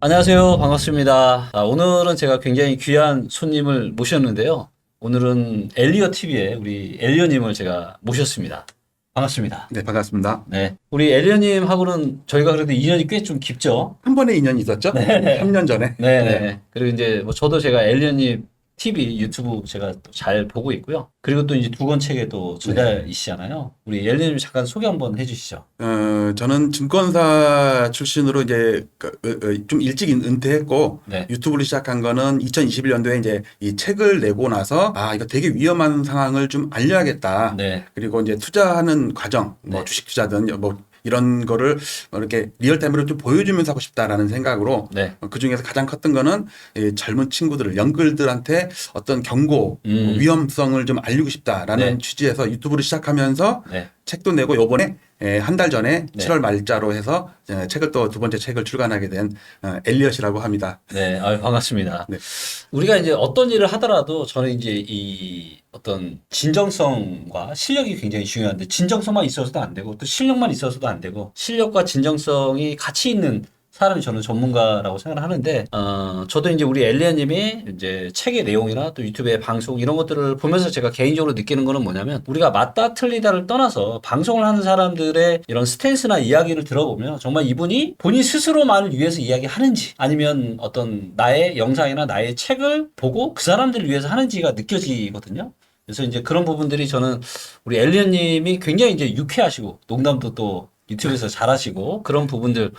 안녕하세요. 반갑습니다. 오늘은 제가 굉장히 귀한 손님을 모셨는데요. 오늘은 엘리어 TV에 우리 엘리어님을 제가 모셨습니다. 반갑습니다. 네, 반갑습니다. 네. 우리 엘리어님하고는 저희가 그래도 인연이 꽤 좀 깊죠? 한 번의 인연이 있었죠? 네. 3년 전에. 네. 그리고 이제 뭐 저도 제가 엘리어님 TV 유튜브 제가 또 잘 보고 있고요. 그리고 또 이제 두 권 책에도 저자이시잖아요. 우리 엘리어님 잠깐 소개 한번 해주시죠. 저는 증권사 출신으로 이제 좀 일찍 은퇴했고 네. 유튜브를 시작한 거는 2021년도에 이제 이 책을 내고 나서 이거 되게 위험한 상황을 좀 알려야겠다. 네. 그리고 이제 투자하는 과정, 뭐 네. 주식 투자든 뭐 이런 거를 이렇게 리얼타임으로 좀 보여주면서 하고 싶다라는 생각으로 네. 그 중에서 가장 컸던 거는 이 젊은 친구들을 영글들한테 어떤 경고, 뭐 위험성을 좀 알리고 싶다라는 네. 취지에서 유튜브를 시작하면서 네. 책도 내고 요번에 한 달 전에 네. 7월 말자로 해서 책을 또 두 번째 책을 출간하게 된 엘리엇이라고 합니다. 네, 반갑습니다. 네. 우리가 이제 어떤 일을 하더라도 저는 이제 이 어떤 진정성과 실력이 굉장히 중요한데 진정성만 있어서도 안 되고 또 실력만 있어서도 안 되고 실력과 진정성이 같이 있는 사람이 저는 전문가라고 생각을 하는데, 저도 이제 우리 엘리아님이 이제 책의 내용이나 또 유튜브의 방송 이런 것들을 보면서 제가 개인적으로 느끼는 거는 뭐냐면 우리가 맞다 틀리다를 떠나서 방송을 하는 사람들의 이런 스탠스나 이야기를 들어보면 정말 이분이 본인 스스로만을 위해서 이야기하는지 아니면 어떤 나의 영상이나 나의 책을 보고 그 사람들을 위해서 하는지가 느껴지거든요. 그래서 이제 그런 부분들이 저는 우리 엘리아님이 굉장히 이제 유쾌하시고 농담도 또 유튜브에서 잘하시고 그런 부분들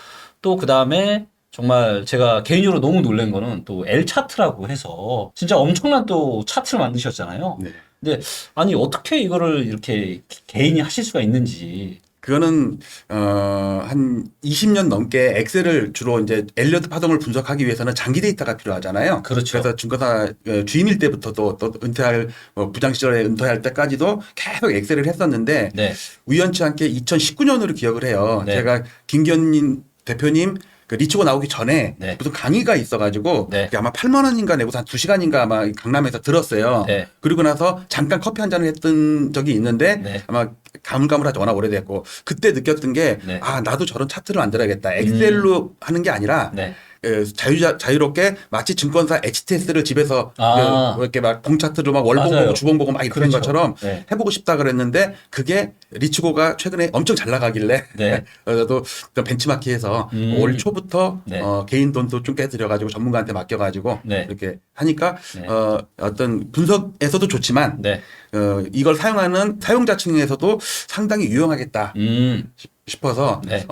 또 그 다음에 정말 제가 개인적으로 너무 놀란 거는 또 L 차트라고 해서 진짜 엄청난 또 차트를 만드셨잖아요. 네. 근데 아니 어떻게 이거를 이렇게 개인이 하실 수가 있는지. 그거는 한 20년 넘게 엑셀을 주로 이제 엘리어트 파동을 분석하기 위해서는 장기 데이터가 필요하잖아요. 그렇죠. 그래서 증권사 주임일 때부터 또 은퇴할 부장 시절에 은퇴할 때까지도 계속 엑셀을 했었는데 네. 우연치 않게 2019년으로 기억을 해요. 네. 제가 김기현 대표님 그 리치고 나오기 전에 네. 무슨 강의가 있어가지고 네. 그게 아마 8만 원인가 내고서 한 2시간인가 아마 강남에서 들었어요. 네. 그리고 나서 잠깐 커피 한 잔을 했던 적이 있는데 네. 아마 가물가물하지 워낙 오래됐고 그때 느꼈던 게 네. 나도 저런 차트를 만들어야겠다. 엑셀로 하는 게 아니라 네. 자유롭게 마치 증권사 HTS를 집에서 이렇게 막 봉차트로 막 월봉 맞아요. 보고 주봉 보고 막 이런 그렇죠. 것처럼 네. 해보고 싶다 그랬는데 그게 리치고가 최근에 엄청 잘 나가길래 네. 저도 벤치마킹해서 올 초부터 네. 개인 돈도 좀 깨들여가지고 전문가한테 맡겨가지고 네. 이렇게 하니까 네. 어떤 분석에서도 좋지만 네. 이걸 사용하는 사용자층에서도 상당히 유용하겠다. 싶어서 네.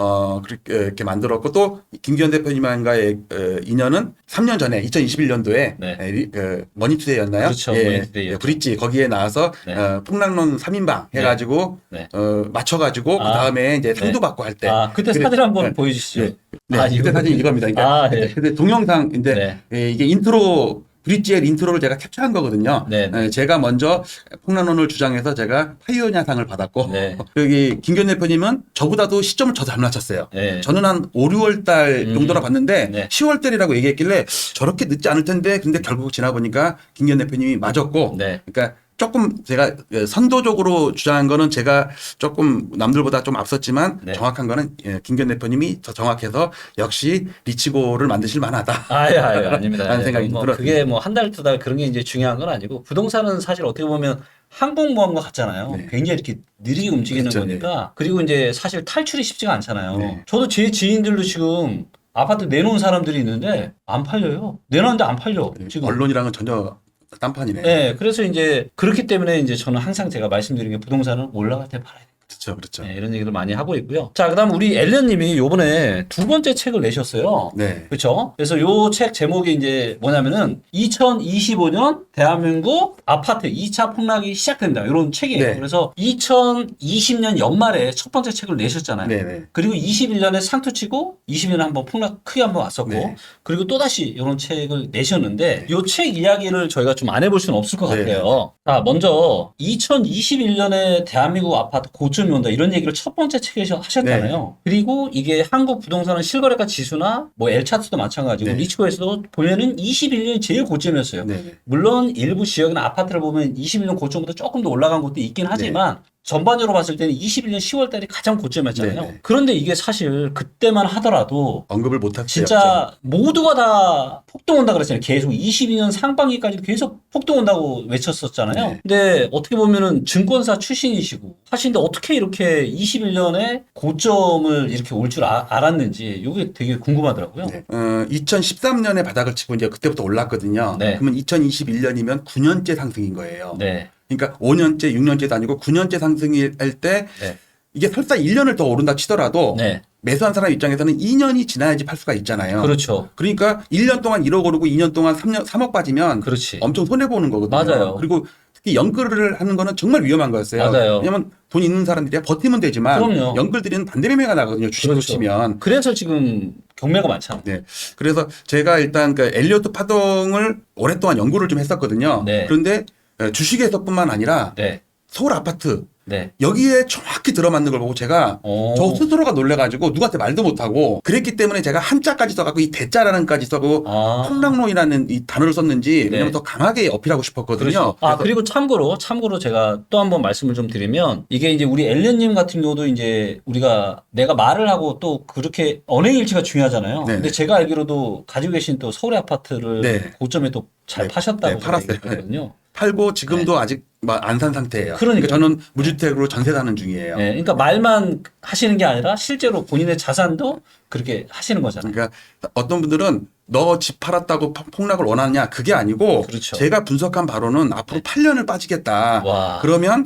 그렇게 만들었고 또 김기현 대표님과의 인연은 3년 전에 2021년도에 네. 머니투데이였나요? 그렇죠. 머니투데이였죠. 브릿지 거기에 나와서 네. 풍락론 3인방 해가지고 네. 맞춰가지고 그 다음에 이제 상도 받고 할 때 그때 사진 한번 보여주시죠. 네. 그때 사진 이겁니다. 그러니까 네. 그때 동영상인데 이게 인트로 브릿지의 인트로를 제가 캡처한 거거든요. 네. 제가 먼저 풍란론을 주장해서 제가 파이오니아상을 받았고 네. 여기 김기현 대표님은 저보다도 시점을 더 잘 맞췄어요. 네. 저는 한 5, 6월 달 정도나 봤는데 네. 10월 달이라고 얘기했길래 저렇게 늦지 않을 텐데 근데 결국 지나보니까 김기현 대표님이 맞았고 네. 그러니까 조금 제가 선도적으로 주장한 거는 제가 조금 남들보다 좀 앞섰지만 네. 정확한 거는 김기현 대표님이 더 정확해서 역시 리치고를 만드실 만하다. 아닙니다. 라는 생각이 들었습니다. 그게 뭐 한 달, 두 달 그런 게 이제 중요한 건 아니고 부동산은 사실 어떻게 보면 항공모함과 같잖아요. 네. 굉장히 이렇게 느리게 움직이는 그렇죠, 거니까. 그리고 이제 사실 탈출이 쉽지가 않잖아요. 네. 저도 제 지인들도 지금 아파트 내놓은 사람들이 있는데 안 팔려요. 내놨는데 안 팔려. 지금. 언론이랑은 전혀 딴판이네. 네. 그래서 이제 그렇기 때문에 이제 저는 항상 제가 말씀드린 게 부동산은 올라갈 때 팔아야 돼. 그렇죠. 네, 이런 얘기를 많이 하고 있고요. 자, 그다음 우리 엘리언님이 요번에 두 번째 책을 내셨어요. 네. 그렇죠? 그래서 요 책 제목이 이제 뭐냐면은 2025년 대한민국 아파트 2차 폭락이 시작된다. 이런 책이에요. 네. 그래서 2020년 연말에 첫 번째 책을 내셨잖아요. 네. 그리고 21년에 상투 치고 20년에 한번 폭락 크게 한번 왔었고 네. 그리고 또다시 이런 책을 내셨는데 요 책 이야기를 저희가 좀 안 해볼 수는 없을 것 네. 같아요. 자, 먼저 2021년에 대한민국 아파트 고점이 온다 이런 얘기를 첫 번째 책에서 하셨잖아요. 그리고 이게 한국 부동산은 실거래가 지수나 뭐 L차트도 마찬가지고 네. 리치고에서도 보면은 21년이 제일 고점이었어요. 네. 물론 일부 지역이나 아파트를 보면 21년 고점보다 조금 더 올라간 곳도 있긴 하지만 전반적으로 봤을 때는 21년 10월 달이 가장 고점이었잖아요. 네네. 그런데 이게 사실 그때만 하더라도 언급을 못할 진짜 모두가 다 폭등 온다 그랬잖아요. 계속 22년 상반기까지도 계속 폭등 온다고 외쳤었잖아요. 네. 근데 어떻게 보면은 증권사 출신이시고 하시는데 어떻게 이렇게 21년에 고점을 이렇게 올 줄 알았는지 이게 되게 궁금하더라고요. 네. 2013년에 바닥을 치고 이제 그때부터 올랐거든요. 네. 그러면 2021년이면 9년째 상승인 거예요. 네. 그러니까 5년째, 6년째도 아니고 9년째 상승일 때 네. 이게 설사 1년을 더 오른다 치더라도 네. 매수한 사람 입장에서는 2년이 지나야지 팔 수가 있잖아요. 그렇죠. 그러니까 1년 동안 1억 오르고 2년 동안 3억 빠지면 그렇지. 엄청 손해보는 거거든요. 맞아요. 그리고 특히 연끌을 하는 거는 정말 위험한 거였어요. 맞아요. 왜냐면 돈 있는 사람들이 버티면 되지만 그럼요. 연끌들이는 반대매매가 나거든요. 주식으로 그렇죠. 치면. 그래서 지금 경매가 많잖아요. 네. 그래서 제가 일단 그 엘리어트 파동을 오랫동안 연구를 좀 했었거든요. 네. 그런데 주식에서뿐만 아니라 네. 서울 아파트 네. 여기에 정확히 들어맞는 걸 보고 제가 오. 저 스스로가 놀래가지고 누구한테 말도 못하고 그랬기 때문에 제가 한자까지 써갖고 이 대자라는 까지 써고 아. 폭락론이라는 이 단어를 썼는지 네. 왜냐면 더 강하게 어필하고 싶었거든요. 그렇죠. 그리고 참고로 제가 또 한 번 말씀을 좀 드리면 이게 이제 우리 엘리언님 같은 경우도 이제 우리가 내가 말을 하고 또 그렇게 언행일치가 중요하잖아요. 네. 근데 제가 알기로도 가지고 계신 또 서울의 아파트를 네. 고점에 또 잘 네. 파셨다고 네, 팔았어요. 얘기했거든요. 팔고 지금도 아직 안 산 상태예요. 그러니까요. 저는 무주택으로 전세 사는 중이에요. 네, 그러니까 말만 하시는 게 아니라 실제로 본인의 자산도 그렇게 하시는 거잖아요. 그러니까 어떤 분들은 너 집 팔았다고 폭락을 원하느냐 그게 아니고 그렇죠. 제가 분석한 바로는 앞으로 8년을 빠지겠다. 와. 그러면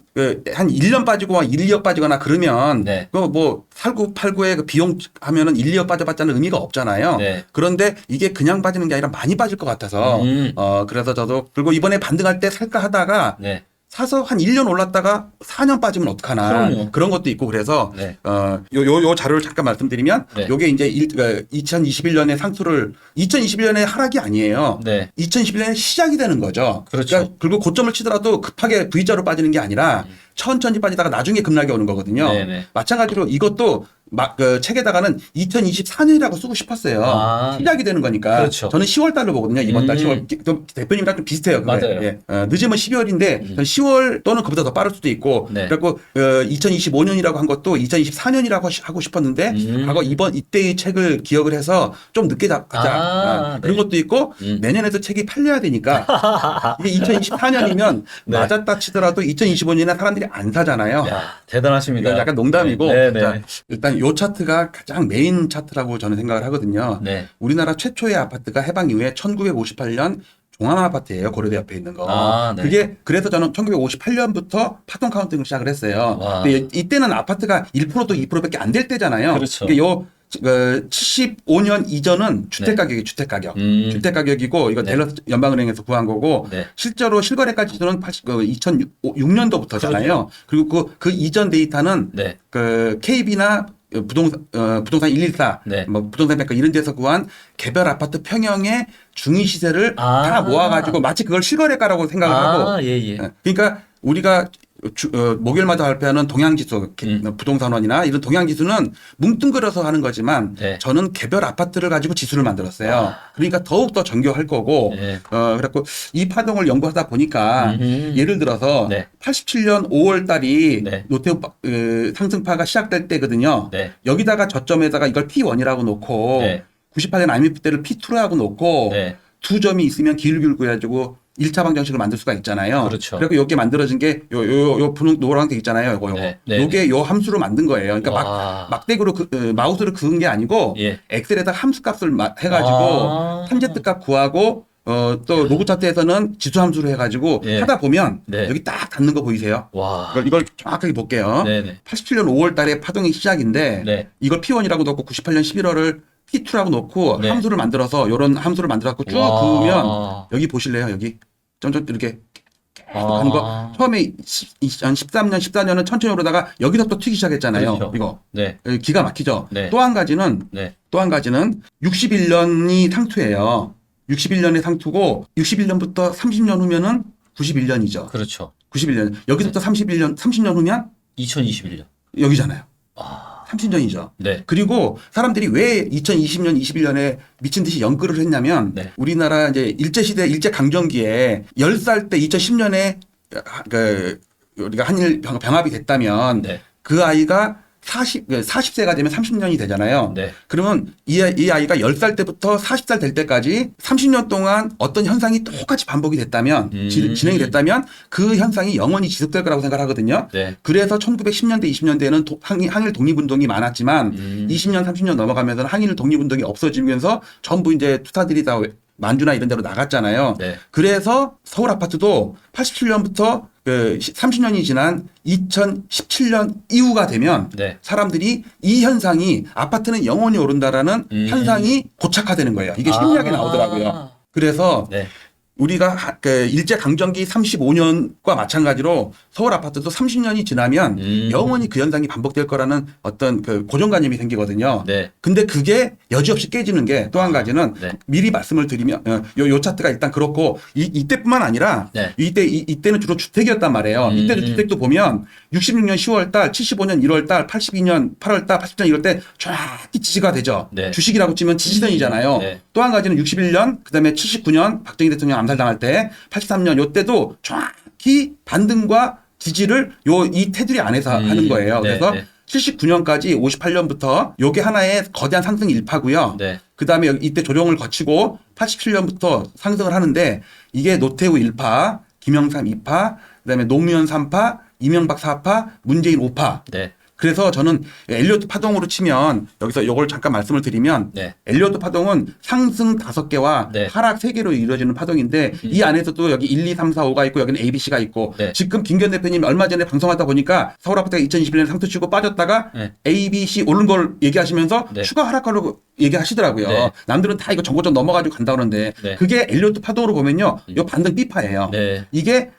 한 1년 빠지고 1, 2억 빠지거나 그러면 네. 그 뭐 살구 팔구에 그 비용 하면은 1, 2억 빠져봤자는 의미가 없잖아요. 네. 그런데 이게 그냥 빠지는 게 아니라 많이 빠질 것 같아서 그래서 저도 그리고 이번에 반등할 때 살까 하다가 네. 사서 한 1년 올랐다가 4년 빠지면 어떡하나. 그럼요. 그런 것도 있고 그래서 네. 요 자료를 잠깐 말씀드리면 네. 요게 이제 2021년에 상투를 2021년에 하락이 아니에요. 네. 2021년에 시작이 되는 거죠. 그렇죠. 그러니까 그리고 고점을 치더라도 급하게 V자로 빠지는 게 아니라 천천히 빠지다가 나중에 급락이 오는 거거든요. 네네. 마찬가지로 이것도 책에다가는 2024년이라고 쓰고 싶었어요. 아, 시작이 되는 거니까. 그렇죠. 저는 10월 달로 보거든요. 이번 달 10월. 좀 대표님이랑 좀 비슷해요. 그게. 맞아요. 예. 늦으면 12월인데 저는 10월 또는 그보다 더 빠를 수도 있고. 네. 그래갖고 2025년이라고 한 것도 2024년이라고 하고 싶었는데 과거 이때의 책을 기억을 해서 좀 늦게 가자. 그런 네. 것도 있고 내년에도 책이 팔려야 되니까 이게 2024년이면 네. 맞았다 치더라도 2025년에 사람들이 안 사잖아요. 야, 대단하십니다. 이건 약간 농담이고 네, 네. 자, 일단 요 차트가 가장 메인 차트라고 저는 생각을 하거든요. 네. 우리나라 최초의 아파트가 해방 이후에 1958년 종암아파트예요. 고려대 옆에 있는 거. 아, 네. 그게 그래서 저는 1958년부터 파동 카운팅을 시작을 했어요. 와. 근데 이때는 아파트가 1%도 2%밖에 안 될 때잖아요. 그렇죠. 그게 요 75년 이전은 주택 가격이 주택 가격. 주택 가격이고 이거 네. 델러스 연방은행에서 구한 거고 네. 실제로 실거래가지수는 2006년도부터잖아요. 그리고 그 이전 데이터는 네. 그 KB나 부동산 114, 네. 뭐 부동산 백과 이런 데서 구한 개별 아파트 평형의 중위 시세를 아. 다 모아가지고 마치 그걸 실거래가라고 생각을 하고. 예, 예. 그러니까 우리가 목요일마다 발표하는 동향지수, 부동산원이나 이런 동향지수는 뭉뚱그려서 하는 거지만 네. 저는 개별 아파트를 가지고 지수를 만들었어요. 그러니까 더욱더 정교할 거고, 네. 그래갖고 이 파동을 연구하다 보니까 예를 들어서 네. 87년 5월 달이 네. 노태우 상승파가 시작될 때거든요. 네. 여기다가 저점에다가 이걸 P1이라고 놓고 네. 98년 IMF 때를 P2로 하고 놓고 네. 두 점이 있으면 기울기울고 해가지고 1차 방정식을 만들 수가 있잖아요. 그렇죠. 그래서 여기 만들어진 게 요 분홍 노란색 있잖아요. 요거. 네, 네, 요게 요 함수로 만든 거예요. 그러니까 와. 막대기로 마우스를 그은 게 아니고 예. 엑셀에다 함수 값을 해가지고 탐제트 값 구하고 또 로그 차트에서는 지수 함수로 해가지고 예. 하다 보면 네. 여기 딱 닿는 거 보이세요? 와. 이걸 정확하게 볼게요. 네네. 87년 5월 달에 파동이 시작인데 네. 이걸 P1이라고 놓고 98년 11월을 P2라고 놓고 네. 함수를 만들어서 요런 함수를 만들어갖고 쭉 와. 그으면 여기 보실래요? 여기 점점 이렇게 계속 가는 거. 처음에 13년, 14년은 천천히 오르다가 여기서부터 튀기 시작했잖아요. 그렇죠. 이거 네. 기가 막히죠. 네. 또 한 가지는 네. 61년이 상투예요. 61년의 상투고 61년부터 30년 후면은 91년이죠. 그렇죠. 91년. 여기서부터 30년 후면 2021년. 여기잖아요. 아. 30년이죠. 네. 그리고 사람들이 왜 2020년, 21년에 미친 듯이 연끌을 했냐면 네. 우리나라 이제 일제시대, 일제강점기에 10살 때 2010년에 우리가 한일 병합이 됐다면 네. 그 아이가 40세가 되면 30년이 되잖아요. 네. 그러면 이 아이가 10살 때부터 40살 될 때까지 30년 동안 어떤 현상이 똑같이 반복이 됐다면, 진행이 됐다면 그 현상이 영원히 지속될 거라고 생각하거든요. 네. 그래서 1910년대, 20년대에는 항일 독립운동이 많았지만 20년, 30년 넘어가면서 항일 독립운동이 없어지면서 전부 이제 투사들이 다 만주나 이런 데로 나갔잖아요. 네. 그래서 서울 아파트도 87년부터 30년이 지난 2017년 이후가 되면 네. 사람들이 이 현상이 아파트는 영원히 오른다라는 현상이 고착화되는 거예요. 이게 심리학에 나오더라고요. 그래서 네. 우리가 일제강점기 35년과 마찬가지로 서울 아파트도 30년이 지나면 영원히 그 현상이 반복될 거라는 어떤 그 고정관념이 생기거든요. 네. 근데 그게 여지없이 깨지는 게 또 한 가지는 네. 미리 말씀을 드리면 요 차트가 일단 그렇고 이때뿐만 아니라 네. 이때는 주로 주택이었단 말이에요. 이때도 주택도 보면 66년 10월 달, 75년 1월 달, 82년 8월 달, 80년 이럴 때 정확히 지지가 되죠. 네. 주식이라고 치면 지지선이잖아요. 네. 또 한 가지는 61년, 그다음에 79년 박정희 대통령 암살당할 때 83년 요때도 정확히 반등과 지지를 이 테두리 안에서 하는 거예요. 네, 그래서 네. 79년까지 58년부터 요게 하나의 거대한 상승 일파고요. 네. 그다음에 이때 조정을 거치고 87년부터 상승을 하는데 이게 노태우 1파, 김영삼 2파, 그다음에 노무현 3파, 이명박 4파, 문재인 5파. 네. 그래서 저는 엘리어트 파동으로 치면 여기서 요걸 잠깐 말씀을 드리면 네. 엘리어트 파동은 상승 5개와 네. 하락 3개로 이루어지는 파동인데 이 안에서도 여기 1, 2, 3, 4, 5가 있고 여기는 ABC가 있고 네. 지금 김기현 대표님 얼마 전에 방송하다 보니까 서울 아파트가 2021년에 상투 치고 빠졌다가 네. ABC 오른 걸 얘기하시면서 네. 추가 하락하려고 얘기하시더라고요. 네. 남들은 다 이거 정고점 넘어가지고 간다 그러는데 네. 그게 엘리어트 파동으로 보면요. 요 반등 B파예요. 네. 이게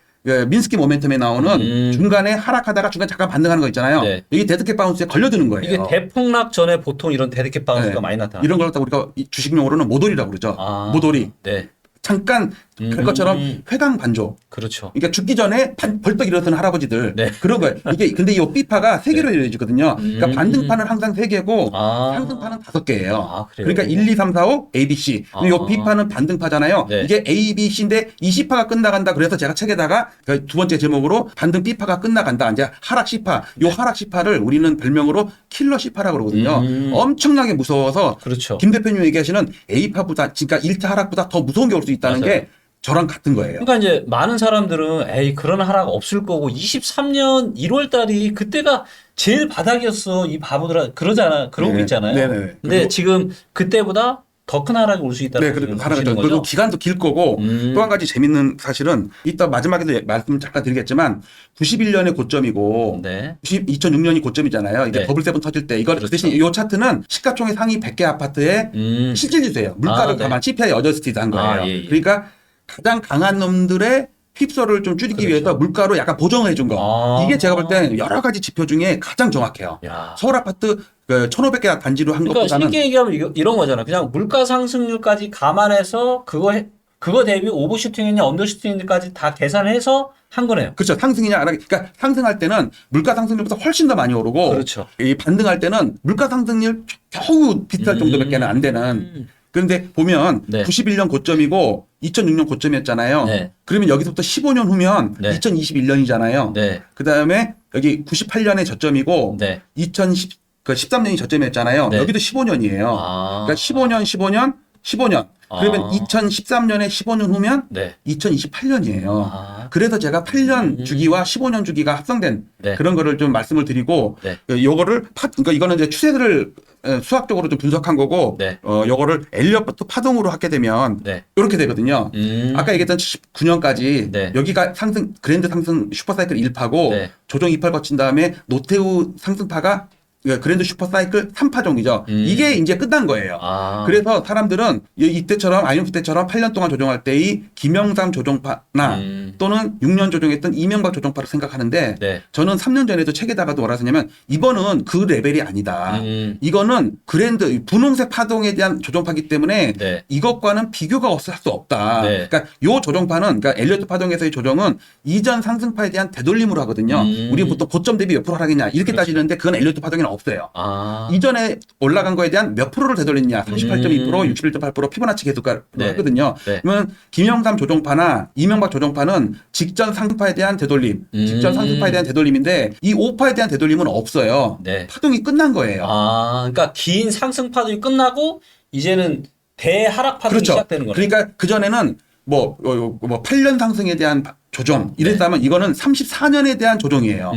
민스키 모멘텀에 나오는 중간에 하락하다가 중간 잠깐 반등하는 거 있잖아요. 네. 이게 데드캣 바운스에 걸려드는 거예요. 이게 대폭락 전에 보통 이런 데드캣 바운스가 네. 많이 나타나. 이런 걸 갖다 우리가 주식용어로는 모돌이라고 그러죠. 아. 모돌이. 네. 잠깐 할 것처럼 회강 반조. 그렇죠. 그러니까 죽기 전에 벌떡 일어서는 할아버지들. 네. 그런 거예요. 이게 근데 이 B파가 3개로 이루어지거든요. 그러니까 반등파는 항상 3개고 아. 상승파는 5개예요. 아, 그래요? 그러니까 1, 2, 3, 4, 5 ABC. 근데 이 B파는 반등파잖아요. 네. 이게 A, B, C인데 20파가 끝나간다. 그래서 제가 책에다가 그 두 번째 제목으로 반등 B파가 끝나간다. 이제 하락 C파. 요 하락 C파를 우리는 별명으로 킬러 C파라고 그러거든요. 엄청나게 무서워서 그렇죠. 김 대표님 얘기하시는 A파보다 그러니까 1차 하락보다 더 무서운 게 올 수 있다는 맞아요. 게 저랑 같은 거예요. 그러니까 이제 많은 사람들은 에이 그런 하락 없을 거고 23년 1월 달이 그때가 제일 바닥이었어 이 바보들아 그러잖아 그러고 네. 있잖아요. 네네. 근데 그리고- 지금 그때보다 더 큰 하락이 올 수 있다는 네, 말씀을 그리고 하나가 주시는 그리고 거죠. 기간도 길 거고 또 한 가지 재밌는 사실은 이따 마지막에도 말씀 잠깐 드리겠지만 91년의 고점이고 네. 2006년이 고점이잖아요. 이게 네. 버블세븐 터질 때 이거 그렇죠. 대신 이 차트는 시가총액 상위 100개 아파트의 실질지수예요. 물가를 아, 네. 가만 CPI 어저스티드한 거예요. 아, 예, 예. 그러니까 가장 강한 놈들의 휩소를 좀 줄이기 그렇죠. 위해서 물가로 약간 보정해 준 거. 아. 이게 제가 볼 때 여러 가지 지표 중에 가장 정확해요. 야. 서울 아파트 1,500개 단지로 한 그러니까 것보다는 쉽게 얘기하면 이런 거잖아. 그냥 물가 상승률까지 감안해서 그거 대비 오버슈팅이냐 언더슈팅까지 다 계산해서 한 거네요. 그렇죠. 상승이냐 안 하냐. 그러니까 상승할 때는 물가 상승률보다 훨씬 더 많이 오르고 그렇죠. 이 반등할 때는 물가 상승률 겨우 비슷할 정도밖에는 안 되는. 그런데 보면 네. 91년 고점이고 2006년 고점이었잖아요. 네. 그러면 여기서부터 15년 후면 네. 2021년이잖아요. 네. 그다음에 여기 98년의 저점이고 네. 13년이 저점이었잖아요. 네. 여기도 15년이에요. 아. 그러니까 15년. 그러면 아. 2013년에 15년 후면 네. 2028년이에요. 아. 그래서 제가 8년 주기와 15년 주기가 합성된 네. 그런 거를 좀 말씀을 드리고 네. 요거를 그러니까 이거는 이제 추세들을 수학적으로 좀 분석한 거고 네. 요거를 엘리엇부터 파동으로 하게 되면 네. 이렇게 되거든요. 아까 얘기했던 79년까지 네. 여기가 상승 그랜드 상승 슈퍼사이클 1파고 네. 조정 2파를 거친 다음에 노태우 상승파가 그랜드 슈퍼사이클 3파종이죠. 이게 이제 끝난 거예요. 아. 그래서 사람들은 이때처럼 IMF 때처럼 8년 동안 조정할 때의 김영삼 조정파나 또는 6년 조정했던 이명박 조정파를 생각하는데 네. 저는 3년 전에도 책에다가도 뭐라 했냐면 이번은 그 레벨이 아니다. 이거는 그랜드 분홍색 파동에 대한 조정파기 때문에 네. 이것과는 비교가 할 수 없다. 네. 그러니까 요 조정파는 그러니까 엘리어트 파동에서의 조정은 이전 상승파에 대한 되돌림으로 하거든요. 우리는 보통 고점 대비 몇 프로 하락이냐 이렇게 따지는데 그건 엘리어트 파동에는 없어요. 아. 이전에 올라간 거에 대한 몇 프로를 되돌렸냐. 38.2%, 61.8% 피보나치 계속가로 네. 하거든요. 네. 그러면 김영삼 조종파나 이명박 조종파는 직전 상승파에 대한 되돌림, 직전 상승파에 대한 되돌림인데 이 5파에 대한 되돌림은 없어요. 네. 파동이 끝난 거예요. 아, 그러니까 긴 상승 파동이 끝나고 이제는 대하락 파동이 그렇죠. 시작되는 거네요. 그러니까 그전에는 뭐 8년 상승에 대한 조정 이랬다면 이거는 34년에 대한 조정이에요.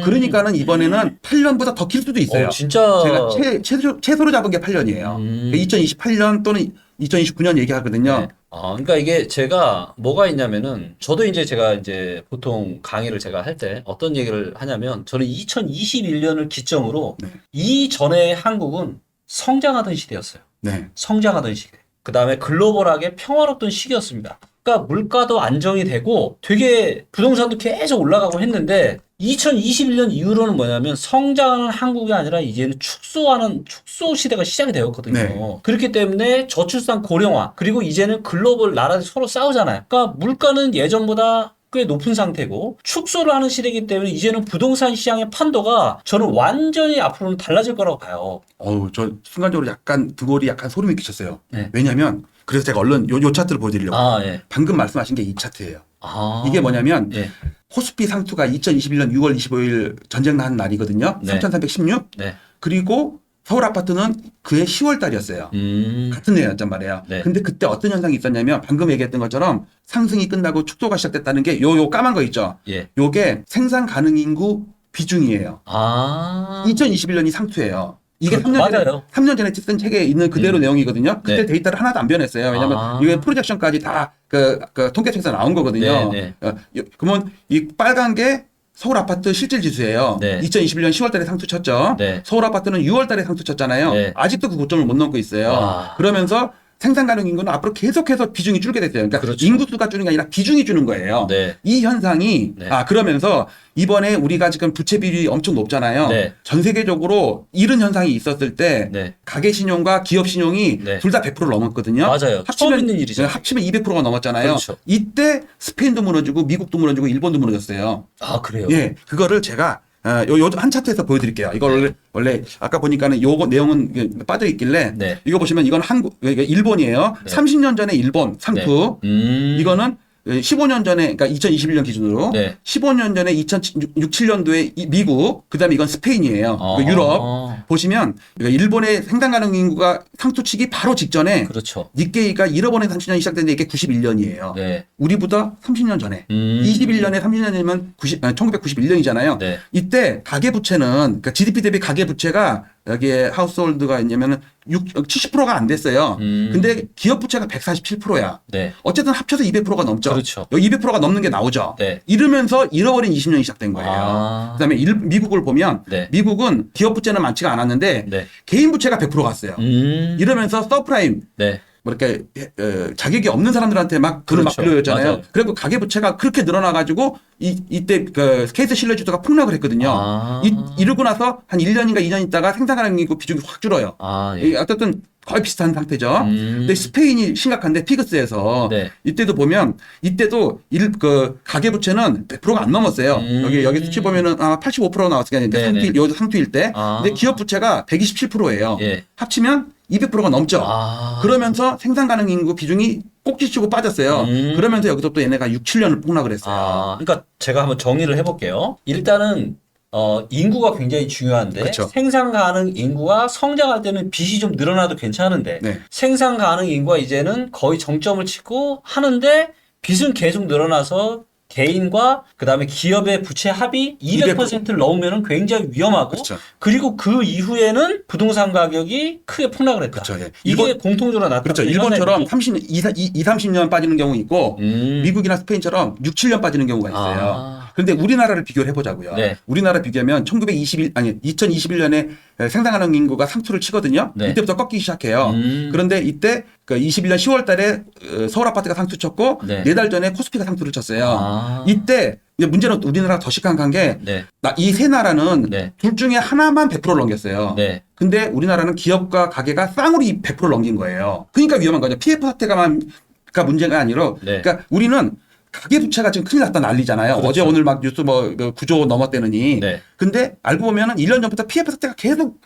그러니까는 이번에는 8년보다 더 길 수도 있어요. 진짜. 제가 최소로 잡은 게 8년이에요. 2028년 또는 2029년 얘기하거든요. 네. 그러니까 이게 제가 뭐가 있냐면은 저도 이제 제가 이제 보통 강의를 제가 할 때 어떤 얘기를 하냐면 저는 2021년을 기점으로 네. 이전에 한국은 성장하던 시대였어요. 네. 성장하던 시대. 그 다음에 글로벌하게 평화롭던 시기였습니다. 그러니까 물가도 안정이 되고 되게 부동산도 계속 올라가고 했는데 2021년 이후로는 뭐냐면 성장하는 한국이 아니라 이제는 축소 시대가 시작이 되었거든요. 네. 그렇기 때문에 저출산 고령화 그리고 이제는 글로벌 나라들이 서로 싸우잖아요. 그러니까 물가는 예전보다 꽤 높은 상태고 축소를 하는 시대이기 때문에 이제는 부동산 시장의 판도가 저는 완전히 앞으로는 달라질 거라고 봐요. 저 순간적으로 약간 등골이 약간 소름이 끼쳤어요. 네. 왜냐면 그래서 제가 얼른 요 차트를 보여드리려고. 예. 방금 말씀하신 게 이 차트예요. 아. 이게 뭐냐면 예. 코스피 상투가 2021년 6월 25일 전쟁 난 날이거든요. 네. 3,316. 네. 그리고 서울 아파트는 그해 10월 달이었어요. 같은 해였단 말이에요. 네. 근데 그때 어떤 현상이 있었냐면 방금 얘기했던 것처럼 상승이 끝나고 축소가 시작됐다는 게 요 까만 거 있죠. 예. 요게 생산 가능 인구 비중이에요. 아. 2021년이 상투예요. 이게 3년 전에, 맞아요. 3년 전에 쓴 책에 있는 그대로 내용이거든요. 그때 네. 데이터를 하나도 안 변했어요. 왜냐면 이게 프로젝션까지 다 그 통계청에서 나온 거거든요. 네, 그러면 이 빨간 게 서울 아파트 실질 지수예요. 네. 2021년 10월 달에 상투 쳤죠. 네. 서울 아파트는 6월 달에 상투 쳤잖아요. 네. 아직도 그 고점을 못 넘고 있어요. 와. 그러면서 생산 가능 인구는 앞으로 계속해서 비중이 줄게 됐어요. 그러니까 그렇죠. 인구수가 줄는 게 아니라 비중이 주는 거예요. 네. 이 현상이 네. 그러면서 이번에 우리가 지금 부채 비율이 엄청 높잖아요. 네. 전 세계적으로 이런 현상이 있었을 때 네. 가계 신용과 기업 신용이 네. 둘 다 100%를 넘었거든요. 맞아요. 처음 있는 일이죠. 합치면 200%가 넘었잖아요. 그렇죠. 이때 스페인도 무너지고 미국도 무너지고 일본도 무너졌어요. 아, 그래요? 예, 그거를 제가 요 한 차트에서 보여드릴게요. 이걸 원래 아까 보니까는 요거 내용은 빠져 있길래 네. 이거 보시면 이건 일본이에요. 네. 30년 전에 일본 상투. 네. 이거는 15년 전에, 그러니까 2021년 기준으로 네. 15년 전에 2006, 7년도에 미국, 그다음에 이건 스페인이에요. 유럽 보시면 일본의 생산 가능 인구가 상투치기 바로 직전에 그렇죠. 니케이가 잃어버린 30년이 시작됐는데 이게 91년이에요. 네. 우리보다 30년 전에 21년에 30년이면 1991년이잖아요. 네. 이때 가계 부채는 그러니까 GDP 대비 가계 부채가 여기에 하우스홀드가 있냐면은 70%가 안 됐어요. 근데 기업 부채가 147%야. 네. 어쨌든 합쳐서 200%가 넘죠. 그렇죠. 여기 200%가 넘는 게 나오죠. 네. 이러면서 잃어버린 20년이 시작된 거예요. 아. 그다음에 미국을 보면 네. 미국은 기업 부채는 많지가 않았는데 네. 개인 부채가 100% 갔어요. 이러면서 서프라임 네. 뭐 이렇게 자격이 없는 사람들한테 막 돈을 그렇죠. 막 빌려줬잖아요. 맞아요. 그리고 가계 부채가 그렇게 늘어나가지고 이때 그 케이스 신뢰지수가 폭락을 했거든요. 아. 이러고 나서 한 1년인가 2년 있다가 생산 가능 인구 비중이 확 줄어요. 아, 예. 어쨌든 거의 비슷한 상태죠. 근데 스페인이 심각한데 피그스에서 네. 이때도 보면 이때도 가계 부채는 100%가 안 넘었어요. 여기 수치 보면은 85% 나왔으니까 네네. 상투일 때. 아. 근데 기업 부채가 127%예요. 예. 합치면 200%가 넘죠. 아. 그러면서 생산 가능 인구 비중이 꼭지치고 빠졌어요. 그러면서 여기서부터 얘네가 6, 7년을 폭락을 했어요. 그러니까 제가 한번 정리를 해볼게요. 일단은 인구가 굉장히 중요한데 그렇죠. 생산 가능 인구가 성장할 때는 빚이 좀 늘어나도 괜찮은데 네. 생산 가능 인구가 이제는 거의 정점을 치고 하는데 빚은 계속 늘어나서 개인과 그다음에 기업의 부채 합이 200%를 넘으면 굉장히 위험하고 그렇죠. 그리고 그 이후에는 부동산 가격이 크게 폭락을 했다. 그렇죠. 예. 이게 공통적으로 나타나는 그렇죠. 일본처럼 30년 빠지는 경우 있고 미국이나 스페인처럼 6, 7년 빠지는 경우가 있어요. 그런데 우리나라를 비교를 해보자고요. 네. 우리나라 비교하면 2021년에 생산 가능 인구가 상투를 치거든요. 네. 이때부터 꺾이기 시작해요. 그런데 이때 21년 10월 달에 서울 아파트가 상투 쳤고 네. 4달 전에 코스피가 상투를 쳤어요. 이때 이제 문제는 우리나라가 더 심각한 게 네. 이 세 나라는 네. 둘 중에 하나만 100%를 넘겼어요. 네. 근데 우리나라는 기업과 가계가 쌍으로 100%를 넘긴 거예요. 그러니까 위험한 거죠. PF 사태가 문제가 아니라 네. 그러니까 우리는 가계부채가 지금 큰일 났다 난리잖아요. 그렇죠. 어제 오늘 막 뉴스 뭐 9조 넘었대느니. 네. 근데 알고 보면은 1년 전부터 PF 사태가 계속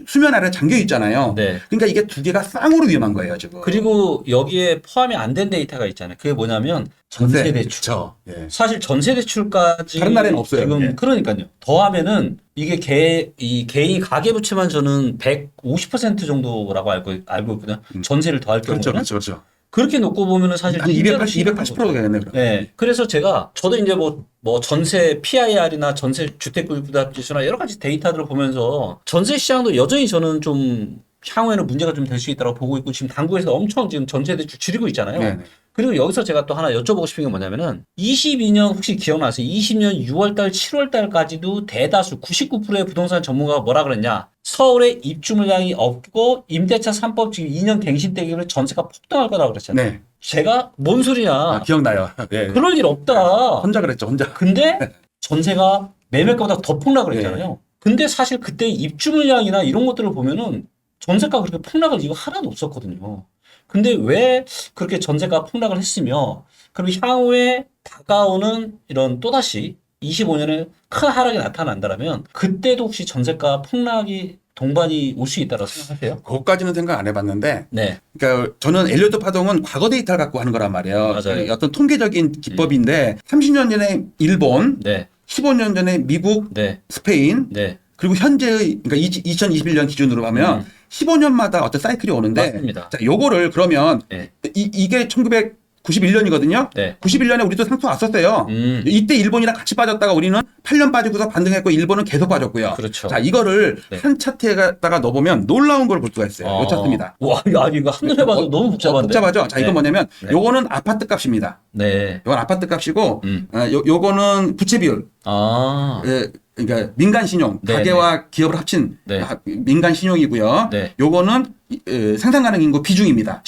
수면 아래 잠겨 있잖아요. 네. 그러니까 이게 두 개가 쌍으로 위험한 거예요, 지금. 그리고 여기에 포함이 안 된 데이터가 있잖아요. 그게 뭐냐면 전세 대출. 그렇죠. 예. 사실 전세 대출까지 다른 나라에는 없어요, 지금 예. 그러니까요. 더하면은 이게 이 개인 가계 부채만 저는 150% 정도라고 알고 있거든요. 전세를 더할 경우는 그렇죠, 그렇죠, 그렇죠. 그렇게 놓고 보면은 사실 한 280%가 되겠네, 그럼. 네. 그래서 저도 이제 뭐 전세 PIR이나 전세 주택구입부담지수나 여러 가지 데이터들을 보면서 전세 시장도 여전히 저는 좀 향후에는 문제가 좀 될 수 있다고 보고 있고 지금 당국에서 엄청 지금 전세 대출 줄이고 있잖아요. 네. 그리고 여기서 제가 또 하나 여쭤보고 싶은 게 뭐냐면은 22년 혹시 기억나세요? 20년 6월달, 7월달까지도 대다수 99%의 부동산 전문가가 뭐라 그랬냐? 서울에 입주 물량이 없고 임대차 3법 지금 2년 갱신 때문에 전세가 폭등할 거라고 그랬잖아요. 네. 제가 뭔 소리냐? 아, 기억나요. 네. 그럴 일 없다. 혼자 그랬죠, 혼자. 근데 전세가 매매가보다 더 폭락을 했잖아요. 네. 근데 사실 그때 입주 물량이나 이런 것들을 보면은 전세가 그렇게 폭락을 이거 하나도 없었거든요. 근데 왜 그렇게 전세가 폭락을 했으며 그럼 향후에 다가오는 이런 또다시 25년에 큰 하락이 나타난다면 그때도 혹시 전세가 폭락이 동반이 올 수 있다고 생각하세요? 그것까지는 생각 안 해봤는데, 네. 그러니까 저는 엘리어트 파동은 과거 데이터를 갖고 하는 거란 말이에요. 맞아요. 어떤 통계적인 기법인데 30년 전에 일본, 네. 15년 전에 미국, 네. 스페인, 네. 그리고 현재의 그러니까 2021년 기준으로 하면 15년마다 어떤 사이클이 오는데, 맞습니다. 자, 요거를 그러면 네. 이게 1991년이거든요. 네. 91년에 우리도 상승 왔었어요. 이때 일본이랑 같이 빠졌다가 우리는 8년 빠지고서 반등했고 일본은 계속 빠졌고요. 그렇죠. 자, 이거를 네. 한 차트에다가 넣어보면 놀라운 걸 볼 수가 있어요. 요 차트입니다. 와, 아니 이거 한눈에 봐도 너무 복잡한데. 복잡하죠? 자, 이건 네. 뭐냐면 네. 요거는 아파트 값입니다. 네. 요건 아파트 값이고 음. 요거는 부채 비율. 아. 그러니까 민간 신용, 네, 가계와 기업을 합친 네. 민간 신용이고요. 네. 요거는 생산 가능 인구 비중입니다.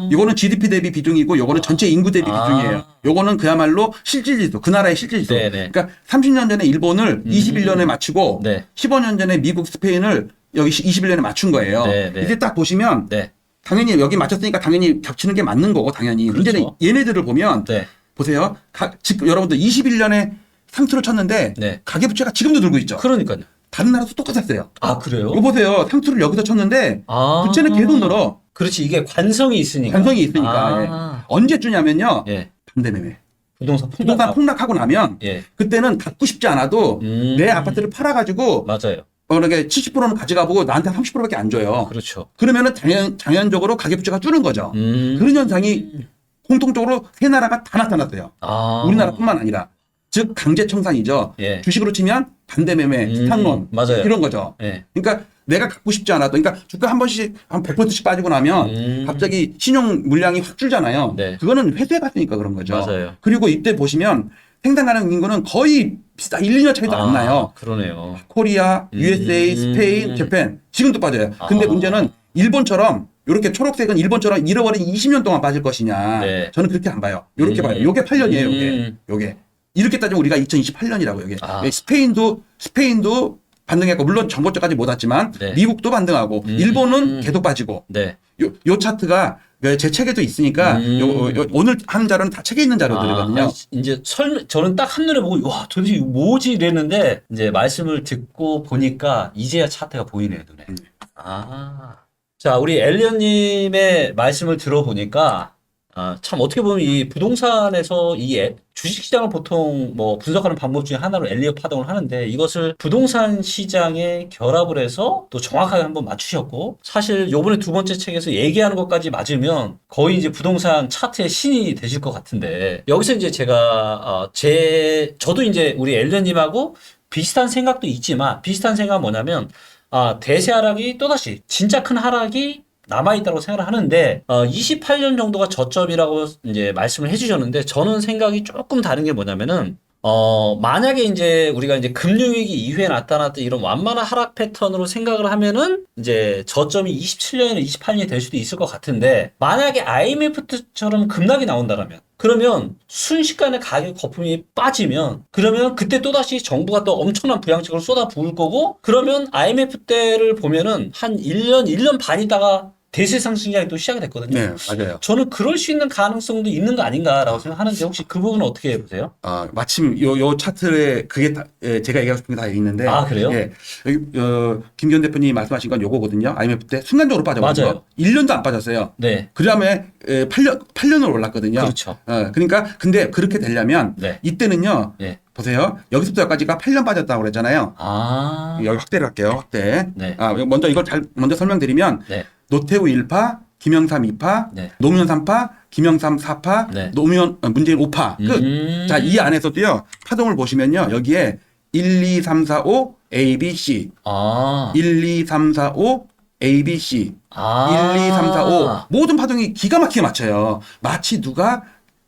요거는 GDP 대비 비중이고 요거는 전체 인구 대비 비중이에요. 요거는 그야말로 실질지수, 그 나라의 실질지수. 네, 네. 그러니까 30년 전에 일본을 21년에 맞추고 네. 15년 전에 미국, 스페인을 여기 21년에 맞춘 거예요. 네, 네. 이제 딱 보시면 네. 당연히 여기 맞췄으니까 당연히 겹치는 게 맞는 거고 당연히. 그렇죠. 문제는 얘네들을 보면 네. 보세요. 지금 여러분들 21년에 상투를 쳤는데 네. 가계부채가 지금도 들고 있죠. 그러니까요. 다른 나라도 똑같았어요. 아, 그래요? 이거 보세요. 상투를 여기서 쳤는데 아. 부채는 계속 늘어. 그렇지. 이게 관성이 있으니까. 관성이 있으니까. 아. 예. 언제 주냐면요. 예. 반대매매. 부동산 부동산 폭락하고 나면 예. 그때는 갖고 싶지 않아도 내 아파트를 팔아가지고 맞아요. 이렇게 70%는 가져가 보고 나한테 30%밖에 안 줘요. 그렇죠. 그러면은 당연적으로 가계부채가 줄은 거죠. 그런 현상이 공통적으로 세 나라가 다 나타났어요. 아. 우리나라뿐만 아니라. 즉 강제 청산이죠. 예. 주식으로 치면 반대매매, 스탁론 맞아요. 이런 거죠. 예. 그러니까 내가 갖고 싶지 않아도 그러니까 주가 한 번씩 한 100%씩 빠지고 나면 갑자기 신용 물량이 확 줄잖아요. 네. 그거는 회수해 봤으니까 그런 거죠. 맞아요. 그리고 이때 보시면 생산 가능 인구는 거의 비슷한 1, 2년 차이도 안 나요. 그러네요. 코리아, USA, 스페인, 재팬 지금도 빠져요. 근데 문제는 일본처럼 이렇게 초록색은 일본처럼 잃어버린 20년 동안 빠질 것이냐. 네. 저는 그렇게 안 봐요. 이렇게 봐요. 요게 8년이에요. 요게. 이렇게 따지면 우리가 2028년이라고 여기. 스페인도 반등했고 물론 전고점까지 못 왔지만 네. 미국도 반등하고 일본은 계속 빠지고. 네. 요 차트가 제 책에도 있으니까 오늘 하는 자료는 다 책에 있는 자료들이거든요. 이제 저는 딱 한눈에 보고 와 도대체 이거 뭐지 이랬는데 이제 말씀을 듣고 보니까 이제야 차트가 보이네요 눈에. 자 우리 엘리언님의 말씀을 들어보니까 참 어떻게 보면 이 부동산에서 이 주식시장을 보통 뭐 분석하는 방법 중에 하나로 엘리엇 파동을 하는데 이것을 부동산 시장에 결합을 해서 또 정확하게 한번 맞추셨고 사실 요번에 두 번째 책에서 얘기하는 것까지 맞으면 거의 이제 부동산 차트의 신이 되실 것 같은데 여기서 이제 제가 저도 이제 우리 엘리언님하고 비슷한 생각도 있지만 비슷한 생각은 뭐냐면 대세 하락이 또다시 진짜 큰 하락이 남아있다고 생각을 하는데, 28년 정도가 저점이라고 이제 말씀을 해주셨는데, 저는 생각이 조금 다른 게 뭐냐면은, 만약에 이제 우리가 이제 금융위기 이후에 나타났던 이런 완만한 하락 패턴으로 생각을 하면은, 이제 저점이 27년이나 28년이 될 수도 있을 것 같은데, 만약에 IMF처럼 급락이 나온다면, 그러면 순식간에 가격 거품이 빠지면 그러면 그때 또다시 정부가 또 엄청난 부양책을 쏟아 부을 거고 그러면 IMF 때를 보면은 한 1년 반 있다가 대세 상승장이 또 시작이 됐거든요. 네, 맞아요. 저는 그럴 수 있는 가능성도 있는 거 아닌가라고 생각하는데 혹시 그 부분은 어떻게 보세요? 마침 요 차트에 그게 다, 제가 얘기하고 싶은 게 다 있는데. 아, 그래요? 예. 여기, 김기현 대표님이 말씀하신 건 요거거든요. IMF 때 순간적으로 빠져버린 맞아요. 거. 1년도 안 빠졌어요. 네. 그 다음에 8년으로 올랐거든요. 그렇죠. 그러니까 근데 그렇게 되려면 네. 이때는요. 네. 보세요. 여기서부터 여기까지가 8년 빠졌다고 그랬잖아요. 여기 확대를 할게요. 확대. 네. 먼저 이걸 먼저 설명드리면 네. 노태우 1파, 김영삼 2파, 네. 노무현 3파, 김영삼 4파, 네. 문재인 5파. 자, 이 안에서도요. 파동을 보시면요. 여기에 1, 2, 3, 4, 5 A, B, C. 1, 2, 3, 4, 5 A, B, C. 1, 2, 3, 4, 5 모든 파동이 기가 막히게 맞춰요. 마치 누가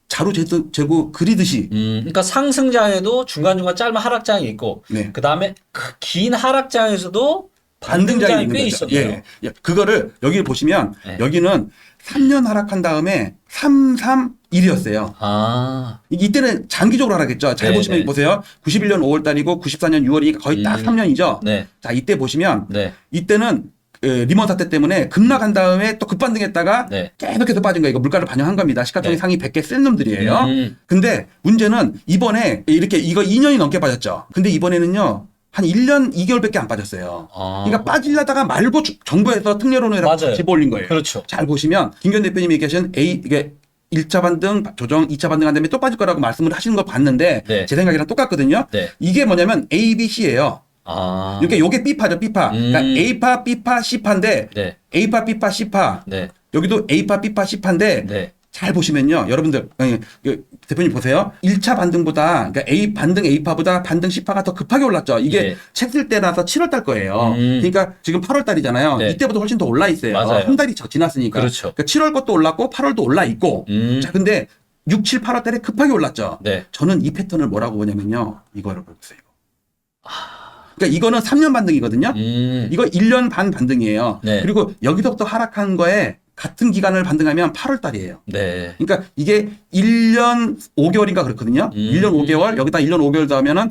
자루 재고 그리듯이. 그러니까 상승장에도 중간중간 짧은 하락장이 있고, 네. 그 다음에 긴 하락장에서도 반등장이 꽤 있었네요. 예. 그거를 여기 보시면 네. 여기는 3년 하락한 다음에 3, 3, 1이었어요. 이때는 장기적으로 하락했죠. 잘 네, 보시면 네. 보세요. 91년 5월 달이고 94년 6월이니까 거의 딱 3년이죠. 네. 자, 이때 보시면 네. 이때는 리먼 사태 때문에 급락한 다음에 또 급반등했다가 네. 계속해서 빠진 거예요. 이거 물가를 반영한 겁니다. 시가총액 네. 상위 100개 센 놈들이에요. 근데 문제는 이번에 이렇게 이거 2년이 넘게 빠졌죠. 근데 이번에는요. 한 1년 2개월밖에 안 빠졌어요. 그러니까 빠지려다가 말고 정부에서 특례론을 해서 집어올린 거예요. 그렇죠. 잘 보시면 김기현 대표님이 얘기하신 이게 1차 반등 조정, 2차 반등한 다음에 또 빠질 거라고 말씀을 하시는 거 봤는데 네. 제 생각이랑 똑같거든요. 네. 이게 뭐냐면 A, B, C예요. 요게 B파죠, B파. 그러니까 A파, B파, C파인데 네. A파, B파, C파. 네. 여기도 A파, B파, C파인데 네. 잘 보시면요. 여러분들 대표님 보세요. 1차 반등보다 그러니까 반등 A파보다 반등 C파가 더 급하게 올랐죠. 이게 네. 책 쓸 때라서 7월 달 거예요. 그러니까 지금 8월 달이잖아요. 네. 이때보다 훨씬 더 올라 있어요. 맞아요. 한 달이 지났으니까. 그렇죠. 그러니까 7월 것도 올랐고 8월도 올라 있고. 자, 근데 6, 7, 8월 달에 급하게 올랐죠. 네. 저는 이 패턴을 뭐라고 보냐면요. 이거를 보세요. 그러니까 이거는 3년 반등이거든요. 이거 1년 반 반등이에요. 네. 그리고 여기서부터 하락한 거에 같은 기간을 반등하면 8월 달이에요. 네. 그러니까 이게 1년 5개월인가 그렇거든요. 1년 5개월, 여기다 1년 5개월 더하면은,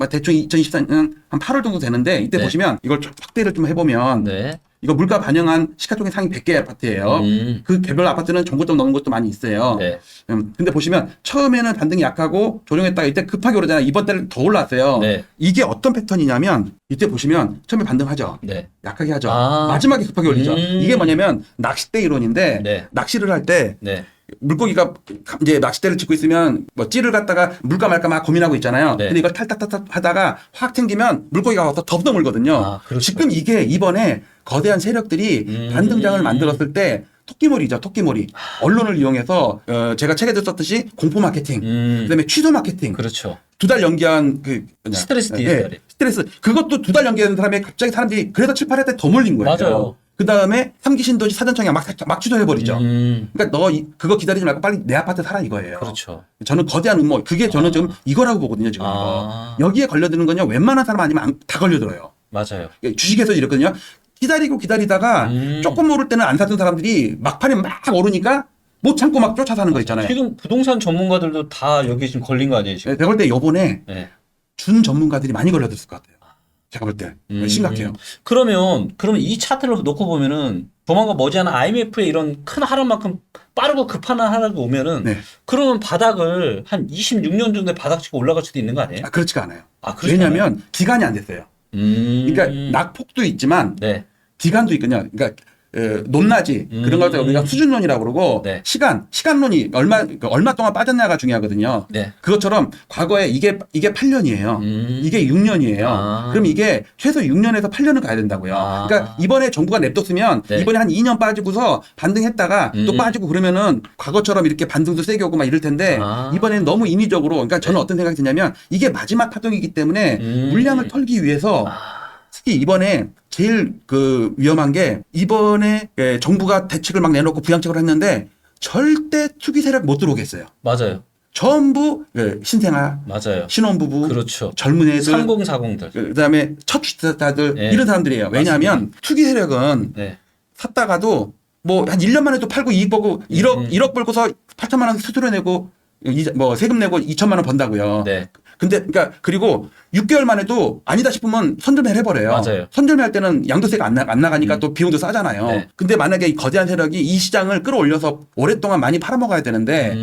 대충 2024년 한 8월 정도 되는데, 이때 네. 보시면 이걸 확대를 좀 해보면, 네. 이거 물가 반영한 시가총액 상위 100개 아파트예요. 그 개별 아파트는 정보점 넣은 것도 많이 있어요. 네. 근데 보시면 처음에는 반등이 약하고 조정했다가 이때 급하게 오르잖아요. 이번 달에 더 올랐어요. 네. 이게 어떤 패턴이냐면 이때 보시면 처음에 반등하죠. 네. 약하게 하죠. 아. 마지막에 급하게 올리죠. 이게 뭐냐면 낚싯대 이론인데 네. 낚시를 할 때 네. 물고기가 이제 낚싯대를 짚고 있으면 뭐 찌를 갖다가 물까 말까 막 고민하고 있잖아요. 네. 근데 이걸 탈탈탈탈 하다가 확 튕기면 물고기가 와서 덮어 물거든요. 그렇죠. 지금 이게 이번에 거대한 세력들이 반등장을 만들었을 때 토끼몰이죠. 토끼몰이. 언론을 이용해서 제가 책에도 썼듯이 공포 마케팅, 그다음에 취소 마케팅. 그렇죠. 2달 연기한 스트레스 디에스칼리. 스트레스. 그것도 2달 연기한 사람이 갑자기 사람들이 그래서 7, 8회 때 더 몰린 거예요. 맞아요. 그 다음에 3기 신도시 사전청약 막 취소해버리죠. 그러니까 너 그거 기다리지 말고 빨리 내 아파트 사라 이거예요. 그렇죠. 저는 거대한 음모. 그게 저는 지금 이거라고 보거든요. 지금 여기에 걸려드는 건요. 웬만한 사람 아니면 다 걸려들어요. 맞아요. 주식에서 이랬거든요. 기다리다가 조금 오를 때는 안 사던 사람들이 막판에 막 오르니까 못 참고 막 쫓아 사는 거 있잖아요. 지금 부동산 전문가들도 다 여기 지금 걸린 거 아니에요, 지금? 제가 볼 때 요번에 네. 준 전문가들이 많이 걸려들었을 것 같아요. 제가 볼 때. 심각해요. 그러면 이 차트를 놓고 보면은 조만간 머지않아 IMF의 이런 큰 하락만큼 빠르고 급한 하락이 오면은 네. 그러면 바닥을 한 26년 정도에 바닥치고 올라갈 수도 있는 거 아니에요? 그렇지가 않아요. 그렇지 왜냐하면 기간이 안 됐어요. 그러니까 낙폭도 있지만 네. 기간도 있거든요. 그러니까 높낮이 그런 것들 우리가 수준론이라고 그러고 네. 시간론이 얼마 동안 빠졌냐가 중요하거든요. 네. 그것처럼 과거에 이게 8년이에요. 이게 6년이에요. 그럼 이게 최소 6년에서 8년은 가야 된다고요. 그러니까 이번에 정부가 냅뒀으면 네. 이번에 한 2년 빠지고서 반등했다가 또 빠지고 그러면은 과거처럼 이렇게 반등도 세게 오고 막 이럴 텐데 이번에는 너무 인위적으로 그러니까 저는 어떤 생각이 드냐면 이게 마지막 파동이기 때문에 물량을 털기 위해서 특히 이번에 제일 위험한 게 이번에 정부가 대책을 막 내놓고 부양책을 했는데 절대 투기 세력 못 들어오겠어요. 맞아요. 전부 신생아, 맞아요. 신혼부부, 그렇죠. 젊은 애들, 3040들. 그다음에 첫 주택자들 네. 이런 사람들이에요. 왜냐하면 투기 세력은 네. 샀다가도 뭐 한 1년 만에도 팔고 이익 보고 1억 벌고서 8천만 원 수수료 내고 뭐 세금 내고 2천만 원 번다고요. 네. 근데 그러니까 그리고 6개월 만에도 아니다 싶으면 선점매를 해버려요. 맞아요. 선점매할 때는 양도세가 안 나가니까 또 비용도 싸잖아요. 네. 근데 만약에 이 거대한 세력이 이 시장을 끌어올려서 오랫동안 많이 팔아먹어야 되는데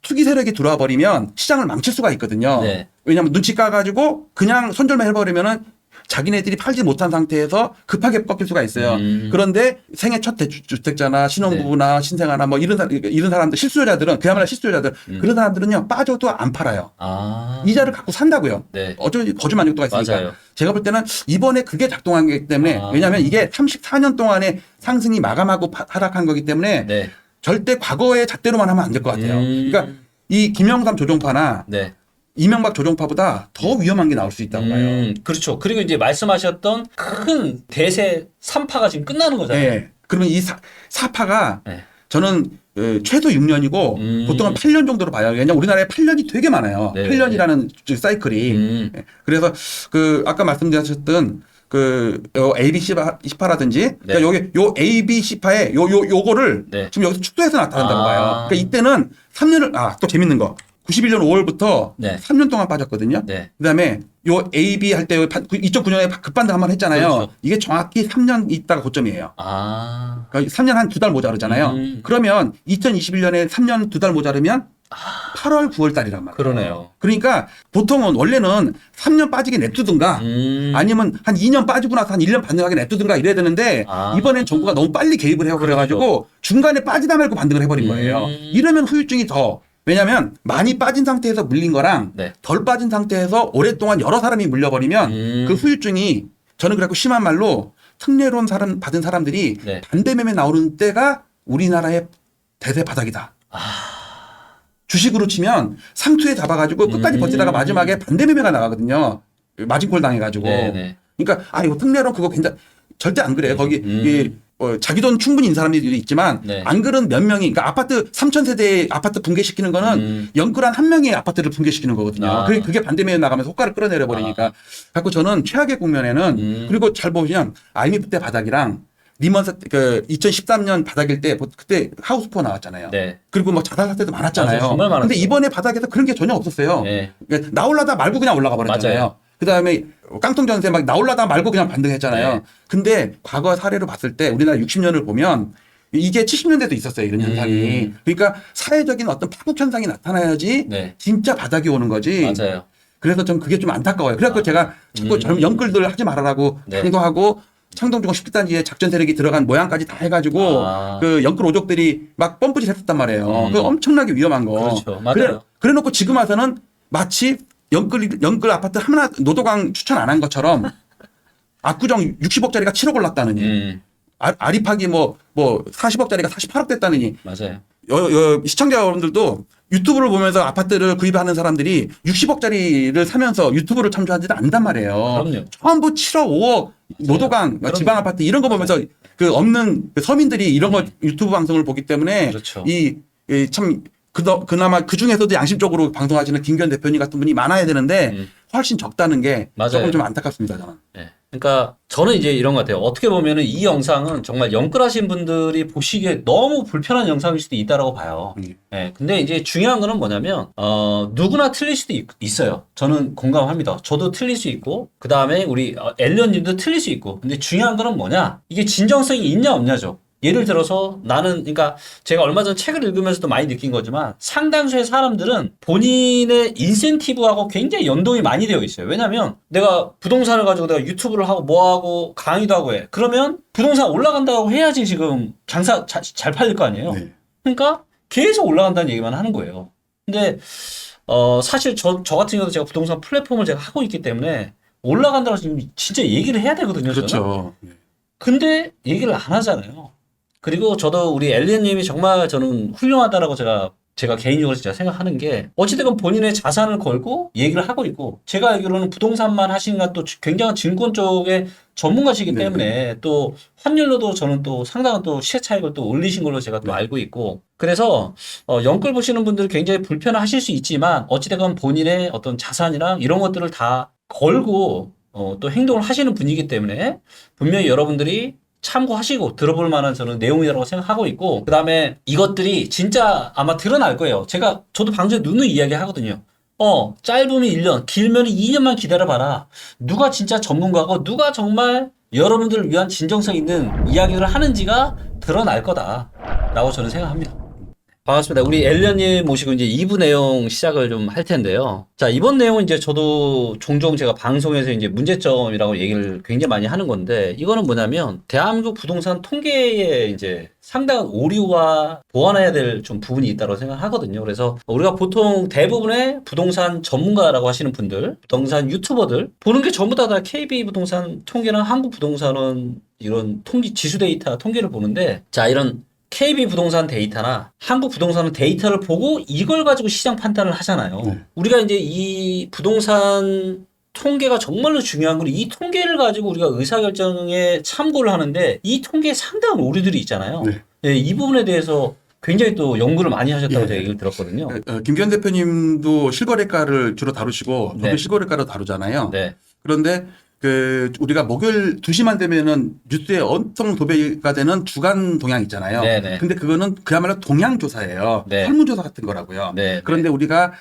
투기 세력이 들어와 버리면 시장을 망칠 수가 있거든요. 네. 왜냐하면 눈치 까가지고 그냥 선점매 해버리면은 자기네들이 팔지 못한 상태에서 급하게 꺾일 수가 있어요. 그런데 생애 첫 대주택자나 신혼부부나 신생아나 뭐 이런 사람들 실수요자들은 그야말로 실수요자들 그런 사람들은요 빠져도 안 팔아요. 아. 이자를 갖고 산다고요. 네. 어쩌면 거주 만족도가 있으니까. 맞아요. 제가 볼 때는 이번에 그게 작동한 거기 때문에 왜냐하면 이게 34년 동안의 상승이 마감하고 하락한 거기 때문에 네. 절대 과거의 잣대로만 하면 안 될 것 같아요. 그러니까 이 김영삼 조종파나 네. 이명박 조종파보다 더 위험한 게 나올 수 있다고 봐요. 그렇죠. 그리고 이제 말씀하셨던 큰 대세 3파가 지금 끝나는 거잖아요. 네. 그러면 이 사파가 네. 저는 최소 6년이고 보통은 8년 정도로 봐요. 왜냐하면 우리나라에 8년이 되게 많아요. 네. 8년이라는 사이클이. 그래서 아까 말씀드렸던 AB10파라든지 네. 그러니까 요 AB10파에 요거를 네. 지금 여기서 축소해서 나타난다고 봐요. 그러니까 이때는 3년을 또 재밌는 거. 91년 5월부터 네. 3년 동안 빠졌거든요. 네. 그다음에 요 AB 할 때 2009년에 급반등 한 번 했잖아요. 그렇죠. 이게 정확히 3년 있다가 고점이에요. 아. 그러니까 3년 한 2달 모자르잖아요. 그러면 2021년에 3년 2달 모자르면 8월, 9월 달이란 말이에요. 그러네요. 그러니까 보통은 원래는 3년 빠지게 냅두든가 아니면 한 2년 빠지고 나서 한 1년 반등하게 냅두든가 이래야 되는데 이번엔 정부가 너무 빨리 개입을 해요. 그래가지고 중간에 빠지다 말고 반등을 해버린 거예요. 이러면 후유증이 더 왜냐하면 많이 빠진 상태에서 물린 거랑 네. 덜 빠진 상태에서 오랫동안 여러 사람이 물려버리면 그 후유증이 저는 그래갖고 심한 말로 특례론 받은 사람들이 네. 반대 매매 나오는 때가 우리나라의 대세 바닥이다. 주식으로 치면 상투에 잡아가지고 끝까지 버티다가 마지막에 반대 매매가 나가거든요. 마진콜 당해가지고. 네네. 그러니까 이거 특례론 그거 절대 안 그래요. 거기 자기 돈 충분히 있는 사람들이 있지만 네. 안 그런 몇 명이 그러니까 아파트 3,000세대의 아파트 붕괴시키는 거는 연끌한 한 명의 아파트를 붕괴시키는 거거든요. 그게 반대매매 나가면서 효과를 끌어내려 버리니까. 갖고 저는 최악의 국면에는 그리고 잘 보시면 IMF 때 바닥이랑 리먼 2013년 바닥일 때 그때 하우스포 나왔잖아요. 네. 그리고 뭐 자살 사태도 많았잖아요. 맞아요. 정말 많았어요. 근데 이번에 바닥에서 그런 게 전혀 없었어요. 네. 그러니까 나올라다 말고 그냥 올라가 버렸잖아요. 맞아요. 그다음에 깡통 전세 막 나올라다 말고 그냥 반등했잖아요. 네. 근데 과거 사례로 봤을 때 우리나라 60년을 보면 이게 70년대도 있었어요. 이런 현상이. 그러니까 사회적인 어떤 파국 현상이 나타나야지 네. 진짜 바닥이 오는 거지. 맞아요. 그래서 좀 그게 좀 안타까워요. 그래서 제가 자꾸 젊은 영끌들 하지 말아라고 네. 강조하고 창동중앙 10단지에 작전 세력이 들어간 모양까지 다 해가지고 그 영끌 오족들이 막 펌프질 했었단 말이에요. 그 엄청나게 위험한 거. 그렇죠. 맞아요. 그래놓고 지금 와서는 마치 영끌 아파트 하나 노도강 추천 안 한 것처럼 압구정 60억짜리가 7억 올랐다느니 아리팍이 뭐 40억짜리가 48억 됐다느니 맞아요. 시청자 여러분들도 유튜브를 보면서 아파트를 구입하는 사람들이 60억짜리를 사면서 유튜브를 참조하지도 않단 말이에요. 그럼요. 전부 7억, 5억, 노도강, 지방 아파트 이런 거 보면서 그 없는 그 서민들이 이런 거 유튜브 방송을 보기 때문에 그렇죠. 참 그나마 그 중에서도 양심적으로 방송하시는 김기현 대표님 같은 분이 많아야 되는데 훨씬 적다는 게 맞아요. 조금 좀 안타깝습니다. 저는. 네. 그러니까 저는 이제 이런 것 같아요. 어떻게 보면은 이 영상은 정말 영끌하신 분들이 보시기에 너무 불편한 영상일 수도 있다라고 봐요. 네. 근데 이제 중요한 거는 뭐냐면 누구나 틀릴 수도 있어요. 저는 공감합니다. 저도 틀릴 수 있고 그 다음에 우리 엘리언님도 틀릴 수 있고. 근데 중요한 거는 뭐냐? 이게 진정성이 있냐 없냐죠. 예를 들어서 나는 그러니까 제가 얼마 전 책을 읽으면서도 많이 느낀 거지만 상당수의 사람들은 본인의 인센티브하고 굉장히 연동이 많이 되어 있어요. 왜냐하면 내가 부동산을 가지고 내가 유튜브를 하고 뭐하고 강의도 하고 해. 그러면 부동산 올라간다고 해야지 지금 장사 잘 팔릴 거 아니에요. 네. 그러니까 계속 올라간다는 얘기만 하는 거예요. 근데 사실 저 같은 경우도 제가 부동산 플랫폼을 제가 하고 있기 때문에 올라간다고 지금 진짜 얘기를 해야 되거든요. 저는. 그렇죠. 근데 얘기를 안 하잖아요. 그리고 저도 우리 엘리언님이 정말 저는 훌륭하다라고 제가 개인적으로 진짜 생각하는 게 어찌됐건 본인의 자산을 걸고 얘기를 하고 있고 제가 알기로는 부동산만 하시니까 또 굉장한 증권 쪽의 전문가시기 때문에 또 환율로도 저는 또 상당한 또 시세 차익을 또 올리신 걸로 제가 또 알고 있고 그래서 영끌 보시는 분들 굉장히 불편하실 수 있지만 어찌됐건 본인의 어떤 자산이랑 이런 것들을 다 걸고 또 행동을 하시는 분이기 때문에 분명히 여러분들이 참고하시고 들어볼 만한 저는 내용이라고 생각하고 있고 그 다음에 이것들이 진짜 아마 드러날 거예요. 저도 방송에 누누이 이야기 하거든요. 짧으면 1년, 길면 2년만 기다려봐라. 누가 진짜 전문가고 누가 정말 여러분들을 위한 진정성 있는 이야기를 하는지가 드러날 거다라고 저는 생각합니다. 반갑습니다. 우리 엘리언님 모시고 이제 2부 내용 시작을 좀 할 텐데요. 자, 이번 내용은 이제 저도 종종 제가 방송에서 이제 문제점이라고 얘기를 굉장히 많이 하는 건데, 이거는 뭐냐면, 대한민국 부동산 통계에 이제 상당한 오류와 보완해야 될 좀 부분이 있다고 생각하거든요. 그래서 우리가 보통 대부분의 부동산 전문가라고 하시는 분들, 부동산 유튜버들, 보는 게 전부 다 KB 부동산 통계나 한국 부동산은 이런 지수 데이터 통계를 보는데, 자, 이런 KB 부동산 데이터나 한국 부동산 데이터를 보고 이걸 가지고 시장 판단을 하잖아요. 우리가 이제 이 부동산 통계가 정말로 중요한 건 이 통계를 가지고 우리가 의사결정에 참고를 하는데 이 통계에 상당한 오류들이 있잖아요. 네, 이 부분에 대해서 굉장히 또 연구를 많이 하셨다고 제가 얘기를 들었거든요. 김기현 대표님도 실거래가를 주로 다루시고 저도 네. 실거래가를 다루잖아요. 네. 그런데 우리가 목요일 2시만 되면은 뉴스에 엄청 도배가 되는 주간 동향 있잖아요. 네네. 근데 그거는 그야말로 동향 조사예요. 네. 설문조사 같은 거라고요. 네. 그런데 우리가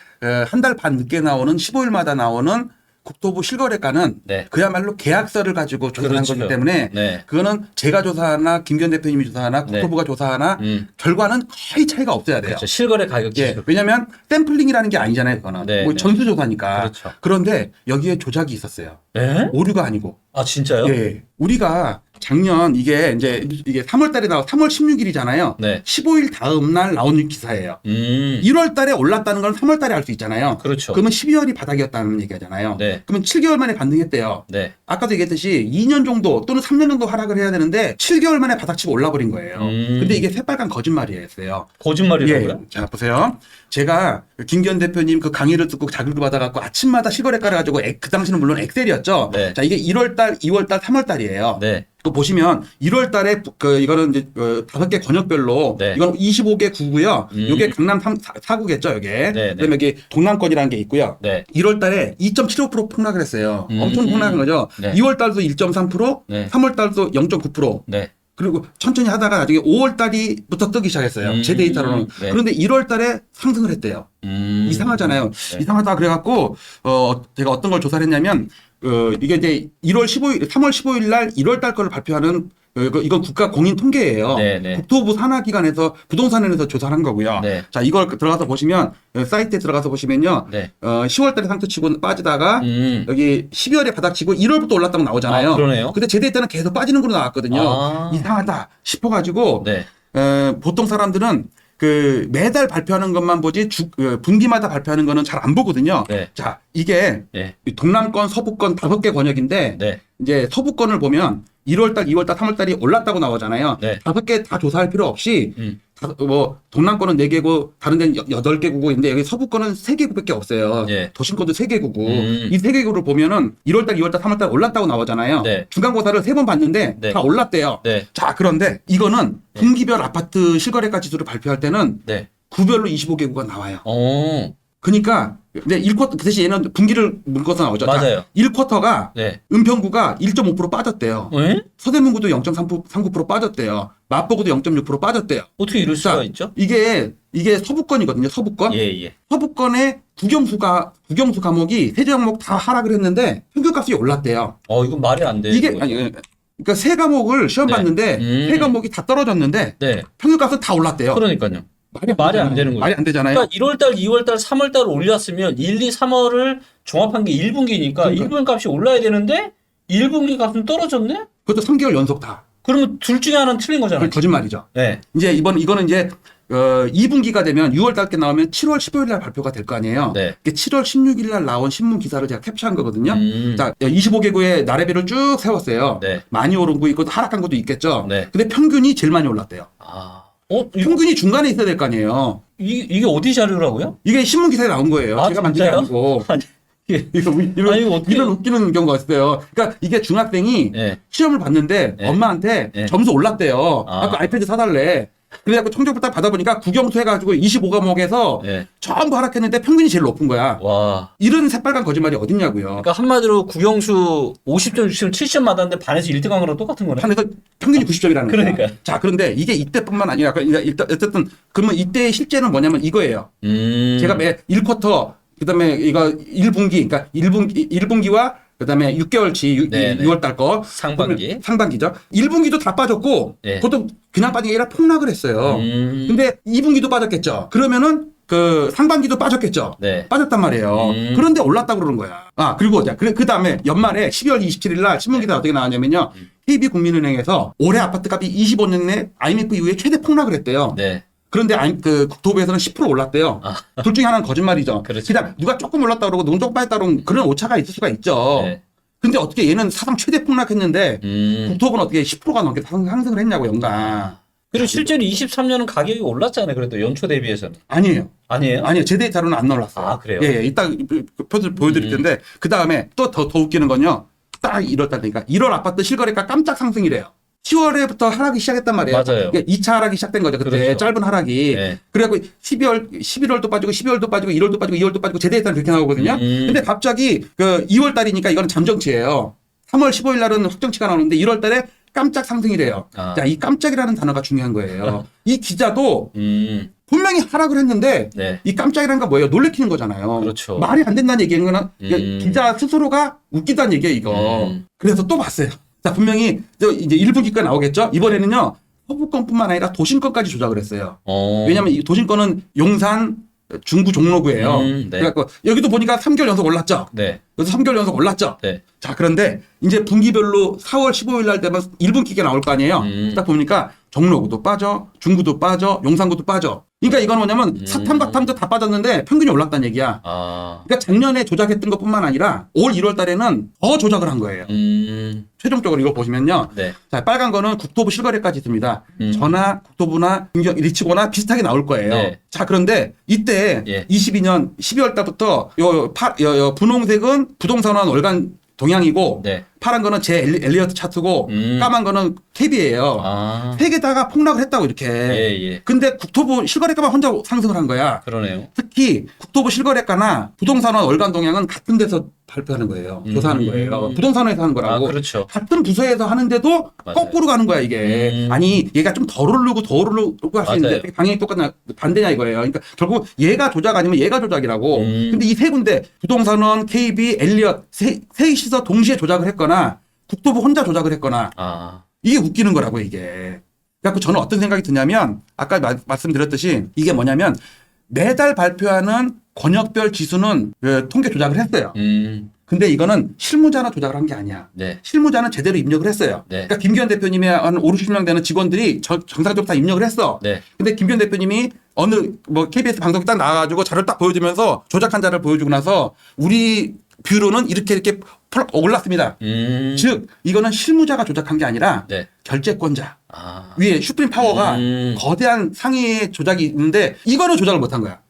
한 달 반 늦게 나오는 15일마다 나오는 국토부 실거래가는 네. 그야말로 계약서를 가지고 조사한 그렇죠. 거기 때문에 네. 그거는 제가 조사하나 김기현 대표님이 조사하나 국토부가 조사하나 결과는 거의 차이가 없어야 돼요. 그렇죠. 실거래 가격 지수. 예, 왜냐하면 샘플링이라는 게 아니잖아요. 그거는 네, 뭐 네. 전수조사니까. 그렇죠. 그런데 여기에 조작이 있었어요. 네? 오류가 아니고. 아, 진짜요? 예, 우리가 작년 이게 3월 달에 3월 16일이잖아요. 네. 15일 다음 날 나온 기사예요. 1월 1월 달에 올랐다는 건 3월 달에 알 수 있잖아요. 그렇죠. 그러면 12월이 바닥이었다는 얘기잖아요. 네. 그러면 7개월 만에 반등했대요. 네. 아까도 얘기했듯이 2년 정도 또는 3년 정도 하락을 해야 되는데 7개월 만에 바닥치고 올라버린 거예요. 근데 이게 새빨간 거짓말이었어요. 거짓말이라고요? 예. 자, 보세요. 제가 김기현 대표님 그 강의를 듣고 자극을 받아갖고 아침마다 실거래가를 가지고 그 당시는 물론 엑셀이었죠. 네. 자, 이게 1월달, 2월달, 3월달이에요. 네. 또 보시면 1월 달에 이거는 이제 5개 권역별로 네. 이건 25개 구고요. 이게 강남 4구겠죠, 이게. 네, 그다음에 여기 동남권이라는 게 있고요. 네. 1월 달에 2.75% 폭락을 했어요. 엄청 폭락한 거죠. 네. 2월 달도 1.3%, 네. 3월 달도 0.9%. 네. 그리고 천천히 하다가 나중에 5월 달이부터 뜨기 시작했어요. 제 데이터로는. 네. 그런데 1월 달에 상승을 했대요. 이상하잖아요. 네. 이상하다 그래갖고 제가 어떤 걸 조사를 했냐면 이게 이제 3월 15일 날 1월 달 거를 발표하는 이건 국가 공인 통계예요. 네, 네. 국토부 산하기관에서 부동산원에서 조사한 거고요. 네. 자, 이걸 들어가서 보시면 사이트에 들어가서 보시면요. 네. 10월 달에 상투 치고 빠지다가 여기 12월에 바닥치고 1월부터 올랐다고 나오잖아요. 아, 그러네요. 근데 제 데이터는 계속 빠지는 걸로 나왔거든요. 아. 이상하다 싶어가지고 네. 보통 사람들은 매달 발표하는 것만 보지 분기마다 발표하는 거는 잘 안 보거든요. 네. 자, 이게 네. 동남권, 서부권 5개 권역인데 네. 이제 서부권을 보면 1월달, 2월달, 3월달이 올랐다고 나오잖아요. 네. 5개 다 조사할 필요 없이 동남권은 4개고 다른 데는 8개국인데 여기 서부권은 3개국밖에 없어요. 네. 도심권도 3개국고 이 3개국을 보면은 1월달, 2월달, 3월달 올랐다고 나오잖아요. 네. 중간고사를 3번 봤는데 네. 다 올랐대요. 네. 자, 그런데 이거는 분기별 아파트 실거래가 지수를 발표할 때는 네. 구별로 25개국가 나와요. 그러니까 근데 1쿼터 그 대신 얘는 분기를 묶어서 나오죠. 맞아요. 1쿼터가 네. 은평구가 1.5% 빠졌대요. 네? 서대문구도 0.39% 빠졌대요. 마포구도 0.6% 빠졌대요. 어떻게 이럴 수가 자, 있죠? 이게 서부권이거든요. 서부권. 예. 서부권의 국영수 과목이 세제 과목 다 하락을 했는데 평균값이 올랐대요. 이건 말이 안 돼. 이게 그러니까 세 과목을 시험 네. 봤는데 세 과목이 다 떨어졌는데 네. 평균값은 다 올랐대요. 그러니까요. 말이 안 되는 거죠. 말이 안 되잖아요. 그러니까 1월달, 2월달, 3월달 올렸으면 1, 2, 3월을 종합한 게 1분기니까 그러니까. 1분 값이 올라야 되는데 1분기 값은 떨어졌네? 그것도 3개월 연속 다. 그러면 둘 중에 하나는 틀린 거잖아요. 거짓말이죠. 네. 이제 이거는 이제 2분기가 되면 6월 달께 나오면 7월 15일 날 발표가 될 거 아니에요. 네. 7월 16일 날 나온 신문 기사를 제가 캡처한 거거든요. 음. 자, 25개구의 나래비를 쭉 세웠어요. 네. 많이 오른 거 있고 하락한 것도 있겠죠. 네. 근데 평균이 제일 많이 올랐대요. 평균이 중간에 있어야 될 거 아니에요. 이게 어디 자료라고요? 이게 신문 기사에 나온 거예요. 아, 제가 만든 게 진짜요? 아니고. 아니, 이런 어떻게. 웃기는 경우가 있어요. 그러니까 이게 중학생이 네. 시험을 봤는데 네. 엄마한테 네. 점수 올랐대요. 아. 아까 아이패드 사달래. 그래갖고 성적표 딱 받아보니까 국영수 해가지고 25과목에서 네. 전부 하락했는데 평균이 제일 높은 거야. 와. 이런 새빨간 거짓말이 어딨냐고요. 그러니까 한마디로 국영수 50점, 60점, 70점 맞았는데 반에서 1등한 거랑 똑같은 거네. 판에서 평균이 90점이라는 거야. 그러니까요. 자, 그런데 이게 이때뿐만 아니라 일단 어쨌든 그러면 이때의 실제는 뭐냐면 이거예요. 제가 매 1쿼터 그다음에 이거 1분기, 그러니까 1분기와 그다음에 6개월치 네네. 6월 달 거. 상반기. 상반기죠. 1분기도 다 빠졌고, 네. 그것도 그냥 빠진 게 아니라 폭락을 했어요. 음. 근데 2분기도 빠졌겠죠. 그러면은 그 상반기도 빠졌겠죠. 네. 빠졌단 말이에요. 그런데 올랐다고 그러는 거야. 아, 그리고 그 다음에 연말에 12월 27일 날 신문기사 어떻게 나왔냐면요. KB국민은행에서 올해 아파트 값이 25년 내 IMF 이후에 최대 폭락을 했대요. 네. 그런데 그 국토부에서는 10% 올랐대요. 둘 중에 하나는 거짓말이죠. 그렇죠. 그냥 누가 조금 올랐다 그러고 누가 조금 빠졌다 그러면 그런 오차가 있을 수가 있죠. 네. 근데 어떻게 얘는 사상 최대 폭락했는데 국토부는 어떻게 10%가 넘게 상승을 했냐고 연간. 그리고 실제로 23년은 가격이 올랐잖아요. 그래도 연초 대비해서는. 아니에요. 아니에요? 아니요. 제 데이터로는 안 올랐어요. 아, 그래요? 예, 예. 이따 표를 보여드릴 텐데 그 다음에 또 더 웃기는 건요. 딱 1월 달이니까 1월 아파트 실거래가 깜짝 상승이래요. 10월에부터 하락이 시작했단 말이에요. 맞아요. 2차 하락이 시작된 거죠. 그때 그렇죠. 짧은 하락이. 네. 그래갖고 11월도 빠지고 12월도 빠지고 1월도 빠지고 2월도 빠지고 제 데이터는 그렇게 나오거든요. 근데 갑자기 그 2월 달이니까 이거는 잠정치예요. 3월 15일 날은 확정치가 나오는데 1월 달에 깜짝 상승이래요. 아. 자, 이 깜짝이라는 단어가 중요한 거예요. 이 기자도 분명히 하락을 했는데 네. 이 깜짝이라는 건 뭐예요? 놀래키는 거잖아요. 그렇죠. 말이 안 된다는 얘기는 거는 기자 스스로가 웃기다는 얘기예요, 이거. 그래서 또 봤어요. 자, 분명히 이제 1분기가 나오겠죠? 이번에는요. 서부권뿐만 아니라 도심권까지 조작을 했어요. 왜냐하면 이 도심권은 용산, 중구, 종로구예요. 네. 그래갖고 여기도 보니까 3개월 연속 올랐죠? 네. 여기서 3개월 연속 올랐죠? 네. 자, 그런데 이제 분기별로 4월 15일 날 되면 1분기가 나올 거 아니에요? 딱 보니까 종로구도 빠져, 중구도 빠져, 용산구도 빠져. 그러니까 이건 뭐냐면 사탐, 바탐도 다 빠졌는데 평균이 올랐다는 얘기야. 아. 그러니까 작년에 조작했던 것뿐만 아니라 올 1월 달에는 더 조작을 한 거예요. 최종적으로 이거 보시면요. 네. 자, 빨간 거는 국토부 실거래까지 있습니다. 전화, 국토부나 리치거나 비슷하게 나올 거예요. 네. 자, 그런데 이때 예. 22년 12월 달부터 요 분홍색은 부동산원 월간 동향이고 네. 파란 거는 제 엘리어트 차트고 까만 거는 캡이에요. 아. 세 개 다가 폭락을 했다고 이렇게. 예, 예. 근데 국토부 실거래가만 혼자 상승을 한 거야. 그러네요. 특히 국토부 실거래가나 부동산원 월간 동향은 같은 데서 발표하는 거예요. 조사하는 거예요. 부동산원에서 하는 아, 거라고. 그렇죠. 같은 부서에서 하는데도 맞아요. 거꾸로 가는 거야 이게. 아니 얘가 좀 덜 오르고 더 오르고 할 수 있는데 맞아요. 방향이 똑같냐 반대냐 이거예요. 그러니까 결국 얘가 조작 아니면 얘가 조작이라고. 근데 이 세 군데 부동산원, KB, 엘리엇 셋이서 동시에 조작을 했거나 국토부 혼자 조작을 했거나 아. 이게 웃기는 거라고 이게. 그래서 저는 어떤 생각이 드냐면 아까 말씀드렸듯이 이게 뭐냐면 매달 발표하는 권역별 지수는 통계 조작을 했어요. 근데 이거는 실무자나 조작을 한 게 아니야. 네. 실무자는 제대로 입력을 했어요. 네. 그러니까 김기현 대표님의 한 5, 60명 되는 직원들이 정상적으로 다 입력을 했어. 네. 근데 김기현 대표님이 어느 KBS 방송에 딱 나와가지고 자료를 딱 보여주면서 조작한 자료를 보여주고 나서 우리 뷰로는 이렇게 올랐습니다. 즉 이거는 실무자가 조작한 게 아니라 네. 결재권자 아. 위에 슈프림 파워가 거대한 상위의 조작이 있는데 이거는 조작을 못한 거야.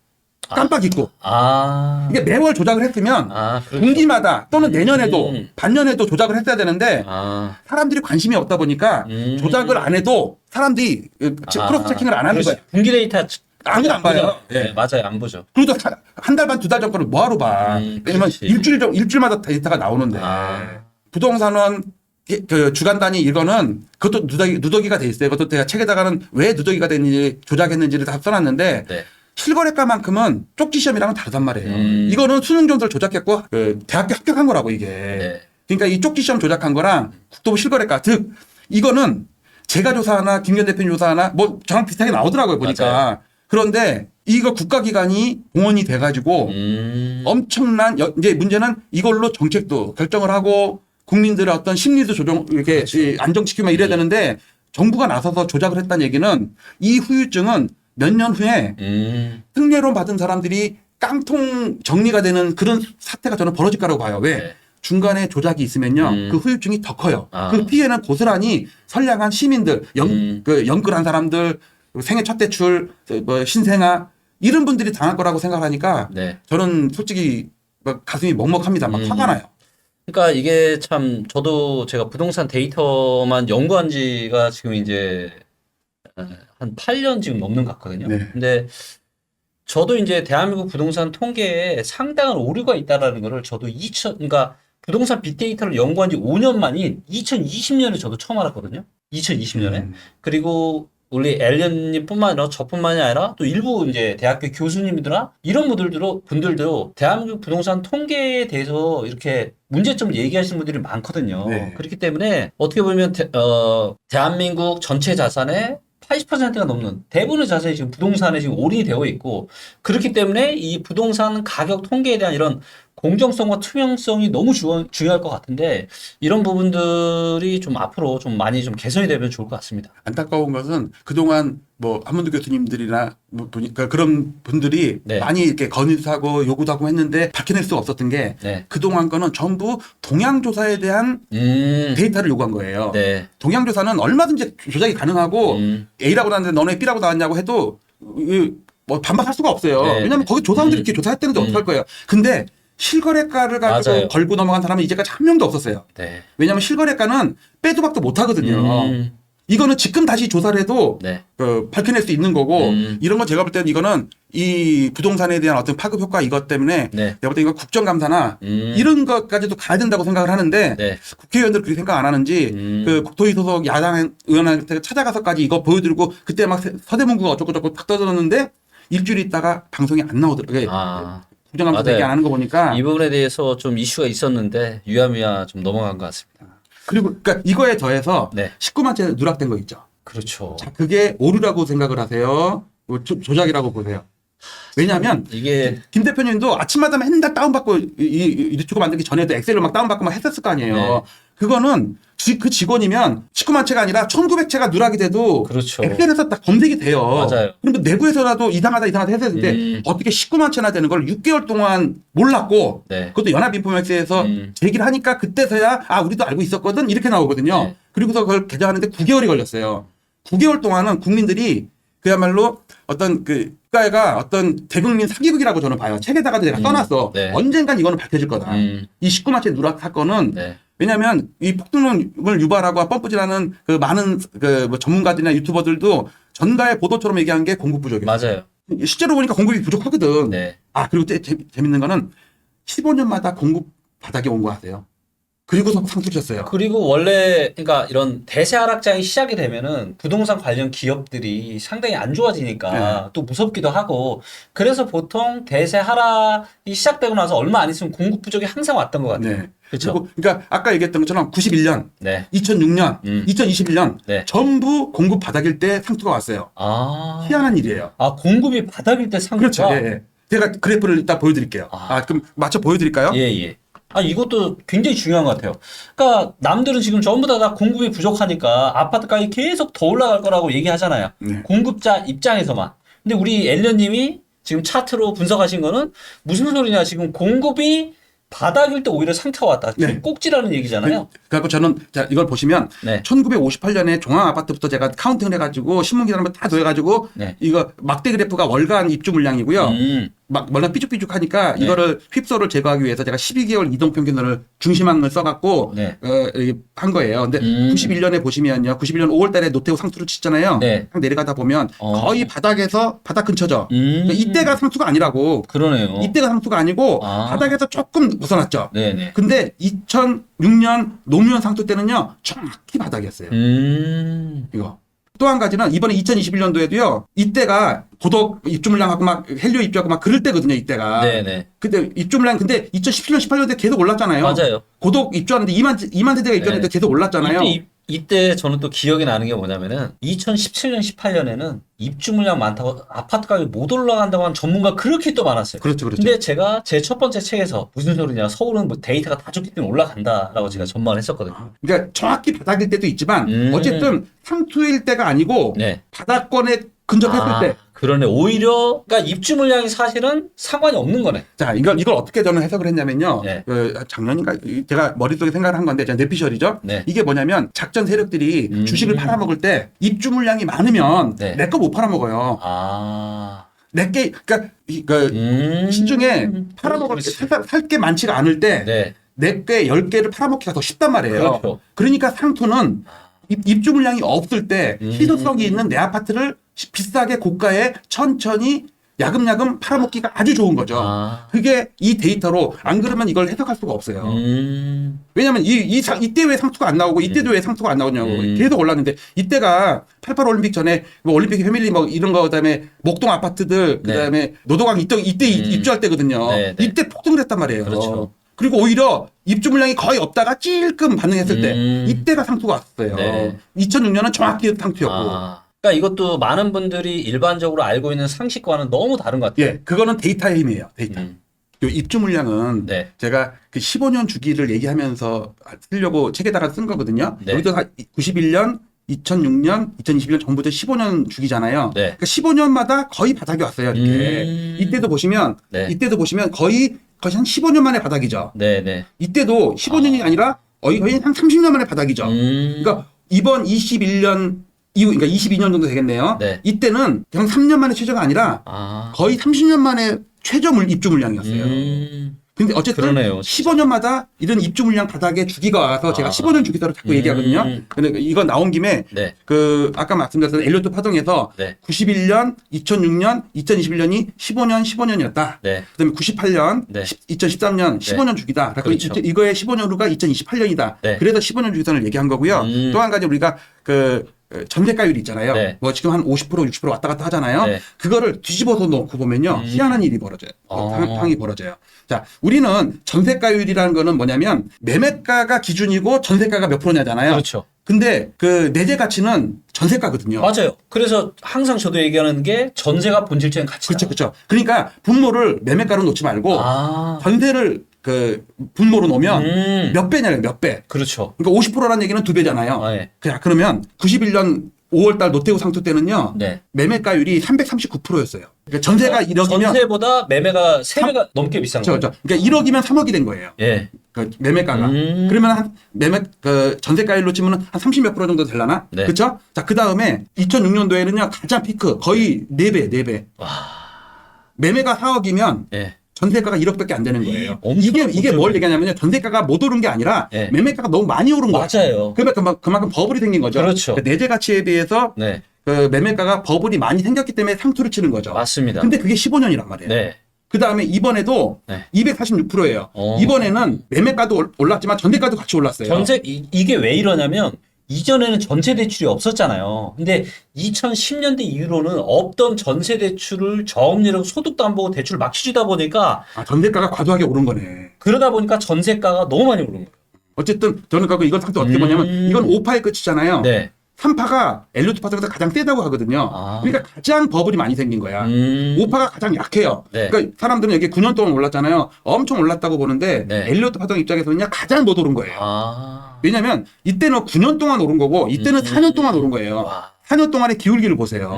깜빡 잊고. 아. 이게 매월 조작을 했으면 아, 그렇죠. 분기마다 또는 내년에도 반년에도 조작을 했어야 되는데 아. 사람들이 관심이 없다 보니까 조작을 안 해도 사람들이 크로스 체킹을 안 하는 거야. 분기 데이터 아무도 안 봐요. 네, 예. 맞아요. 안 보죠. 그리고 한 달 반, 두 달 전 거를 뭐하러 봐. 왜냐면 그렇지. 일주일마다 데이터가 나오는데. 아. 부동산원 그 주간 단위 이거는 그것도 누더기가 돼 있어요. 그것도 제가 책에다가는 왜 누더기가 됐는지 조작했는지를 다 써놨는데 네. 실거래가만큼은 쪽지 시험이랑은 다르단 말이에요. 이거는 수능 점수를 조작했고 대학교 합격한 거라고 이게. 네. 그러니까 이 쪽지 시험 조작한 거랑 국토부 실거래가 즉 이거는 제가 조사하나 김기현 대표님 조사하나 뭐 저랑 비슷하게 나오더라고요 보니까. 맞아요. 그런데 이거 국가기관이 공헌이 돼가지고 엄청난 이제 문제는 이걸로 정책도 결정을 하고 국민들의 어떤 심리도 조정 이렇게 그렇죠. 안정시키면 이래야 되는데 정부가 나서서 조작을 했다는 얘기는 이 후유증은 몇 년 후에 특례론 받은 사람들이 깡통 정리가 되는 그런 사태가 저는 벌어질 거라고 봐요. 왜? 네. 중간에 조작이 있으면요. 그 후유증이 더 커요. 아. 그 피해는 고스란히 선량한 시민들, 영끌한 사람들, 생애 첫 대출, 뭐 신생아 이런 분들이 당할 거라고 생각하니까 네. 저는 솔직히 막 가슴이 먹먹합니다. 막 화가 나요. 그러니까 이게 참 저도 제가 부동산 데이터만 연구한 지가 지금 이제 한 8년 지금 넘는 것 같거든요. 네. 근데 저도 이제 대한민국 부동산 통계에 상당한 오류가 있다라는 거를 저도 그러니까 부동산 빅데이터를 연구한 지 5년 만인 2020년에 저도 처음 알았거든요. 2020년에. 그리고 우리 엘리언님뿐만 아니라 저뿐만이 아니라 또 일부 이제 대학교 교수님들이나 이런 분들도 대한민국 부동산 통계에 대해서 이렇게 문제점을 얘기하시는 분들이 많거든요. 네. 그렇기 때문에 어떻게 보면 대한민국 전체 자산의 80%가 넘는 대부분의 자산이 지금 부동산에 지금 올인이 되어 있고, 그렇기 때문에 이 부동산 가격 통계에 대한 이런 공정성과 투명성이 너무 중요할 것 같은데, 이런 부분들이 좀 앞으로 좀 많이 좀 개선이 되면 좋을 것 같습니다. 안타까운 것은 그동안 뭐 한문도 교수님들이나 뭐 보니까 그런 분들이 네. 많이 이렇게 건의하고 요구도 하고 했는데 밝혀낼 수가 없었던 게 네. 그동안 거는 전부 동향조사에 대한 데이터를 요구한 거예요. 네. 동향조사는 얼마든지 조작이 가능하고 A라고 나왔는데 너네 B라고 나왔냐고 해도 뭐 반박할 수가 없어요. 네. 왜냐하면 거기 조사원들이 이렇게 조사했다는데 어떡할 거예요. 근데 실거래가를 가지고 맞아요. 걸고 넘어간 사람은 이제까지 한 명도 없었어요. 네. 왜냐하면 실거래가는 빼도 박도 못 하거든요. 이거는 지금 다시 조사를 해도 네. 밝혀낼 수 있는 거고 이런 건 제가 볼 때는 이거는 이 부동산에 대한 어떤 파급 효과 이것 때문에 네. 내가 볼 때 이거 국정감사나 이런 것까지도 가야 된다고 생각을 하는데 네. 국회의원들 그렇게 생각 안 하는지 그 국토위 소속 야당 의원한테 찾아가서까지 이거 보여드리고 그때 막 서대문구가 어쩌고저쩌고 탁 떠들었는데 일주일 있다가 방송이 안 나오더라고요. 국정감사 맞아요. 얘기 안 하는 거 보니까 이 부분에 대해서 좀 이슈가 있었는데 유야무야 좀 넘어간 것 같습니다. 그리고 그러니까 이거에 더해서 네. 19만 채 누락된 거 있죠. 그렇죠. 자, 그게 오류라고 생각을 하세요? 조작이라고 보세요? 왜냐하면 이게 김 대표님도 아침마다 맨날 다운받고 이 유튜브 만들기 전에도 엑셀로 막 다운받고 막 했었을 거 아니에요. 네. 그거는 그 직원이면 19만 채가 아니라 1900채가 누락이 돼도 그렇죠. 엑셀에서 딱 검색이 돼요. 맞아요. 그러면 내부에서라도 이상하다 했을 텐데 어떻게 19만 채나 되는 걸 6개월 동안 몰랐고 네. 그것도 연합인포맥스에서 제기를 하니까 그때서야 우리도 알고 있었거든 이렇게 나오거든요. 네. 그리고서 그걸 개정하는데 9개월이 걸렸어요. 9개월 동안은 국민들이 그야말로 어떤 국가가 어떤 대국민 사기극이라고 저는 봐요. 책에다가도 내가 써놨어. 네. 언젠간 이거는 밝혀질 거다. 이 19만 채 누락 사건은 네. 왜냐하면 이 폭등을 유발하고 펌프질하는 그 많은 뭐 전문가들이나 유튜버들도 전가의 보도처럼 얘기한 게 공급 부족이에요. 맞아요. 실제로 보니까 공급이 부족하거든. 네. 그리고 재밌는 거는 15년마다 공급 바닥에 온 거 아세요? 그리고서 상승하셨어요. 그리고 원래 그러니까 이런 대세 하락장이 시작이 되면은 부동산 관련 기업들이 상당히 안 좋아지니까 또 무섭기도 하고, 그래서 보통 대세 하락이 시작되고 나서 얼마 안 있으면 공급 부족이 항상 왔던 것 같아요. 네. 그렇죠. 그러니까 아까 얘기했던 것처럼 91년, 네. 2006년, 2021년 네. 전부 공급 바닥일 때 상투가 왔어요. 희한한 일이에요. 공급이 바닥일 때 상투가. 그렇죠. 예. 제가 그래프를 이따 보여드릴게요. 그럼 맞춰 보여드릴까요? 예. 이것도 굉장히 중요한 것 같아요. 그러니까 남들은 지금 전부 다 공급이 부족하니까 아파트 가격이 계속 더 올라갈 거라고 얘기하잖아요. 네. 공급자 입장에서만. 근데 우리 엘리언님이 지금 차트로 분석하신 거는 무슨 소리냐? 지금 공급이 바닥일 때 오히려 상태가 왔다. 네. 꼭지라는 얘기잖아요. 그래갖고 저는 이걸 보시면 네. 1958년에 종합 아파트부터 제가 카운팅을 해가지고 신문 기사를 다 더해가지고 네. 이거 막대 그래프가 월간 입주 물량이고요. 막 월간 삐죽삐죽하니까 네. 이거를 휩소를 제거하기 위해서 제가 12개월 이동 평균을 중심항을 써갖고 네. 한 거예요. 근데 91년에 보시면요, 91년 5월달에 노태우 상투를 치잖아요. 네. 내려가다 보면 거의 바닥 근처죠. 그러니까 이때가 상투가 아니라고. 그러네요. 이때가 상투가 아니고 바닥에서 조금 벗어났죠. 네네. 근데 2006년 노무현 상투 때는요 정확히 바닥이었어요. 이거. 또 한 가지는 이번에 2021년도에도요 이때가 고덕 입주 물량하고 막 헬리오 입주하고 막 그럴 때거든요. 이때가. 네네. 근데 입주 물량 근데 2017년 18년도에 계속 올랐잖아요. 맞아요. 고덕 입주하는데 2만 세대가 입주했는데 계속 올랐잖아요. 이때 저는 또 기억이 나는 게 뭐냐면은 2017년 18년에는 입주 물량 많다고 아파트 가격이 못 올라간다고 하는 전문가 그렇게 또 많았어요. 그렇죠. 근데 제가 제 첫 번째 책에서 무슨 소리냐, 서울은 뭐 데이터가 다 좋기 때문에 올라간다라고 제가 전망을 했었거든요. 그러니까 정확히 바닥일 때도 있지만 어쨌든 상투일 때가 아니고 네. 바닥권에 근접했을 때. 그러네. 오히려 그러니까 입주 물량이 사실은 상관이 없는 거네. 자, 이걸 어떻게 저는 해석을 했냐면요. 네. 작년인가 제가 머릿속에 생각을 한 건데, 뇌피셜이죠. 네. 이게 뭐냐면 작전 세력들이 주식을 팔아먹을 때 입주 물량이 많으면 네. 내 거 못 팔아먹어요. 내게 그러니까 시중에 팔아먹을 살 게 많지가 않을 때 네. 내 게 10개를 팔아먹기가 더 쉽단 말이에요. 그렇죠. 그러니까 상투는 입주 물량이 없을 때 희소성이 있는 내 아파트를 비싸게 고가에 천천히 야금야금 팔아먹기가 아주 좋은 거죠. 아. 그게 이 데이터로 안 그러면 이걸 해석할 수가 없어요. 왜냐면 이때 왜 상투가 안 나오고 이때도 왜 상투가 안 나오냐고 계속 올랐는데 이때가 88 올림픽 전에 뭐 올림픽 패밀리 뭐 이런 거 그다음에 목동 아파트들 그다음에 노도강 이때 입주할 때거든요. 네, 네. 이때 폭등을 했단 말이에요. 그렇죠. 그리고 오히려 입주 물량이 거의 없다가 찔끔 반응했을 때 이때가 상투가 왔어요. 네. 2006년은 정확히 상투였고. 그러니까 이것도 많은 분들이 일반적으로 알고 있는 상식과는 너무 다른 것 같아요. 예, 그거는 데이터의 힘이에요. 데이터. 요 입주 물량은 네. 제가 그 15년 주기를 얘기하면서 쓰려고 책에다가 쓴 거거든요. 네. 여기도 91년, 2006년, 2021년 전부터 15년 주기잖아요. 네. 그러니까 15년마다 거의 바닥이 왔어요. 이렇게. 이때도 보시면 거의 한 15년 만에 바닥이죠. 네. 이때도 15년이 아니라 거의 한 30년 만에 바닥이죠. 그러니까 이번 21년 이후, 그러니까 22년 정도 되겠네요. 네. 이때는 그냥 3년 만에 최저가 아니라 거의 30년 만에 최저 입주 물량이었어요. 근데 어쨌든 그러네요, 15년마다 이런 입주 물량 바닥에 주기가 와서 제가 15년 주기서를 자꾸 얘기하거든요. 근데 이거 나온 김에 네. 그 아까 말씀드렸던 엘리어트 파동에서 네. 91년, 2006년, 2021년이 15년이었다. 네. 그다음에 98년, 네. 2013년 15년 주기다. 그렇죠. 이거의 15년 후가 2028년이다. 네. 그래서 15년 주기선을 얘기한 거고요. 또 한 가지 우리가 그 전세가율이 있잖아요. 네. 뭐 지금 한 50%, 60% 왔다 갔다 하잖아요. 네. 그거를 뒤집어서 놓고 보면요. 희한한 일이 벌어져요. 상황이 벌어져요. 자, 우리는 전세가율이라는 거는 뭐냐면 매매가가 기준이고 전세가가 몇 프로냐잖아요. 그렇죠. 근데 그 내재 가치는 전세가거든요. 맞아요. 그래서 항상 저도 얘기하는 게 전세가 본질적인 가치다. 그렇죠. 그러니까 분모를 매매가로 놓지 말고 전세를 그 분모로 놓으면 몇 배냐요, 몇 배. 그렇죠. 그러니까 50%라는 얘기는 2배잖아요. 네. 그러면 91년 5월달 노태우 상투 때는요. 네. 매매가율이 339%였어요. 그러니까 전세가 1억이면 전세보다 매매가 3배가 넘게 비싼 거예요. 그렇죠. 그러니까 1억이면 3억이 된 거예요. 예. 그 매매가가. 그러면 한 그 전세가율로 치면 한 30 몇 프로 정도 되려나? 네. 그렇죠? 자, 그다음에 2006년도에는요. 가장 피크 거의 4배. 매매가 4억이면 예. 전세가가 1억밖에 안 되는 거예요. 엄청 이게 뭘 얘기하냐면요. 전세가가 못 오른 게 아니라 네. 매매가가 너무 많이 오른 거예요. 맞아요. 그만큼 버블이 생긴 거죠. 그렇죠. 그러니까 내재 가치에 비해서 네. 그 매매가가 버블이 많이 생겼기 때문에 상투를 치는 거죠. 맞습니다. 근데 그게 15년이란 말이에요. 네. 그 다음에 이번에도 네. 246%예요. 이번에는 매매가도 올랐지만 전세가도 같이 올랐어요. 이게 왜 이러냐면 이전에는 전세 대출이 없었잖아요. 근데 2010년대 이후로는 없던 전세 대출을 저금리로 소득도 안 보고 대출을 막 치주다 보니까 전세가가 과도하게 오른 거네. 그러다 보니까 전세가가 너무 많이 오른 거예요. 어쨌든 저는 갖고 이건 상태 어떻게 보냐면 이건 5파의 끝이잖아요. 네. 3파가 엘리어트 파동에서 가장 세다고 하거든요. 그러니까 가장 버블이 많이 생긴 거야. 5파가 가장 약해요. 네. 그러니까 사람들은 여기 9년 동안 올랐잖아요. 엄청 올랐다고 보는데 네. 엘리어트 파동 입장에서는요 가장 못 오른 거예요. 아. 왜냐면 이때는 9년 동안 오른 거고 이때는 4년 동안 오른 거예요. 와. 4년 동안의 기울기를 보세요.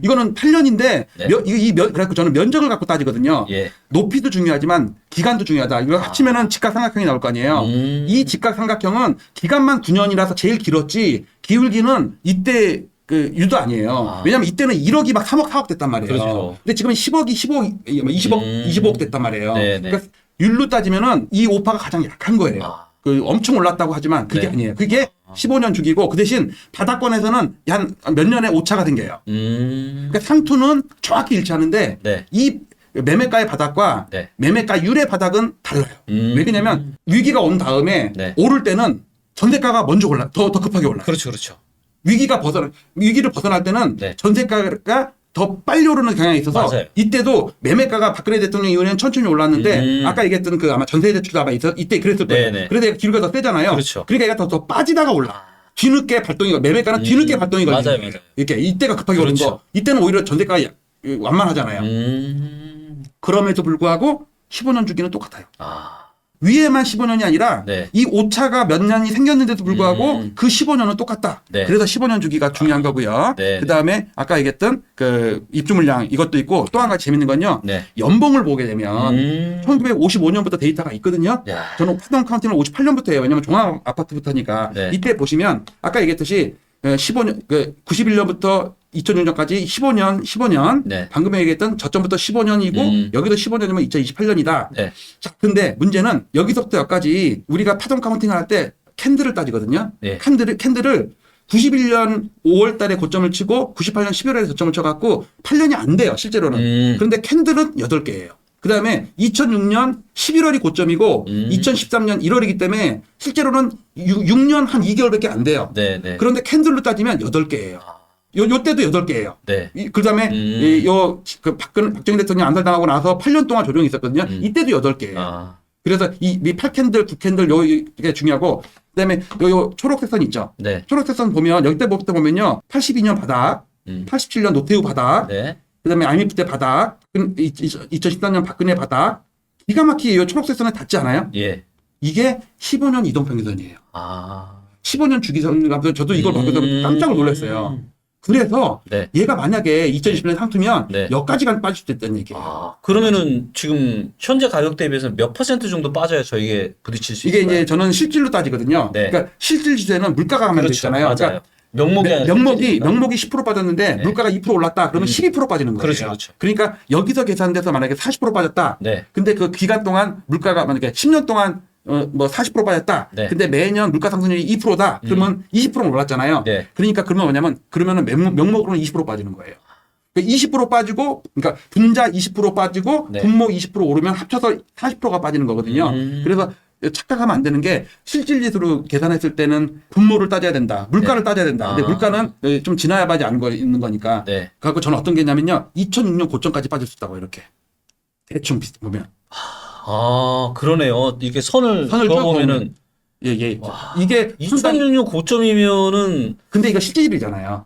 이거는 8년인데 네. 그래서 저는 면적을 갖고 따지거든요. 예. 높이도 중요하지만 기간도 중요하다. 이거 합치면은 직각삼각형이 나올 거 아니에요. 이 직각삼각형은 기간만 9년이라서 제일 길었지 기울기는 이때 그 유도 아니에요. 왜냐면 이때는 1억이 막 3억 4억 됐단 말이에요. 그렇죠. 근데 지금은 10억이 15억 20억 25억 됐단 말이에요. 네, 네. 그러니까 율로 따지면은 이 오파가 가장 약한 거예요. 그 엄청 올랐다고 하지만 그게 네. 아니에요. 그게 15년 주기고 그 대신 바닥권에서는 한 몇 년의 오차가 생겨요. 그러니까 상투는 정확히 일치하는데 네. 이 매매가의 바닥과 네. 매매가율의 바닥은 달라요. 왜냐면 위기가 온 다음에 네. 오를 때는 전세가가 먼저 더 급하게 올라요. 그렇죠. 그렇죠. 위기를 벗어날 때는 네. 전세가가 더 빨리 오르는 경향이 있어서 맞아요. 이때도 매매가가 박근혜 대통령 이후에는 천천히 올랐는데 아까 얘기했던 그 아마 전세 대출도 아마 이때 그랬을 거예요. 네네. 그래서 기울기가 더 세잖아요. 그렇죠. 그러니까 얘가 더 빠지다가 올라. 뒤늦게 발동이 매매가는 뒤늦게 발동이 걸리는 맞아요, 거예요. 맞아요. 이렇게 이때가 급하게 오른 그렇죠. 거. 이때는 오히려 전세가가 완만하잖아요. 그럼에도 불구하고 15년 주기는 똑같아요. 위에만 15년이 아니라 네. 이 오차가 몇 년이 생겼는데도 불구하고 그 15년은 똑같다. 네. 그래서 15년 주기가 중요한 거고요. 네. 그다음에 아까 얘기했던 그 입주 물량 이것도 있고 또 한 가지 재밌는 건요. 네. 연봉을 보게 되면 1955년부터 데이터가 있거든요. 야. 저는 파동 카운팅을 58년부터 해요. 왜냐면 종합 아파트부터니까. 네. 이때 보시면 아까 얘기했듯이 15년 91년부터 2006년까지 15년 네. 방금 얘기했던 저점부터 15년이고 여기도 15년이면 2028년이다. 네. 자, 근데 문제는 여기서부터 여기까지 우리가 파동 카운팅을 할 때 캔들을 따지거든요. 네. 캔들을 91년 5월 달에 고점을 치고 98년 11월에 고점을 쳐갖고 8년이 안 돼요, 실제로는. 그런데 캔들은 8개예요. 그 다음에 2006년 11월이 고점이고 2013년 1월이기 때문에 실제로는 6년 한 2개월밖에 안 돼요. 네, 네. 그런데 캔들로 따지면 8개예요. 요 때도 8개예요. 네. 그 다음에 박정희 대통령 안살당하고 나서 8년 동안 조정이 있었거든요. 이때도 8개예요. 아. 그래서 이 8캔들, 9캔들 이게 중요하고, 그다음에 요 초록색 선 있죠. 네. 초록색 선 보면 여기 때부터 보면요, 82년 바닥, 87년 노태우 바닥, 네. 그다음에 IMF 때 바닥, 2014년 박근혜 바닥, 기가 막히게 요 초록색 선에 닿지 않아요? 예. 이게 15년 이동평균선이에요. 아. 15년 주기선 가면서 저도 이걸 보면서 깜짝 놀랐어요. 그래서 네. 얘가 만약에 2020년 상투면 네. 여기까지가 빠질 수 있다는 얘기예요. 아, 그러면은 지금 현재 가격 대비해서 몇 % 정도 빠져야 저희게 부딪힐 수 이게 있을까요? 이제 저는 실질로 따지거든요. 네. 그러니까 실질 지수에는 물가가 가면 그렇죠. 되잖아요. 맞아요. 그러니까 명목이 아니라 실질이니까. 명목이 10% 빠졌는데 네. 물가가 2% 올랐다. 그러면 12% 빠지는 거예요. 그렇죠, 그렇죠. 그러니까 여기서 계산돼서 만약에 40% 빠졌다. 네. 근데 그 기간 동안 물가가 만약에 10년 동안 뭐 40% 빠졌다. 네. 근데 매년 물가 상승률이 2%다. 그러면 20% 올랐잖아요. 네. 그러니까 그러면 뭐냐면 그러면은 명목으로는 20% 빠지는 거예요. 그러니까 20% 빠지고, 그러니까 분자 20% 빠지고 네. 분모 20% 오르면 합쳐서 40%가 빠지는 거거든요. 그래서 착각하면 안 되는 게 실질지수로 계산했을 때는 분모를 따져야 된다. 물가를 네. 따져야 된다. 근데 아. 물가는 좀 지나야 하지 않은 거 있는 거니까. 네. 그래서 저는 어떤 게 있냐면요. 2006년 고점까지 빠질 수 있다고 이렇게. 대충 보면. 아, 그러네요. 이게 선을 선을 그어보면은 예. 이게 2006년 고점이면은 근데 이거 실질이잖아요.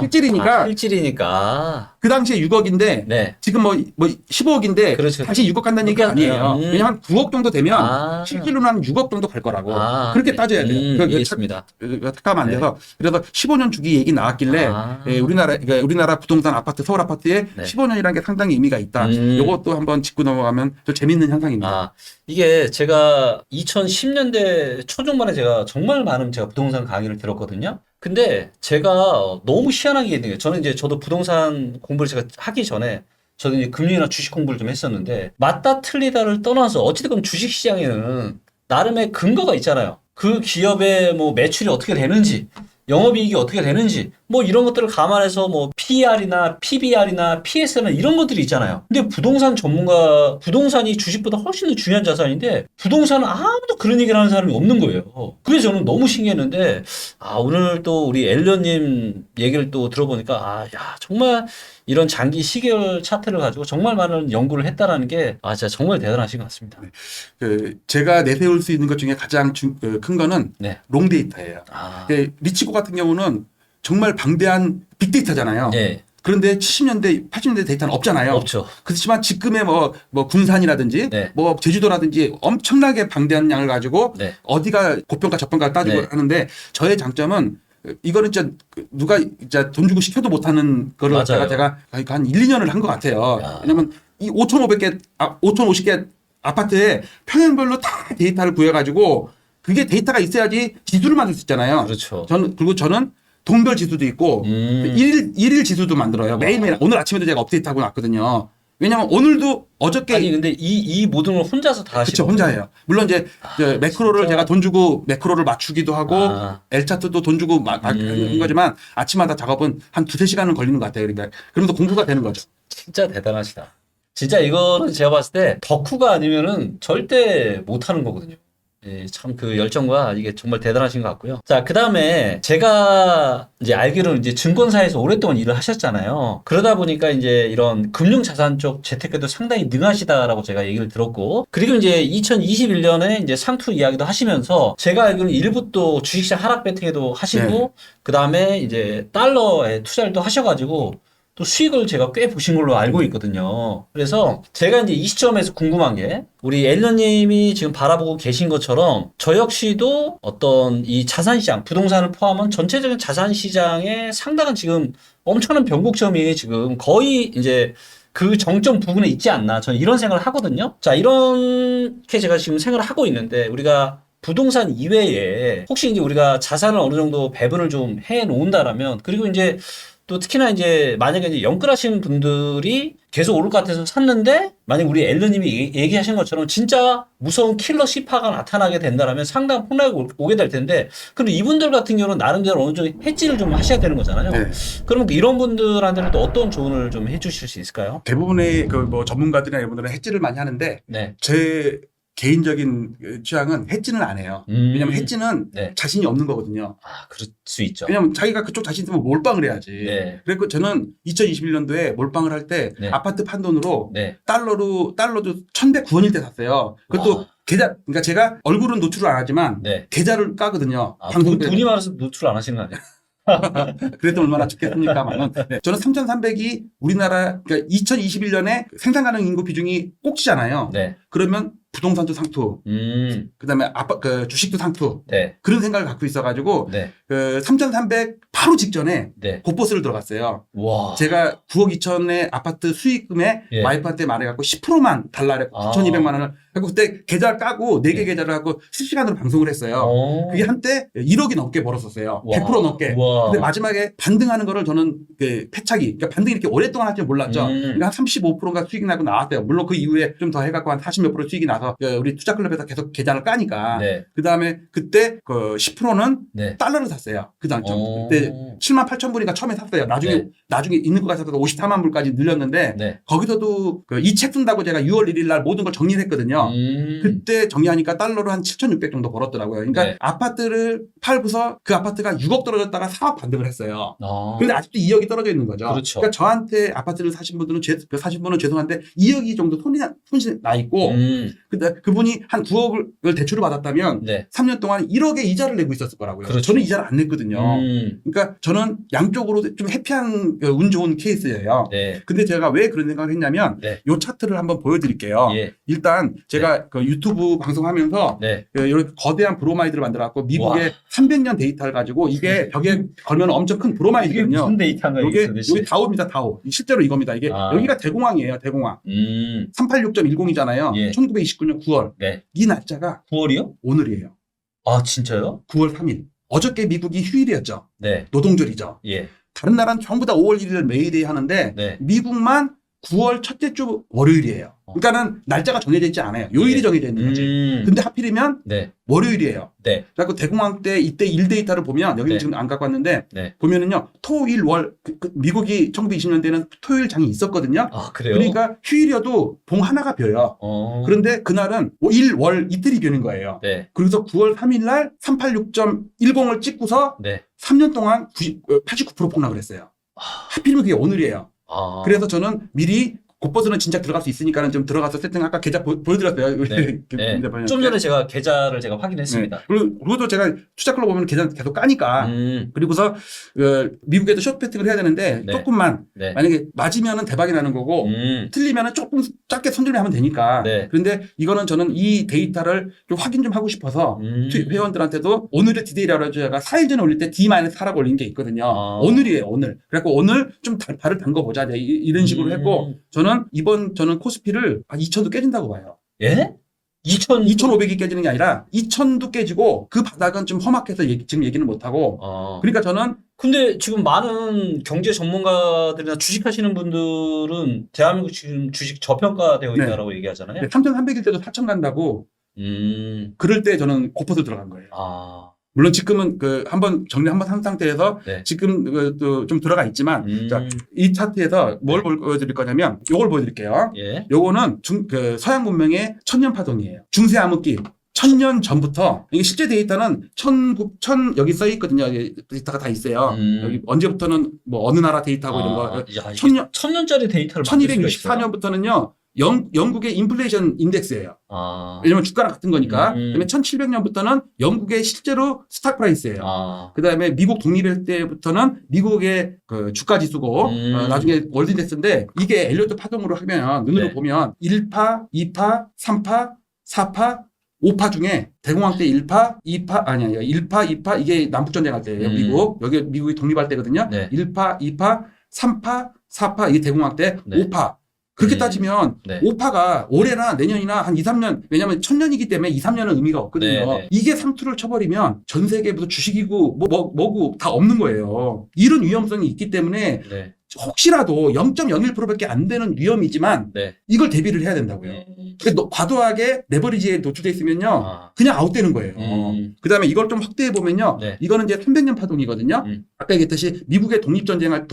실질이니까 실질이니까. 실질이니까. 그 당시에 6억인데 네. 지금 뭐 15억인데 그렇죠. 다시 6억 간다는 얘기가 아니에요. 왜냐하면 9억 정도 되면 아. 실질로는 한 6억 정도 갈 거라고. 아, 그렇게 따져야 돼요. 알겠습니다. 착각하면 안 돼서. 그래서 15년 주기 얘기 나왔길래 아. 그러니까 우리나라 부동산 아파트, 서울 아파트에 네. 15년이라는 게 상당히 의미가 있다. 요것도 한번 짚고 넘어가면 좀 재밌는 현상입니다. 아, 이게 제가 2010년대 초중반에 제가 정말 많은 제가 부동산 강의를 들었거든요. 근데 제가 너무 희한하게 얘기해요. 저도 부동산 공부를 제가 하기 전에 저는 이제 금융이나 주식 공부를 좀 했었는데 맞다 틀리다를 떠나서 어찌됐건 주식 시장에는 나름의 근거가 있잖아요. 그 기업의 뭐 매출이 어떻게 되는지, 영업이익이 어떻게 되는지, 뭐 이런 것들을 감안해서 뭐 PER이나 PBR이나 PS나 이런 것들이 있잖아요. 근데 부동산이 주식보다 훨씬 더 중요한 자산인데, 부동산은 아무도 그런 얘기를 하는 사람이 없는 거예요. 그래서 저는 너무 신기했는데, 오늘 또 우리 엘리언님 얘기를 또 들어보니까, 정말 이런 장기 시계열 차트를 가지고 정말 많은 연구를 했다라는 게, 진짜 정말 대단하신 것 같습니다. 제가 내세울 수 있는 것 중에 가장 큰 거는 네. 롱데이터예요. 리치고 같은 경우는 정말 방대한 빅데이터잖아요. 네. 그런데 70년대, 80년대 데이터는 없잖아요. 없죠. 그렇지만 지금의 뭐 군산이라든지 네. 뭐 제주도라든지 엄청나게 방대한 양을 가지고 네. 어디가 고평가 저평가 따지고 네. 하는데 저의 장점은 이거는 진짜 누가 진짜 돈 주고 시켜도 못하는 거를 맞아요. 제가 한 1, 2년을 한 것 같아요. 왜냐면 이 5,550개 아파트에 평형별로 다 데이터를 구해가지고 그게 데이터가 있어야지 지수를 만들 수 있잖아요. 그렇죠. 그리고 저는 동별 지수도 있고 일일 지수도 만들어요. 매일매일 오늘 아침에도 제가 업데이트하고 났거든요. 왜냐면 오늘도 어저께 아니 근데 이 모든 걸 혼자서 다 그렇죠, 하시고 혼자예요. 물론 이제 매크로를 진짜? 제가 돈 주고 매크로를 맞추기도 하고 L차트도 돈 주고 하는 거지만 아침마다 작업은 한 2-3시간은 걸리는 것 같아요. 그러니까 그러면서 공부가 되는 거죠. 진짜 대단하시다. 진짜 이거는 제가 봤을 때 덕후가 아니면은 절대 못하는 거거든요. 예, 참 그 열정과 이게 정말 대단하신 것 같고요. 자, 그 다음에 제가 이제 알기로는 이제 증권사에서 오랫동안 일을 하셨잖아요. 그러다 보니까 이제 이런 금융자산 쪽 재테크도 상당히 능하시다라고 제가 얘기를 들었고, 그리고 이제 2021년에 이제 상투 이야기도 하시면서 제가 알기로는 일부 또 주식시장 하락 배팅에도 하시고, 네. 그 다음에 이제 달러에 투자를 또 하셔가지고, 또 수익을 제가 꽤 보신 걸로 알고 있거든요. 그래서 제가 이제 이 시점에서 궁금한 게 우리 엘리언님이 지금 바라보고 계신 것처럼 저 역시도 어떤 이 자산시장, 부동산을 포함한 전체적인 자산시장에 상당한 지금 엄청난 변곡점이 지금 거의 이제 그 정점 부분에 있지 않나. 저는 이런 생각을 하거든요. 자, 이렇게 제가 지금 생각을 하고 있는데 우리가 부동산 이외에 혹시 이제 우리가 자산을 어느 정도 배분을 좀 해 놓는다라면 그리고 이제 또 특히나 이제 만약에 이제 영끌하시는 분들이 계속 오를 것 같아서 샀는데 만약 우리 엘르님이 얘기하신 것처럼 진짜 무서운 킬러 C 파가 나타나게 된다라면 상당한 폭락이 오게 될 텐데 근데 이분들 같은 경우는 나름대로 어느 정도 해지를 좀 하셔야 되는 거잖아요. 네. 그러면 이런 분들한테는 또 어떤 조언을 좀 해주실 수 있을까요? 대부분의 그 뭐 전문가들이나 이런 분들은 해지를 많이 하는데 네. 제 개인적인 취향은 해지는 안 해요. 왜냐면 해지는 네. 자신이 없는 거거든요. 아, 그럴 수 있죠. 왜냐면 자기가 그쪽 자신 있으면 몰빵을 해야지. 네. 그래서 저는 2021년도에 몰빵을 할 때 네. 아파트 판돈으로 네. 달러도 1109원일 때 샀어요. 그것도 와. 계좌, 그러니까 제가 얼굴은 노출을 안 하지만 네. 계좌를 까거든요. 아, 방송 때. 돈이 많아서 노출 안 하시는 거 아니에요? 그래도 얼마나 좋겠습니까만은. 네. 저는 3,300이 우리나라, 그러니까 2021년에 생산 가능 인구 비중이 꼭지잖아요. 네. 그러면 부동산도 상투, 그 다음에 주식도 상투. 네. 그런 생각을 갖고 있어가지고, 네. 3,300 바로 직전에 네. 곧버스를 들어갔어요. 와. 제가 9억 2천의 아파트 수익금에 예. 와이프한테 말해갖고 10%만 달라래. 아. 9,200만 원을. 그리고 그때 계좌를 까고 4개 예. 계좌를 하고 실시간으로 방송을 했어요. 오. 그게 한때 1억이 넘게 벌었었어요. 와. 100% 넘게. 와. 근데 마지막에 반등하는 거를 저는 그 패착이, 그러니까 반등이 이렇게 오랫동안 할 줄 몰랐죠. 그러니까 한 35%가 수익이 나고 나왔어요. 물론 그 이후에 좀 더 해갖고 한 40몇 프로 수익이 나서 우리 투자클럽에서 계속 계좌를 까니까. 네. 그 다음에 그때 그 10%는 네. 달러를 샀어요. 그 당시. 오. 그때 78,000불이니까 처음에 샀어요. 나중에 있는 것까지 사서 54만 불까지 늘렸는데 네. 거기서도 이 책 쓴다고 제가 6월 1일 날 모든 걸 정리를 했거든요. 그때 정리하니까 달러로 한 7,600 정도 벌었더라고요. 그러니까 네. 아파트를 팔고서 그 아파트가 6억 떨어졌다가 4억 반등을 했어요. 아. 근데 아직도 2억이 떨어져 있는 거죠. 그렇죠. 그러니까 저한테 아파트를 사신 분들은 사신 분은 죄송한데 2억이 정도 손이 나 있고 근데 그분이 한 9억을 대출을 받았다면 네. 3년 동안 1억의 이자를 내고 있었을 거라고요. 그렇죠. 저는 이자를 안 냈거든요. 그러니까 저는 양쪽으로 좀 해피한 운 좋은 케이스예요. 네. 근데 제가 왜 그런 생각을 했냐면 네. 이 차트를 한번 보여드릴게요. 예. 일단 제가 그 유튜브 방송하면서 네. 이렇게 거대한 브로마이드를 만들어갖고 미국의 와. 300년 데이터를 가지고 이게 벽에 걸면 엄청 큰 브로마이드거든요. 데이터인가요? 이게 여기 다오입니다. 다오. 실제로 이겁니다. 이게 아. 여기가 대공황이에요. 대공황. 386.10이잖아요. 예. 1929년 9월. 네. 이 날짜가 9월이요? 오늘이에요. 아, 진짜요? 9월 3일. 어저께 미국이 휴일이었죠. 네. 노동절이죠. 예. 다른 나라는 전부 다 5월 1일 메이데이 하는데 네. 미국만 9월 첫째 주 월요일이에요. 그러니까는 날짜가 정해져 있지 않아요. 요일이 예. 정해져 있는 거지. 근데 하필이면 네. 월요일이에요. 네. 그래서 대공황 때 이때 일 데이터를 보면 여기는 네. 지금 안 갖고 왔는데 네. 보면은요 토일 월 미국이 1920년대에는 토요일 장이 있었거든요. 아, 그래요? 그러니까 휴일이어도 봉 하나가 벼요. 그런데 그날은 일, 월 이틀이 벼는 거예요. 네. 그래서 9월 3일 날 386.10을 찍고서 네. 3년 동안 89% 폭락을 했어요. 하필이면 그게 오늘이에요. 아. 그래서 저는 미리 곧버스는 진짜 들어갈 수 있으니까는 좀 들어가서 세팅 아까 계좌 보여드렸어요. 네. 네. 좀 전에 제가 계좌를 제가 확인했습니다. 네. 그리고 제가 투자클럽 보면 계좌 계속 까니까 그리고서 미국에도 숏배팅을 해야 되는데 네. 조금만 네. 만약에 맞으면은 대박이 나는 거고 틀리면은 조금 짧게 손절하면 되니까. 네. 그런데 이거는 저는 이 데이터를 좀 확인 좀 하고 싶어서 회원들한테도 오늘의 디데이라고 제가 4일 전에 올릴 때 D-4라고 올린 게 있거든요. 아. 오늘이에요, 오늘. 그래갖고 오늘 좀 발을 담궈보자. 이런 식으로 했고 저는 저는 코스피를 2,000도 깨진다고 봐요. 예? 2,500이 깨지는 게 아니라 2,000도 깨지고 그 바닥은 좀 험악해서 지금 얘기는 못하고 그러니까 저는 근데 지금 많은 경제 전문가들이나 주식하시는 분들은 대한민국 지금 주식 저평가되어 있다라고 얘기하잖아요. 3,300일 때도 4,000 간다고 그럴 때 저는 고포도 들어간 거예요. 아. 물론 지금은 한번 정리 한번 한 상태에서 네. 지금 또 좀 들어가 있지만 자, 이 차트에서 뭘 보여드릴 거냐면 요걸 보여드릴게요. 예. 요거는 서양 문명의 천년 파동이에요. 중세 암흑기. 1000년 전부터 이게 실제 데이터는 여기 써 있거든요. 데이터가 다 있어요. 여기 언제부터는 뭐 어느 나라 데이터고 이런 거. 야, 1000년짜리 데이터를 1264년부터는요. 영국의 인플레이션 인덱스예요. 왜냐면 주가랑 같은 거니까. 그다음에 1700년부터는 영국의 실제로 스탁 프라이스예요. 그다음에 미국 독립할 때부터는 미국의 그 주가 지수고 나중에 월드 인덱스인데 이게 엘리어트 파동으로 하면 눈으로 네. 보면 1파, 2파, 3파, 4파 5파 중에 대공황 때 1파, 2파, 아니야, 1파, 2파, 이게 남북전쟁 할 때예요, 미국. 여기 미국이 독립할 때거든요. 네. 1파, 2파, 3파, 4파, 이게 대공황 때 네. 5파. 그렇게 따지면 네. 오파가 올해나 내년이나 한 2, 3년, 왜냐면 천년이기 때문에 2, 3년은 의미가 없거든요. 네, 네. 이게 상투를 쳐버리면 전 세계 무슨 주식이고 뭐고 다 없는 거예요. 이런 위험성이 있기 때문에 네. 혹시라도 0.01%밖에 안 되는 위험이지만 네. 이걸 대비를 해야 된다고요. 그러니까 과도하게 레버리지에 노출돼 있으면요. 아. 그냥 아웃되는 거예요. 그다음에 이걸 좀 확대해 보면요. 네. 이거는 이제 300년 파동이거든요. 아까 얘기했듯이 미국의 독립전쟁할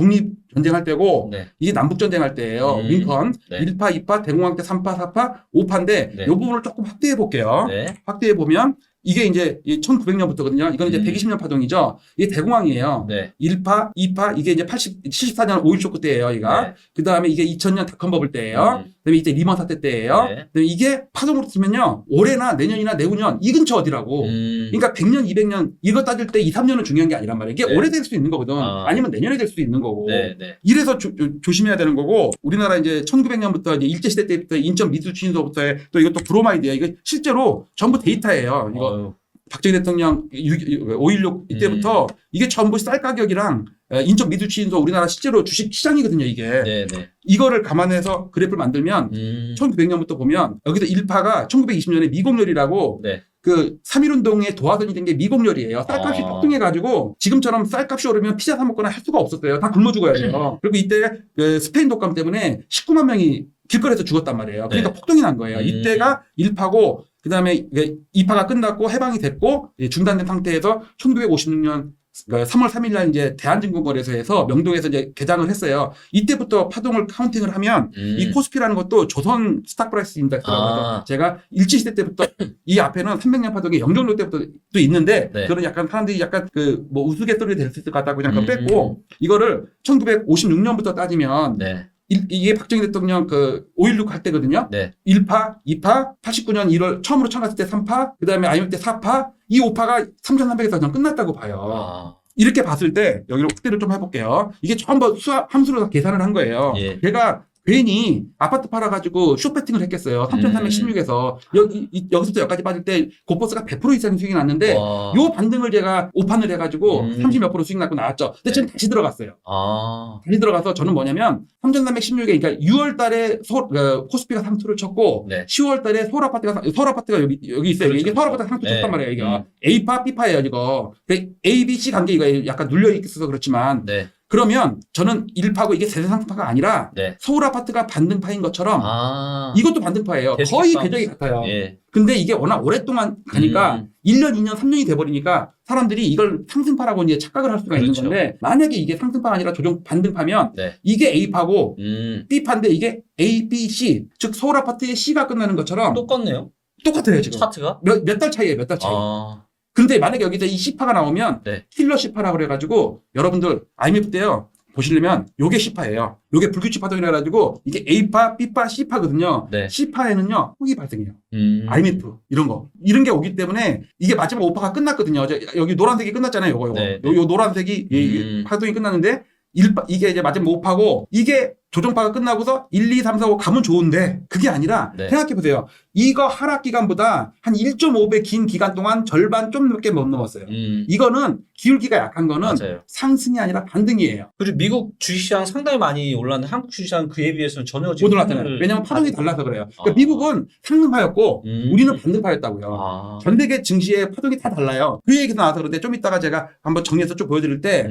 때고 네. 이게 남북전쟁할 때예요. 링컨 네. 1파, 2파, 대공황 때 3파, 4파, 5파인데 네. 이 부분을 조금 확대해 볼게요. 네. 확대해 보면 이게 이제 1900년부터거든요. 이건 이제 120년 파동이죠. 이게 대공황이에요. 네. 1파, 2파, 이게 이제 74년 5.1 쇼크 때예요, 이가. 네. 그 다음에 이게 2000년 닷컴 버블 때예요. 그 다음에 이제 리먼 사태 때예요. 네. 그다음에 이게 파동으로 치면요. 올해나 내년이나 내후년 이 근처 어디라고. 그러니까 100년, 200년 이거 따질 때 2, 3년은 중요한 게 아니란 말이에요. 이게 네. 올해 될 수도 있는 거거든. 아니면 내년에 될 수도 있는 거고. 네. 네. 이래서 조심해야 되는 거고. 우리나라 이제 1900년부터 이제 일제시대 때부터 인천 미수진소부터 또 이것도 브로마이드예요. 이거 실제로 전부 데이터예요. 이거 박정희 대통령 5.16 이때부터 이게 전부 쌀 가격이랑 인천 미수진소 우리나라 실제로 주식 시장이거든요, 이게. 네. 네. 이거를 감안해서 그래프를 만들면 1900년부터 보면 여기서 1파가 1920년에 미공열이라고 네. 그 3.1운동의 도화선이 된 게 미공열이에요. 쌀값이 아. 폭등해가지고 지금처럼 쌀값이 오르면 피자 사 먹거나 할 수가 없었어요. 다 굶어 죽어야 돼요. 그리고 이때 그 스페인 독감 때문에 19만 명이 길거리에서 죽었단 말이에요. 그러니까 네. 폭등이 난 거예요. 이때가 1파고 그다음에 2파가 끝났고 해방이 됐고 중단된 상태에서 1956년 3월 3일 날 이제 대한증권거래소에서 명동에서 이제 개장을 했어요. 이때부터 파동을 카운팅을 하면 이 코스피라는 것도 조선 스탁프라이스 인덱스라고 해서 제가 일제시대 때부터 이 앞에는 300년 파동이 영종도 때부터 또 있는데 네. 그거는 약간 사람들이 약간 그 뭐 우스갯소리 될 수 있을 것 같다고 그냥 그거 뺐고 이거를 1956년부터 따지면 네. 이게 박정희 대통령 그 5.16 할 때거든요. 네. 1파, 2파, 89년 1월 처음으로 참가했을 때 3파, 그 다음에 IMF 때 4파, 이 5파가 3,300에서 그냥 끝났다고 봐요. 이렇게 봤을 때 여기로 확대를 좀 해볼게요. 이게 전부 함수로 다 계산을 한 거예요. 예. 걔가 괜히 아파트 팔아가지고 쇼배팅을 했겠어요. 3,316에서 여기서부터 여기까지 빠질 때 고버스가 100% 이상 수익이 났는데 와. 요 반등을 제가 오판을 해가지고 30몇 프로 수익 났고 나왔죠. 근데 지금 다시 들어갔어요. 다시 들어가서 저는 뭐냐면 3,316에 그러니까 6월 달에 코스피가 상투를 쳤고 네. 10월 달에 서울 아파트가 여기 있어요. 그렇죠, 이게 서울 아파트가 상투 쳤단 말이에요. 이거 A파, B파예요, 이거. A, B, C 관계 이거 약간 눌려 있어서 그렇지만 네. 그러면 저는 1파고 이게 세세 상투파가 아니라 네. 서울 아파트가 반등파인 것처럼 이것도 반등파예요. 계속 거의 깎아. 궤적이 같아요. 예. 근데 이게 워낙 오랫동안 가니까 1년, 2년, 3년이 돼버리니까 사람들이 이걸 상승파라고 이제 착각을 할 수가 그렇죠. 있는 건데 만약에 이게 상승파가 아니라 조정 반등파면 네. 이게 A파고 음. B파인데 이게 A, B, C 즉 서울 아파트의 C가 끝나는 것처럼 똑같네요. 똑같아요 지금. 차트가? 몇 달 차이에요, 몇 달 차이. 근데 만약에 여기서 이 C파가 나오면 네. 킬러 C파라고 그래가지고 여러분들 IMF 때요. 보시려면 요게 C파예요. 요게 불규칙 파동이라 가지고 이게 A파, B파, C파거든요. 네. C파에는요. 폭이 발생해요. IMF 이런 게 오기 때문에 이게 마지막 5파가 끝났거든요. 여기 노란색이 끝났잖아요. 요거. 네. 요 노란색이 이 파동이 끝났는데 이게 이제 마지막 5파고 이게 조정파가 끝나고서 1, 2, 3, 4, 5 가면 좋은데 그게 아니라 네. 생각해 보세요. 이거 하락 기간보다 한 1.5배 긴 기간 동안 절반 좀 넘게 못 넘었어요. 이거는 기울기가 약한 거는 맞아요. 상승이 아니라 반등이에요. 그리고 미국 주식시장 상당히 많이 올랐는데 한국 주식시장 그에 비해서는 전혀 못 지금 올랐잖아요. 왜냐하면 파동이 달라서 그래요. 그러니까 아. 미국은 상승파였고 우리는 반등파였다고요. 아. 전 세계 증시의 파동이 다 달라요. 그 얘기도 나와서 그런데 좀 이따가 제가 한번 정리해서 좀 보여드릴 때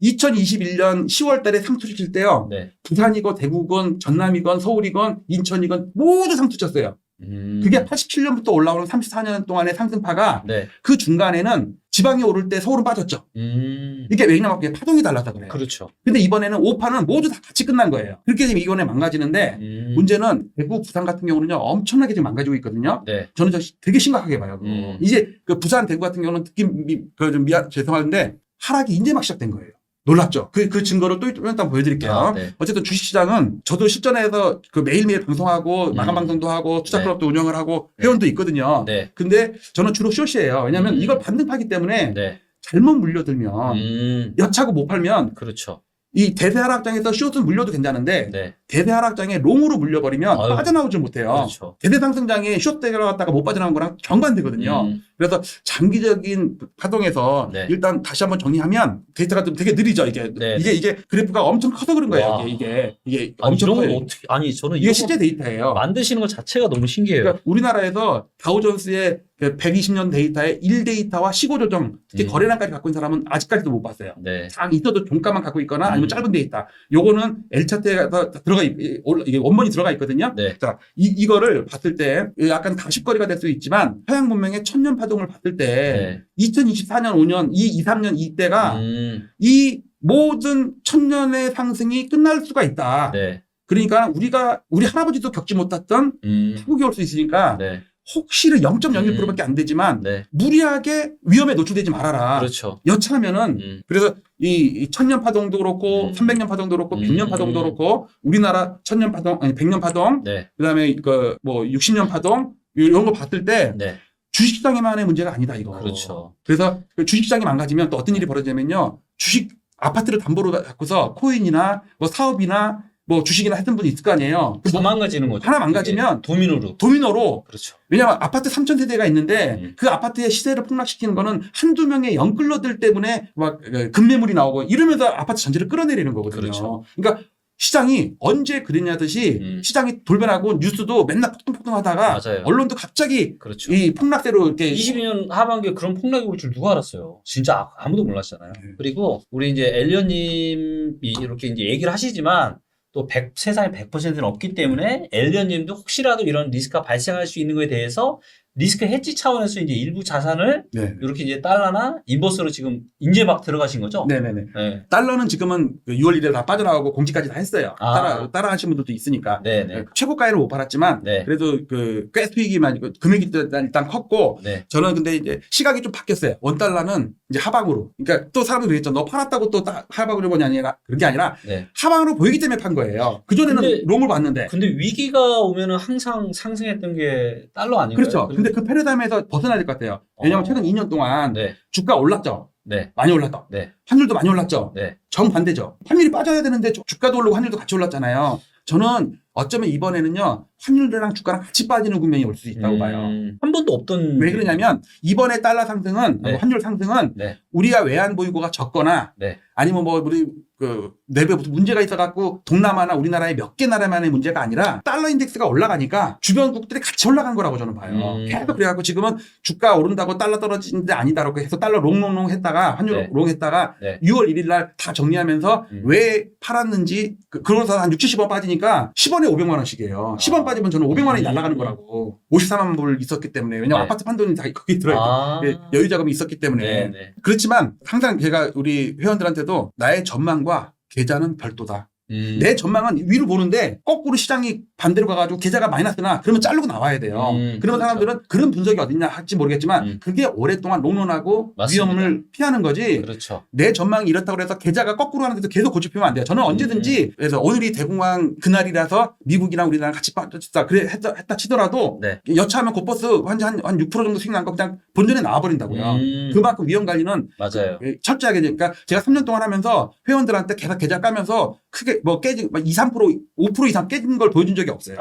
2021년 10월 달에 상투를 칠 때요. 네. 부산이건 대구건 전남이건 서울이건 인천이건 모두 상투 쳤어요. 그게 87년부터 올라오는 34년 동안의 상승파가 네. 그 중간에는 지방이 오를 때 서울은 빠졌죠. 이게 왜냐면 이게 파동이 달라서 그래요. 그렇죠. 근데 이번에는 5파는 모두 다 같이 끝난 거예요. 그렇게 되면 이번에 망가지는데 문제는 대구, 부산 같은 경우는요 엄청나게 지금 망가지고 있거든요. 네. 저는 되게 심각하게 봐요. 그거. 이제 그 부산, 대구 같은 경우는 특히 좀 죄송한데 하락이 이제 막 시작된 거예요. 놀랍죠? 그 증거를 또 일단 보여드릴게요. 네. 어쨌든 주식시장은 저도 실전에서 그 매일매일 방송하고 마감 방송도 하고 투자클럽도 운영을 하고 회원도 있거든요. 네. 근데 저는 주로 숏이에요. 왜냐하면 이걸 반등파기 때문에 네. 잘못 물려들면 여차고 못 팔면 그렇죠. 이 대세 하락장에서 숏은 물려도 괜찮은데 네. 대대 하락장에 롱으로 물려버리면 아유. 빠져나오지 못해요. 그렇죠. 대대 상승장에 숏 때려갔다가 못 빠져나온 거랑 정반대거든요. 그래서 장기적인 파동에서 네. 일단 다시 한번 정리하면 데이터가 좀 되게 느리죠. 이게 네. 이게 그래프가 엄청 커서 그런 거예요. 와. 이게 아니, 엄청 이런 걸 커요. 어떻게, 아니, 저는 이게 이런 실제 거 데이터예요. 만드시는 것 자체가 너무 신기해요. 그러니까 우리나라에서 다우존스의 120년 데이터의 1데이터와 시고 조정, 특히 거래량까지 갖고 있는 사람은 아직까지도 못 봤어요. 네. 장 있어도 종가만 갖고 있거나 아니면 짧은 데이터. 요거는 L차트에서 이게 원본이 들어가 있거든요. 네. 자, 이거를 봤을 때 약간 가십거리가 될 수 있지만 서양 문명의 천년 파동을 봤을 때 네. 2024년, 5년, 2, 3년 이때가 이 모든 천년의 상승이 끝날 수가 있다. 네. 그러니까 우리 할아버지도 겪지 못했던 파국이 올 수 있으니까 네. 혹시를 0.01%밖에 안 되지만 네. 무리하게 위험에 노출되지 말아라. 그렇죠. 여차하면은 그래서 이 천년 파동도 그렇고 300년 파동도 그렇고 100년 파동도 그렇고 우리나라 천년 파동 아니 100년 파동 네. 그다음에 그 뭐 60년 파동 이런 거 봤을 때 네. 주식시장에만의 문제가 아니다 이거. 그렇죠. 그래서 그 주식시장이 망가지면 또 어떤 일이 벌어지냐면요. 주식 아파트를 담보로 갖고서 코인이나 뭐 사업이나 뭐 주식이나 했던 분이 있을 거 아니에요. 다 망가지는 거죠. 하나 망가지면 도미노로. 그렇죠. 왜냐하면 아파트 3,000세대가 있는데 그 아파트의 시세를 폭락시키는 거는 한두 명의 영끌러들 때문에 막 급매물이 나오고 이러면서 아파트 전체를 끌어내리는 거거든요. 그렇죠. 그러니까 시장이 언제 그랬냐듯이 시장이 돌변하고 뉴스도 맨날 폭등폭등 하다가 맞아요. 언론도 갑자기 그렇죠. 이 폭락세로 이렇게 22년 하반기에 그런 폭락이 올 줄 누가 알았어요. 진짜 아무도 몰랐잖아요. 그리고 우리 이제 엘리언님이 이렇게 이제 얘기를 하시지만 또 세상에 100%는 없기 때문에 엘리언님도 혹시라도 이런 리스크가 발생할 수 있는 거에 대해서 리스크 해지 차원에서 이제 일부 자산을 네. 이렇게 이제 달러나 인버스로 지금 이제 막 들어가신 거죠? 네네네. 네. 달러는 지금은 6월 1일에 다 빠져나가고 공지까지 다 했어요. 따라 하신 분들도 있으니까. 네네. 최고가에는 못 팔았지만 네. 그래도 꽤 수익이 많이 금액이 일단 컸고 네. 저는 근데 이제 시각이 좀 바뀌었어요. 원달러는 이제 하방으로. 그러니까 또 사람들이 그랬죠. 너 팔았다고 또 하방으로 보냐 아니라 그런 게 아니라 네. 하방으로 보이기 때문에 판 거예요. 그전에는 롱을 봤는데. 근데 위기가 오면은 항상 상승했던 게 달러 아닌가요? 그렇죠. 근데 그 패러다임에서 벗어나야 될 것 같아요. 왜냐하면 최근 2년 동안 네. 주가 올랐죠. 네. 많이 올랐다. 네. 환율도 많이 올랐죠. 네. 정반대죠. 환율이 빠져야 되는데 주가도 오르고 환율도 같이 올랐잖아요. 저는 어쩌면 이번에는요. 환율이랑 주가랑 같이 빠지는 국면이 올 수 있다고 봐요. 한 번도 없던. 왜 그러냐면 이번에 달러 상승은 네. 환율 상승은 네. 우리가 외환 보유고가 적거나 네. 아니면 뭐 우리 내부에 무슨 문제가 있어갖고 동남아나 우리나라의 몇 개 나라만의 문제가 아니라 달러 인덱스가 올라가니까 주변국들이 같이 올라간 거라고 저는 봐요. 계속 그래갖고 지금은 주가 오른다고 달러 떨어지는데 아니다라고 해서 달러 롱롱롱 했다가 환율 네. 롱 했다가 네. 6월 1일 날 다 정리하면서 왜 팔았는지 그러면서 한 6, 70원 빠지니까 10원에 500만 원씩이에요. 10원 빠지면 저는 500만 원이 날아가는 거라고. 54만 불 있었기 때문에. 왜냐면 네. 아파트 판돈이 다 거기 들어있고 여유 자금이 있었기 때문에. 네. 네. 그렇지만 항상 제가 우리 회원들한테도 나의 전망과 계좌는 별도다. 내 전망은 위로 보는데 거꾸로 시장이 반대로 가가지고 계좌가 마이너스나 그러면 자르고 나와야 돼요. 그러면 그렇죠. 사람들은 그런 분석이 어딨냐 할지 모르겠지만 그게 오랫동안 롱런하고 맞습니다. 위험을 피하는 거지. 그렇죠. 내 전망이 이렇다고 해서 계좌가 거꾸로 하는데도 계속 고집하면 안 돼요. 저는 언제든지 그래서 오늘이 대공황 그날이라서 미국이랑 우리나라 같이 빠졌다 그래 했다 치더라도 네. 여차하면 곧버스 한 6% 정도 수익 난 거 그냥 본전에 나와버린다고요. 그만큼 위험 관리는 맞아요. 철저하게 그러니까 제가 3년 동안 하면서 회원들한테 계속 계좌 까면서 크게 뭐 깨진 2, 3% 5% 이상 깨진 걸 보여준 적이 없어요.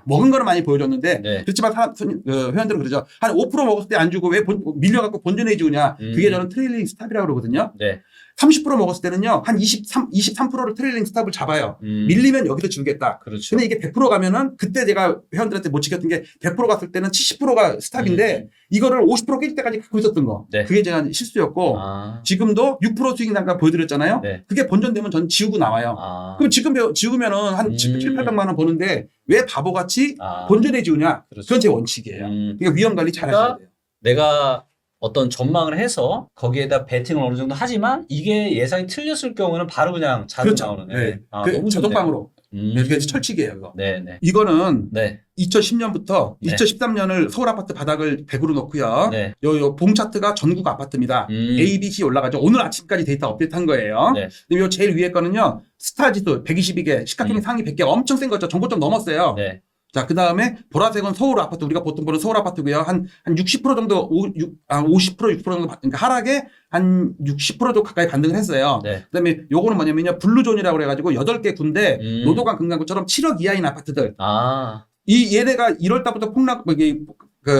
먹은 거는 많이 보여줬는데 네. 그렇지만 회원들은 그러죠. 한 5% 먹었을 때 안 주고 왜 밀려갖고 본전에 주냐. 그게 저는 트레일링 스탑이라고 그러거든요. 네. 30% 먹었을 때는요. 한 23%를 트레일링 스탑을 잡아요. 밀리면 여기서 주겠다. 그렇죠. 근데 이게 100% 가면은 그때 제가 회원들한테 못 지켰던 게 100% 갔을 때는 70%가 스탑인데 이거를 50% 깰 때까지 갖고 있었던 거. 네. 그게 제가 실수였고 지금도 6% 수익 난가 보여드렸잖아요. 네. 그게 본전되면 전 지우고 나와요. 그럼 지금 지우면은 한 7, 800만 원 버는데 왜 바보같이 본전에 지우냐. 그렇죠. 그건 제 원칙이에요. 그러니까 위험 관리 잘 하셔야 돼요. 내가 어떤 전망을 해서 거기에다 베팅을 어느 정도 하지만 이게 예상이 틀렸을 경우는 바로 그냥 자동 그렇죠. 나오는. 네. 너무 자동방으로. 이게 철칙이에요. 이거. 네네. 이거는 네. 2010년부터 네. 2013년을 서울 아파트 바닥을 100으로 놓고요. 네. 요 봉 차트가 전국 아파트입니다. A, B, C 올라가죠. 오늘 아침까지 데이터 업데이트한 거예요. 네. 근데 요 제일 위에 거는요. 스타 지수 122개, 시가총액 상위 100개 엄청 센 거죠. 전고점 넘었어요. 네. 자, 그 다음에 보라색은 서울 아파트, 우리가 보통 보는 서울 아파트고요. 한 60% 정도, 50%, 60% 정도, 그러니까 하락에 한 60% 정도 가까이 반등을 했어요. 네. 그 다음에 요거는 뭐냐면요. 블루존이라고 그래가지고 8개 군데 노도강, 금강구처럼 7억 이하인 아파트들. 아, 얘네가 1월 달부터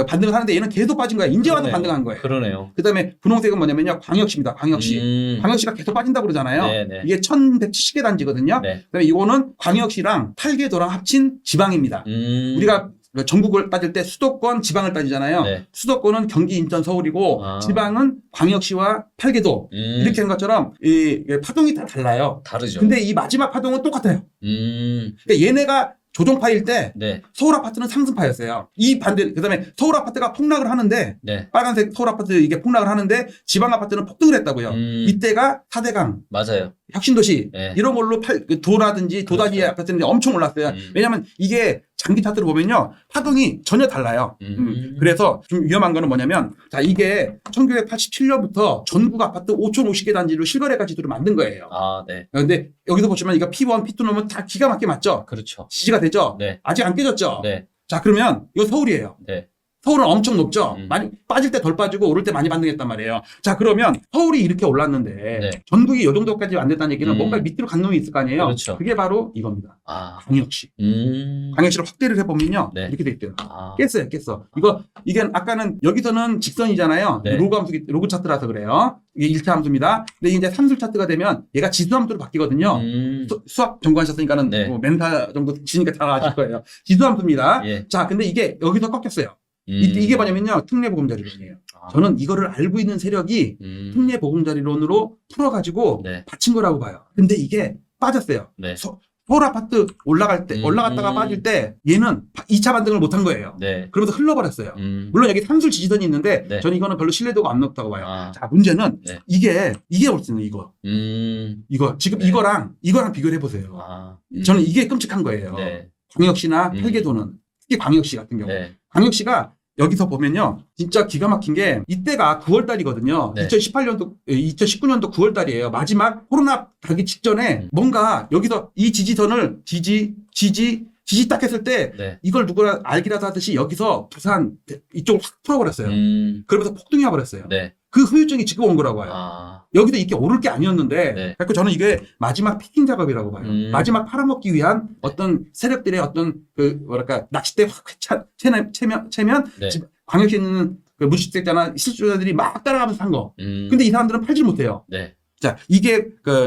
반등을 하는데 얘는 계속 빠진 거야. 이제 와서 그러네요. 반등한 거예요. 그러네요. 그 다음에 분홍색은 뭐냐면요. 광역시입니다. 광역시. 광역시가 계속 빠진다고 그러잖아요. 네네. 이게 1170개 단지거든요. 네. 그 다음에 이거는 광역시랑 8개도랑 합친 지방입니다. 우리가 전국을 따질 때 수도권, 지방을 따지잖아요. 네. 수도권은 경기, 인천, 서울이고 아. 지방은 광역시와 8개도 이렇게 한 것처럼 이 파동이 다 달라요. 다르죠. 근데 이 마지막 파동은 똑같아요. 음, 그러니까 얘네가 조정파일 때 네. 서울 아파트는 상승파였어요. 이 반대, 그 다음에 서울 아파트가 폭락을 하는데 네. 빨간색 서울 아파트 이게 폭락을 하는데 지방 아파트는 폭등을 했다고요. 이때가 4대강, 맞아요. 혁신도시 네. 이런 걸로 도라든지 도단지 그렇죠. 아파트는 엄청 올랐어요. 왜냐하면 이게 장기 차트를 보면요 파동이 전혀 달라요. 그래서 좀 위험한 거는 뭐냐면 자 이게 1987년부터 전국 아파트 5,050개 단지로 실거래가 지도를 만든 거예요. 아, 네. 그런데 여기서 보시면 이거 P1, P2 넣으면 다 기가 막히게 맞죠? 그렇죠. 지지가 되죠? 네. 아직 안 깨졌죠? 네. 자 그러면 이거 서울이에요. 네. 서울은 엄청 높죠. 음. 많이 빠질 때 덜 빠지고 오를 때 많이 반등했단 말이에요. 자 그러면 서울이 이렇게 올랐는데 네. 전국이 이 정도까지 안 됐다는 얘기는 뭔가 밑으로 간 놈이 있을 거 아니에요. 그렇죠. 그게 바로 이겁니다. 아, 광역시. 광역시를 확대를 해보면요. 네. 이렇게 돼 있대요. 아, 깼어. 이게 아까는 여기서는 직선이잖아요. 네. 로그 차트라서 그래요. 이게 1차 함수입니다. 근데 이제 산술 차트가 되면 얘가 지수 함수로 바뀌거든요. 수학 전공하셨으니까는 네. 뭐 멘사 정도 치니까 잘 아실 거예요. 지수 함수입니다. 예. 자, 근데 이게 여기서 꺾였어요. 이게 뭐냐면요. 특례보금자리론이에요. 아. 저는 이거를 알고 있는 세력이 특례보금자리론으로 풀어가지고 네. 받친 거라고 봐요. 근데 이게 빠졌어요. 네. 서울 아파트 올라갈 때, 올라갔다가 빠질 때 얘는 2차 반등을 못한 거예요. 네. 그러면서 흘러버렸어요. 물론 여기 산술 지지선이 있는데 네. 저는 이거는 별로 신뢰도가 안 높다고 봐요. 아. 자, 문제는 네. 이게 올 때는 이거. 지금 네. 이거랑 비교를 해보세요. 아, 저는 이게 끔찍한 거예요. 네. 광역시나 혈계도는 특히 광역시 같은 경우. 네. 광역시가 여기서 보면요. 진짜 기가 막힌 게 이때가 9월 달이거든요. 네. 2019년도 9월 달이에요. 마지막 코로나 가기 직전에 뭔가 여기서 이 지지선을 지지 딱 했을 때 네. 이걸 누구나 알기라도 하듯이 여기서 부산 이쪽을 확 풀어버렸어요. 그러면서 폭등이 와버렸어요. 네. 그 후유증이 지금 온 거라고 봐요. 아, 여기도 이렇게 오를 게 아니었는데, 네. 그래서 저는 이게 마지막 피킹 작업이라고 봐요. 마지막 팔아먹기 위한 어떤 세력들의 어떤 낚싯대 확 채면, 네. 지금 광역시에 있는 그 무주택자나 실수요자들이 막 따라가면서 산 거. 음. 근데 이 사람들은 팔질 못해요. 네. 자, 이게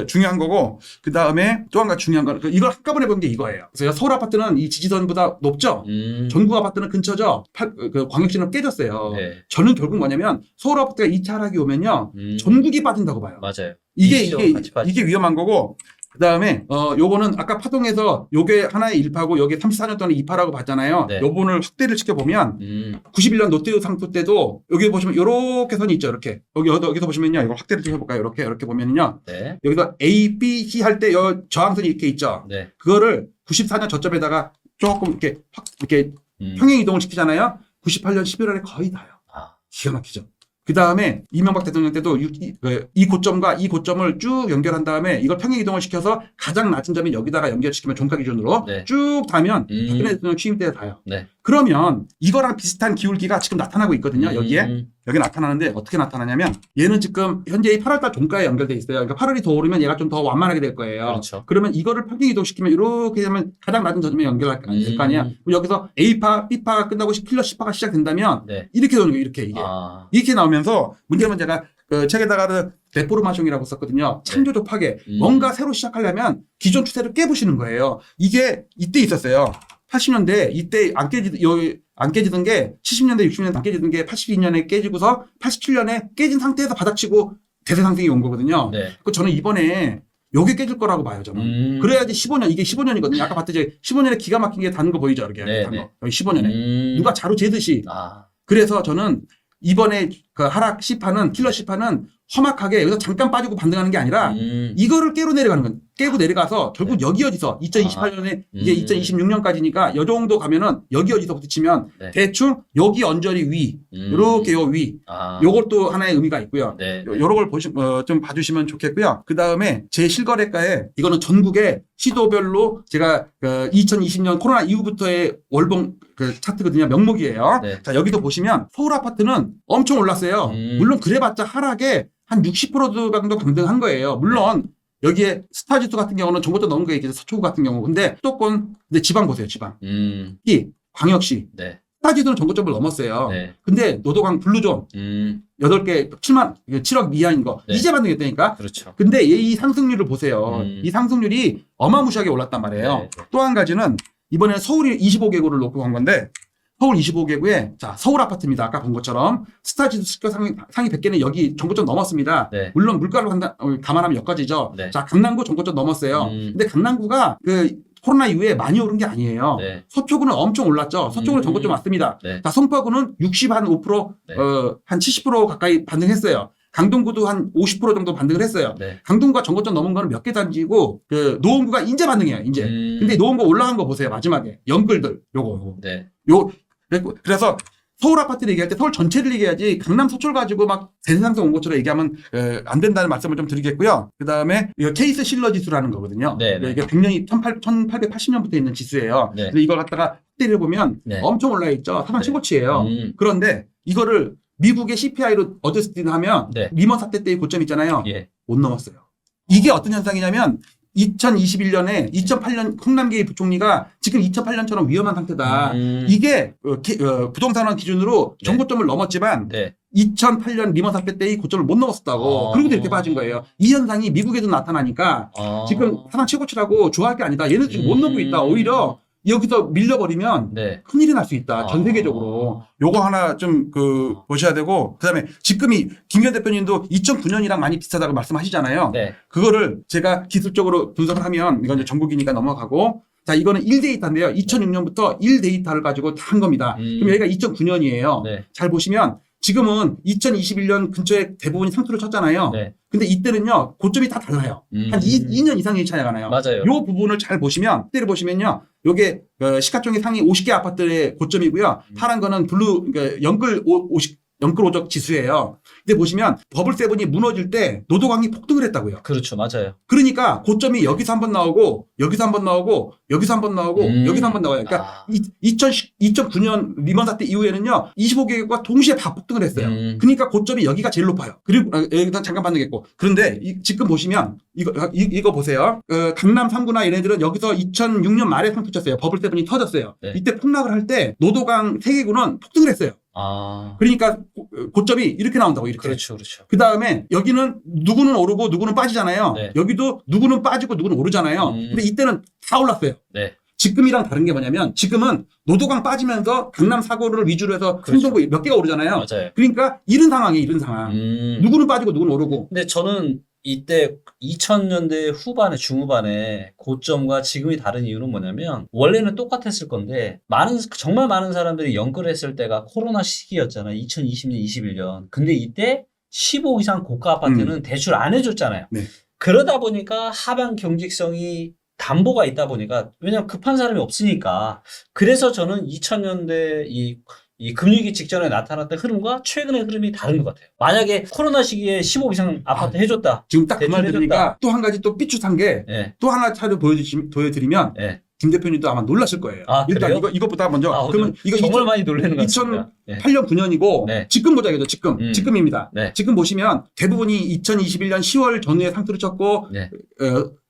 중요한 거고, 그 다음에 또 한 가지 중요한 거는 이걸 한꺼번에 본 게 이거예요. 그래서 서울 아파트는 이 지지선보다 높죠? 전국 아파트는 근처죠? 광역시는 깨졌어요. 네. 저는 결국 뭐냐면 서울 아파트가 2차 하락이 오면요. 전국이 빠진다고 봐요. 맞아요. 이게 위험한 거고, 그 다음에, 요거는 아까 파동에서 요게 하나의 1파고 요게 34년 동안 2파라고 봤잖아요. 네. 요번을 확대를 시켜보면, 91년 롯데우 상투 때도 여기 보시면 요렇게 선이 있죠. 이렇게. 여기서 보시면요. 이거 확대를 좀 해볼까요? 이렇게 보면요. 네. 여기서 A, B, C 할 때 요 저항선이 이렇게 있죠. 네. 그거를 94년 저점에다가 조금 이렇게 평행 이동을 시키잖아요. 98년 11월에 거의 다요. 아. 기가 막히죠. 그 다음에 이명박 대통령 때도 이 고점과 이 고점을 쭉 연결한 다음에 이걸 평행 이동을 시켜서 가장 낮은 점인 여기다가 연결시키면 종가 기준으로 네. 쭉 다면 박근혜 대통령 취임 때 다요. 네. 그러면 이거랑 비슷한 기울기가 지금 나타나고 있거든요. 여기 나타나는데 어떻게 나타나냐면 얘는 지금 현재 8월달 종가에 연결돼 있어요. 그러니까 8월이 더 오르면 얘가 좀 더 완만하게 될 거예요. 그렇죠. 그러면 이거를 평행 이동시키면 이렇게 되면 가장 낮은 저점에 연결할 거 아니야. 그럼 여기서 A파, B파가 끝나고 킬러 C파가 시작된다면 네. 이렇게 되는 거예요. 이렇게 이게. 아. 이렇게 나오면서 문제는 제가 책에다가 데포르마숑이라고 썼거든요. 창조적 파괴. 뭔가 새로 시작하려면 기존 추세를 깨부시는 거예요. 이게 이때 있었어요. 80년대 이때 안 깨지던 게 70년대 60년대 안 깨지던 게 82년에 깨지고서 87년에 깨진 상태에서 바닥치고 대세 상승이 온 거거든요. 네. 그 저는 이번에 요게 깨질 거라고 봐요, 저는. 그래야지 15년, 이게 15년이거든요. 아까 봤듯이 15년에 기가 막힌 게 다는 거 보이죠? 이렇게. 네, 단 네. 거. 여기 15년에. 누가 자루 재듯이. 아. 그래서 저는 이번에 그 하락 C파는, 킬러 C파는 험악하게 여기서 잠깐 빠지고 반등하는 게 아니라 이거를 깨로 내려가는 건 깨고 내려가서 결국 여기 어디서 2028년에 이제 2026년까지니까 요 정도 가면은 여기 어디서 부딪히면 네. 대충 여기 언저리 위 이렇게 요 위 요것도 하나의 의미가 있고요. 네. 요런 걸 좀 봐주시면 좋겠고요. 그 다음에 제 실거래가에 이거는 전국의 시도별로 제가 2020년 코로나 이후부터의 월봉 그 차트거든요. 명목이에요. 네. 자, 여기도 보시면 서울 아파트는 엄청 올랐어요. 물론 그래봤자 하락에 한 60% 정도 강등한 거예요. 물론 여기에 스타지수 같은 경우는 정보점 넘은 게 있겠죠. 서초구 같은 경우. 근데 수도권, 근데 지방 보세요. 지방. 이 광역시. 네. 스타지수는 정보점을 넘었어요. 네. 근데 노도강 블루존 8개 7억 미만인 거 네. 이제 반등했다니까. 그렇죠. 근데 이 상승률을 보세요. 이 상승률이 어마무시하게 올랐단 말이에요. 네. 또 한 가지는 이번에는 서울이 25개구를 놓고 간 건데 서울 25개구에 자 서울 아파트입니다. 아까 본 것처럼 스타지수 시가 상위 100개는 여기 정고점 넘었습니다. 네. 물론 물가로 감안하면 여기까지죠. 네. 자 강남구 정고점 넘었어요. 근데 강남구가 그 코로나 이후에 많이 오른 게 아니에요. 네. 서초구는 엄청 올랐죠. 서초구는 정고점 왔습니다. 네. 자 송파구는 60한5% 네. 한 70% 가까이 반등했어요. 강동구도 한 50% 정도 반등을 했어요. 네. 강동구가 정고점 넘은 거는 몇 개 단지고 그 노원구가 이제 반등해요. 이제. 근데 노원구 올라간 거 보세요. 마지막에 연끌들 요거. 네. 요 그래서 서울 아파트를 얘기할 때 서울 전체를 얘기해야지 강남 서초를 가지고 막 대상성 온 것처럼 얘기하면 안 된다는 말씀을 좀 드리겠고요. 그 다음에 이거 케이스 실러 지수라는 거거든요. 네, 네. 이게 100년이 1880년부터 있는 지수예요. 네. 그래서 이걸 갖다가 확대를 보면 네. 엄청 올라 있죠. 사상 네. 최고치예요. 그런데 이거를 미국의 CPI로 어저스팅 하면 네. 리먼 사태 때의 고점 있잖아요. 예. 못 넘었어요. 이게 어떤 현상이냐면 2021년에 2008년 홍남기 부총리가 지금 2008년처럼 위험한 상태다. 이게 부동산원 기준으로 네. 정고점을 넘었지만 네. 2008년 리먼 사태 때의 고점을 못 넘었다고. 그러고도 이렇게 빠진 거예요. 이 현상이 미국에도 나타나니까 지금 사상 최고치라고 좋아할 게 아니다. 얘는 지금 못 넘고 있다. 오히려 여기서 밀려버리면 네. 큰일이 날 수 있다. 전 세계적으로. 요거 하나 좀 보셔야 되고 그다음에 지금이 김현 대표님도 2009년이랑 많이 비슷하다고 말씀하시잖아요. 네. 그거를 제가 기술적으로 분석을 하면 이건 이제 전국이니까 넘어가고 자 이거는 1데이터인데요. 2006년부터 1데이터를 가지고 다 한 겁니다. 그럼 여기가 2009년이에요. 네. 잘 보시면 지금은 2021년 근처에 대부분이 상투를 쳤잖아요. 네. 근데 이때는요 고점이 다 달라요. 한 2년 이상이 차이가 나요. 맞아요. 요 부분을 잘 보시면 때를 보시면요. 요게 시가총액 상위 50개 아파트의 고점이고요. 파란 거는 그러니까 연끌 5적 지수예요. 근데 보시면 버블 세븐이 무너질 때 노도강이 폭등을 했다고요. 그렇죠. 맞아요. 그러니까 고점이 여기서 한번 나오고 여기서 한번 나오고 여기서 한번 나오고 여기서 한번 나와요. 그러니까 2009년 리먼 사태 이후에는요. 25개국과 동시에 다 폭등을 했어요. 그러니까 고점이 여기가 제일 높아요. 그리고 여기서 잠깐 반등했고. 그런데 지금 보시면 이거 보세요. 강남 3구나 얘네들은 여기서 2006년 말에 상투 쳤어요. 버블 세븐이 터졌어요. 네. 이때 폭락을 할 때 노도강 3개구는 폭등을 했어요. 그러니까 고점이 이렇게 나온다고 이렇게. 그렇죠. 그렇죠. 그 다음에 여기는 누구는 오르고 누구는 빠지잖아요. 네. 여기도 누구는 빠지고 누구는 오르잖아요. 근데 이때는 다 올랐어요. 네. 지금이랑 다른 게 뭐냐면 지금은 노도강 빠지면서 강남 사고를 위주로 해서 그렇죠. 성동구 몇 개가 오르잖아요. 맞아요. 그러니까 이런 상황이에요. 이런 상황. 누구는 빠지고 누구는 오르고. 근데 저는 이때 2000년대 후반에 중후반에 고점과 지금이 다른 이유는 뭐냐면 원래는 똑같았을 건데 정말 많은 사람들이 연끌을 했을 때가 코로나 시기였잖아요. 2020년, 21년. 근데 이때 15 이상 고가 아파트는 대출 안 해줬잖아요. 네. 그러다 보니까 하방 경직성이 담보가 있다 보니까 왜냐면 급한 사람이 없으니까 그래서 저는 2000년대 이 금융위기 직전에 나타났던 흐름과 최근의 흐름이 다른 것 같아요. 만약에 코로나 시기에 15 이상 아파트 해줬다. 지금 딱 그 말 대출 들으니까 해줬다. 또 한 가지 또 삐끗한 게 또 예. 하나 차를 보여드리면 예. 김 대표님도 아마 놀라실 거예요. 아, 일단 그래요? 이것보다 먼저 그러면 이거 정말 많이 놀라는 것 같습니다. 2008년 9년이고 네. 지금 보자 이거죠. 지금입니다. 네. 지금 보시면 대부분이 2021년 10월 전후에 상투를 쳤고 네.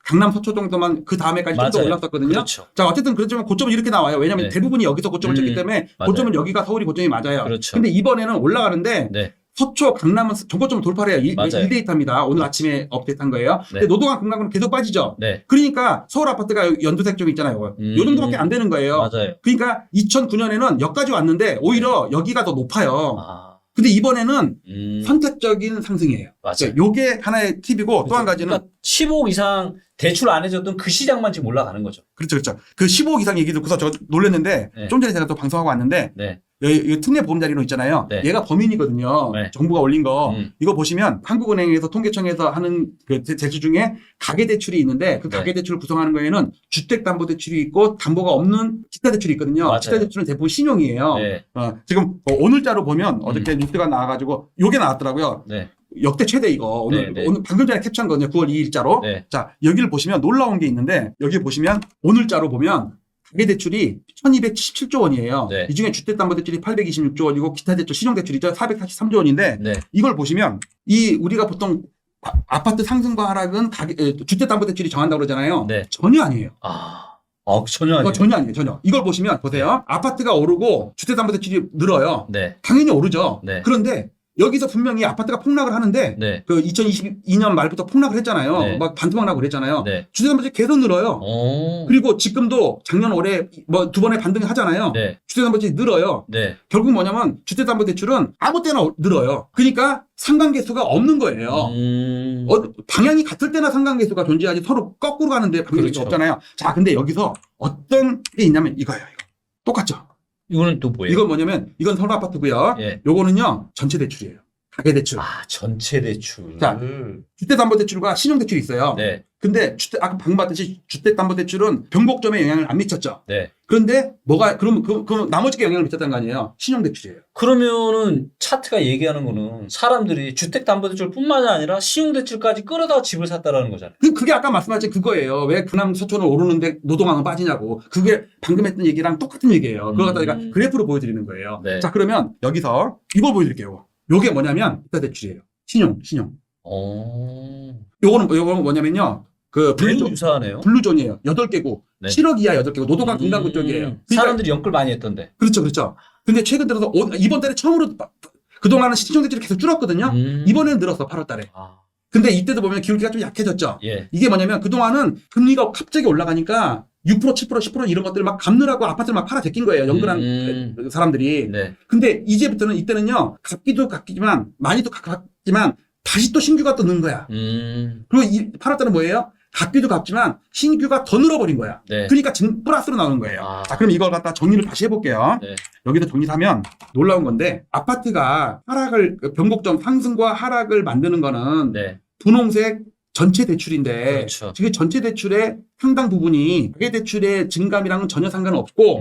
강남 서초 정도만 그 다음에까지 좀 더 맞아요. 올랐었거든요. 그렇죠. 자 어쨌든 그렇지만 고점은 이렇게 나와요. 왜냐하면 네. 대부분이 여기서 고점을 쳤기 때문에 맞아요. 고점은 여기가 서울이 고점이 맞아요. 그렇죠. 근데 이번에는 올라가는데 네. 서초, 강남은 정고점을 돌파를 해요. 맞아요. 1데이터입니다. 오늘 아침에 업데이트한 거예요. 네. 근데 노동강, 강남은 계속 빠지죠. 네. 그러니까 서울 아파트가 연두색 좀 있잖아요. 요 정도밖에 안 되는 거예요. 맞아요. 그러니까 2009년에는 여기까지 왔는데 오히려 여기가 더 높아요. 아. 근데 이번에는 선택적인 상승이에요. 맞아요. 요게 하나의 팁이고 또 한 가지는 그러니까 15억 이상 대출 안 해줬던 그 시장만 지금 올라가는 거죠. 그렇죠. 그 15억 이상 얘기 듣고서 저 놀랐는데 네. 좀 전에 제가 또 방송하고 왔는데 네. 이 특례 보험자리로 있잖아요. 네. 얘가 범인이거든요. 네. 정부가 올린 거. 음. 이거 보시면 한국은행에서 통계청에서 하는 그 대출 중에 가계대출이 있는데 그 네. 가계대출을 구성하는 거에는 주택담보대출이 있고 담보가 없는 기타대출이 있거든요. 맞아요. 기타대출은 대부분 신용이에요. 네. 지금 오늘자로 보면 어저께 뉴스가 나와가지고 요게 나왔더라고요. 네. 역대 최대 이거 오늘 네, 네. 오늘 방금 전에 캡처한 거든요. 9월 2일자로. 네. 자 여기를 보시면 놀라운 게 있는데 여기 보시면 오늘자로 보면 가계대출이 1277조 원이에요. 네. 이 중에 주택담보대출이 826조 원이고 기타 대출 신용대출이죠. 443조 원인데 네. 이걸 보시면 이 우리가 보통 아파트 상승과 하락은 주택담보대출이 정한다고 그러잖아요. 네. 전혀 아니에요. 전혀 아니에요. 전혀 아니에요. 전혀. 이걸 보시면 보세요. 아파트가 오르고 주택담보대출이 늘어요. 네. 당연히 오르죠. 네. 그런데 여기서 분명히 아파트가 폭락을 하는데 네. 그 2022년 말부터 폭락을 했잖아요. 네. 막 반토막 나고 그랬잖아요. 네. 주택담보대출이 계속 늘어요. 그리고 지금도 작년 올해 뭐 2번에 반등을 하잖아요. 네. 주택담보대출이 늘어요. 네. 결국 뭐냐면 주택담보대출은 아무 때나 늘어요. 그러니까 상관계수가 없는 거예요. 방향이 같을 때나 상관계수가 존재하지 서로 거꾸로 가는데 방향계수가 그렇죠. 없잖아요. 자, 근데 여기서 어떤 게 있냐면 이거예요. 이거. 똑같죠? 이거는 또 뭐예요? 이건 뭐냐면 이건 서울 아파트고요. 예. 요거는요. 전체 대출이에요. 가계대출. 전체 대출. 자, 주택담보대출과 신용대출이 있어요. 네. 근데 아까 방금 봤듯이 주택담보대출은 변곡점에 영향을 안 미쳤죠. 네. 그런데 그럼 나머지게 영향을 미쳤다는 거 아니에요. 신용대출이에요. 그러면은 차트가 얘기하는 거는 사람들이 주택담보대출뿐만이 아니라 신용대출까지 끌어다 집을 샀다라는 거잖아요. 그게 아까 말씀하신 그거예요. 왜 강남 서초는 오르는데 노동항은 빠지냐고. 그게 방금 했던 얘기랑 똑같은 얘기예요. 그걸 갖다가 그래프로 보여드리는 거예요. 네. 자, 그러면 여기서 이걸 보여드릴게요. 요게 뭐냐면 기타 대출이에요. 신용. 요거는 뭐냐면요. 그 매우 유사하네요. 블루존이에요. 8개국. 네. 7억 이하 8개국. 노동강 금강구 쪽이에요. 그러니까 사람들이 연끌 많이 했던데. 그렇죠. 근데 최근 들어서 이번 달에 처음으로 그동안은 신용대출이 계속 줄었거든요. 이번에는 늘었어. 8월 달에. 근데 이때도 보면 기울기가 좀 약해졌죠. 예. 이게 뭐냐면 그동안은 금리가 갑자기 올라가니까 6%, 7%, 10% 이런 것들을 막 갚느라고 아파트를 막 팔아 제낀 거예요. 연근한 사람들이. 네. 근데 이때는요. 갚기도 갚지만 많이도 갚지만 다시 또 신규가 또 는 거야. 그리고 8월 달은 뭐예요? 갚기도 갚지만 신규가 더 늘어버린 거야. 네. 그러니까 플러스로 나오는 거예요. 자, 그럼 이걸 갖다 정리를 다시 해볼게요. 네. 여기서 정리를 하면 놀라운 건데 아파트가 변곡점 상승과 하락을 만드는 거는 네. 분홍색 전체 대출인데 그렇죠. 지금 전체 대출의 상당 부분이 가계대출의 증감이랑은 전혀 상관없고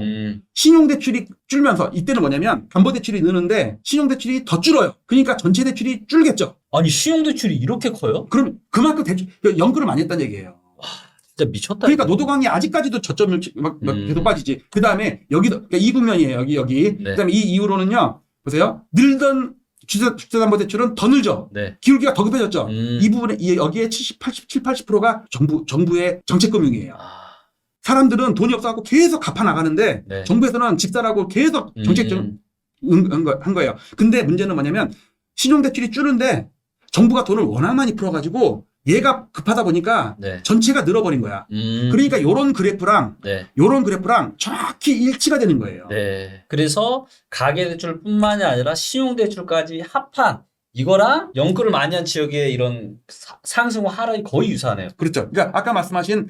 신용대출이 줄면서 이때는 뭐냐면 담보대출이 느는데 신용대출이 더 줄어요. 그러니까 전체 대출이 줄겠죠. 아니 신용대출이 이렇게 커요? 그럼 그만큼 연끌을 많이 했다는 얘기예요. 진짜 미쳤다. 그러니까 이거. 노동강이 아직까지도 저점을 막 계속 빠지지. 그 다음에 여기도 그러니까 이 국면이에요. 여기. 네. 그 다음에 이 이후로는요. 보세요. 늘던 주택담보대출은 더 늘죠. 네. 기울기가 더 급해졌죠. 이 부분에 여기에 80%가 정부의 정책금융이에요. 사람들은 돈이 없어갖고 계속 갚아 나가는데 네. 정부에서는 집사라고 계속 정책적 한 거예요. 근데 문제는 뭐냐면 신용대출이 줄는데 정부가 돈을 워낙 많이 풀어가지고 얘가 급하다 보니까 네. 전체가 늘어버린 거야. 그러니까 요런 그래프랑 정확히 일치가 되는 거예요. 네. 그래서 가계대출뿐만이 아니라 신용대출까지 합한 이거랑 연끌을 많이 한 지역의 이런 상승과 하락이 거의 유사하네요. 그렇죠. 그러니까 아까 말씀하신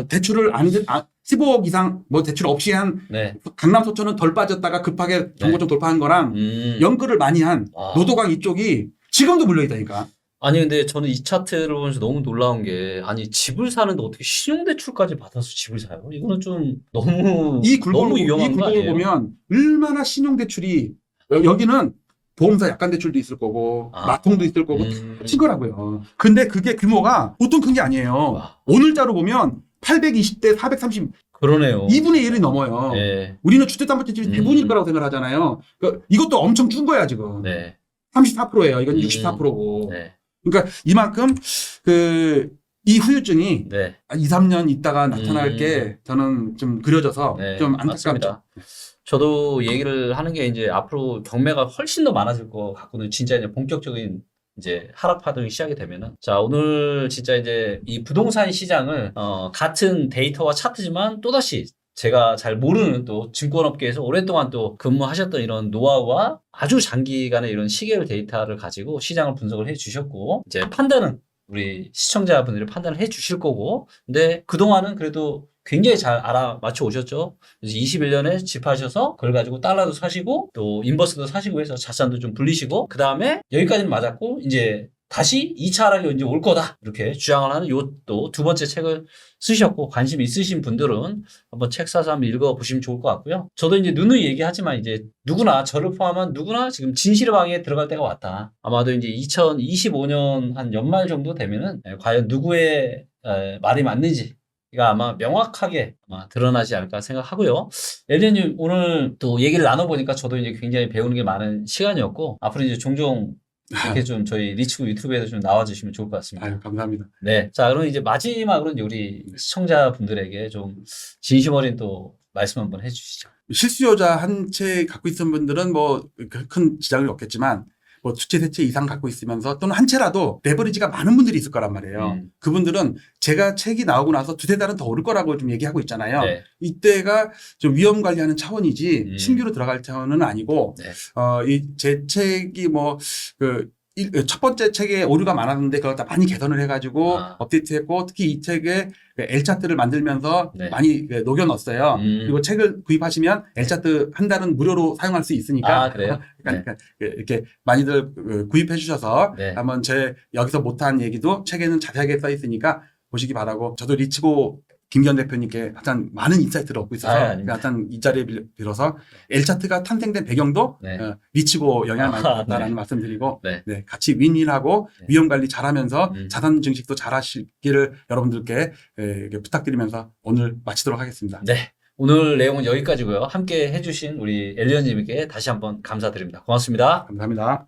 대출을 15억 이상 대출 없이 한 네. 강남 서초는 덜 빠졌다가 급하게 정고점 돌파한 거랑 연끌을 많이 한 노도강 이쪽이 지금도 물려있다니까. 아니 근데 저는 이 차트를 보면서 너무 놀라운 게 아니 집을 사는데 어떻게 신용대출까지 받아서 집을 사요? 이거는 좀 너무 위험한 거 아니에요? 보면 얼마나 신용대출이 여기는 보험사 약관 대출도 있을 거고 마통도 있을 거고 친 거라고요. 근데 그게 규모가 보통 큰 게 아니에요. 오늘자로 보면 820대 430 그러네요. 2분의 1이 넘어요. 네. 우리는 주택담보대출이 대부분일 거라고 생각을 하잖아요. 이것도 엄청 준 거야 지금. 네. 34%예요. 이건 64%고. 네. 그러니까 이만큼 이 후유증이 네. 2, 3년 있다가 나타날 게 저는 좀 그려져서 네, 좀 안타깝죠. 맞습니다. 저도 얘기를 하는 게 이제 앞으로 경매가 훨씬 더 많아질 것 같고는 진짜 이제 본격적인 이제 하락 파동이 시작이 되면은 자 오늘 진짜 이제 이 부동산 시장을 같은 데이터와 차트지만 또다시 제가 잘 모르는 또 증권업계에서 오랫동안 또 근무하셨던 이런 노하우와 아주 장기간의 이런 시계열 데이터를 가지고 시장을 분석을 해 주셨고 이제 판단은 우리 시청자분들이 판단을 해 주실 거고 근데 그동안은 그래도 굉장히 잘 알아맞혀 오셨죠. 그래서 21년에 집하셔서 그걸 가지고 달러도 사시고 또 인버스도 사시고 해서 자산도 좀 불리시고 그 다음에 여기까지는 맞았고 이제 다시 2차 하락이 이제 올 거다 이렇게 주장을 하는 요 또 두 번째 책을 쓰셨고 관심 있으신 분들은 한번 책 사서 한번 읽어보시면 좋을 것 같고요. 저도 이제 누누이 얘기하지만 이제 누구나 저를 포함한 누구나 지금 진실의 방에 들어갈 때가 왔다. 아마도 이제 2025년 한 연말 정도 되면은 과연 누구의 말이 맞는지 가 아마 명확하게 아마 드러나지 않을까 생각하고요. 엘리님 오늘 또 얘기를 나눠보니까 저도 이제 굉장히 배우는 게 많은 시간이었고 앞으로 이제 종종 이렇게 좀 저희 리치고 유튜브에서 좀 나와주시면 좋을 것 같습니다. 아유, 감사합니다. 네. 자, 그럼 이제 마지막으로 이제 우리 시청자분들에게 좀 진심 어린 또 말씀 한번 해주시죠. 실수요자 한 채 갖고 있는 분들은 뭐 큰 지장이 없겠지만 뭐 두 채, 세 채 이상 갖고 있으면서 또는 한 채라도 레버리지가 많은 분들이 있을 거란 말이에요. 그분들은 제가 책이 나오고 나서 두세 달은 더 오를 거라고 좀 얘기하고 있잖아요. 네. 이때가 좀 위험 관리하는 차원이지 신규로 들어갈 차원은 아니고 네. 이 제 책이 뭐 첫 번째 책에 오류가 많았는데 그걸 다 많이 개선을 해가지고 업데이트했고 특히 이 책에 L차트를 만들면서 네. 많이 녹여 넣었어요. 그리고 책을 구입하시면 L차트 한 달은 무료로 사용할 수 있으니까 그래요? 그러니까 이렇게 많이들 구입해 주셔서 네. 한번 제 여기서 못한 얘기도 책에는 자세하게 써 있으니까 보시기 바라고 저도 리치고 김기현 대표님께 하여튼 많은 인사이트를 얻고 있어서 하여튼 이 자리에 빌어서 L차트가 탄생된 배경도 네. 리치고 영향을 많이 받았다는 네. 말씀드리고 네. 네, 같이 윈윈하고 네. 위험 관리 잘하면서 자산 증식도 잘하시기를 여러분들께 이렇게 부탁드리면서 오늘 마치도록 하겠습니다. 네. 오늘 내용은 여기까지고요. 함께 해주신 우리 엘리언님에게 다시 한번 감사드립니다. 고맙습니다. 감사합니다.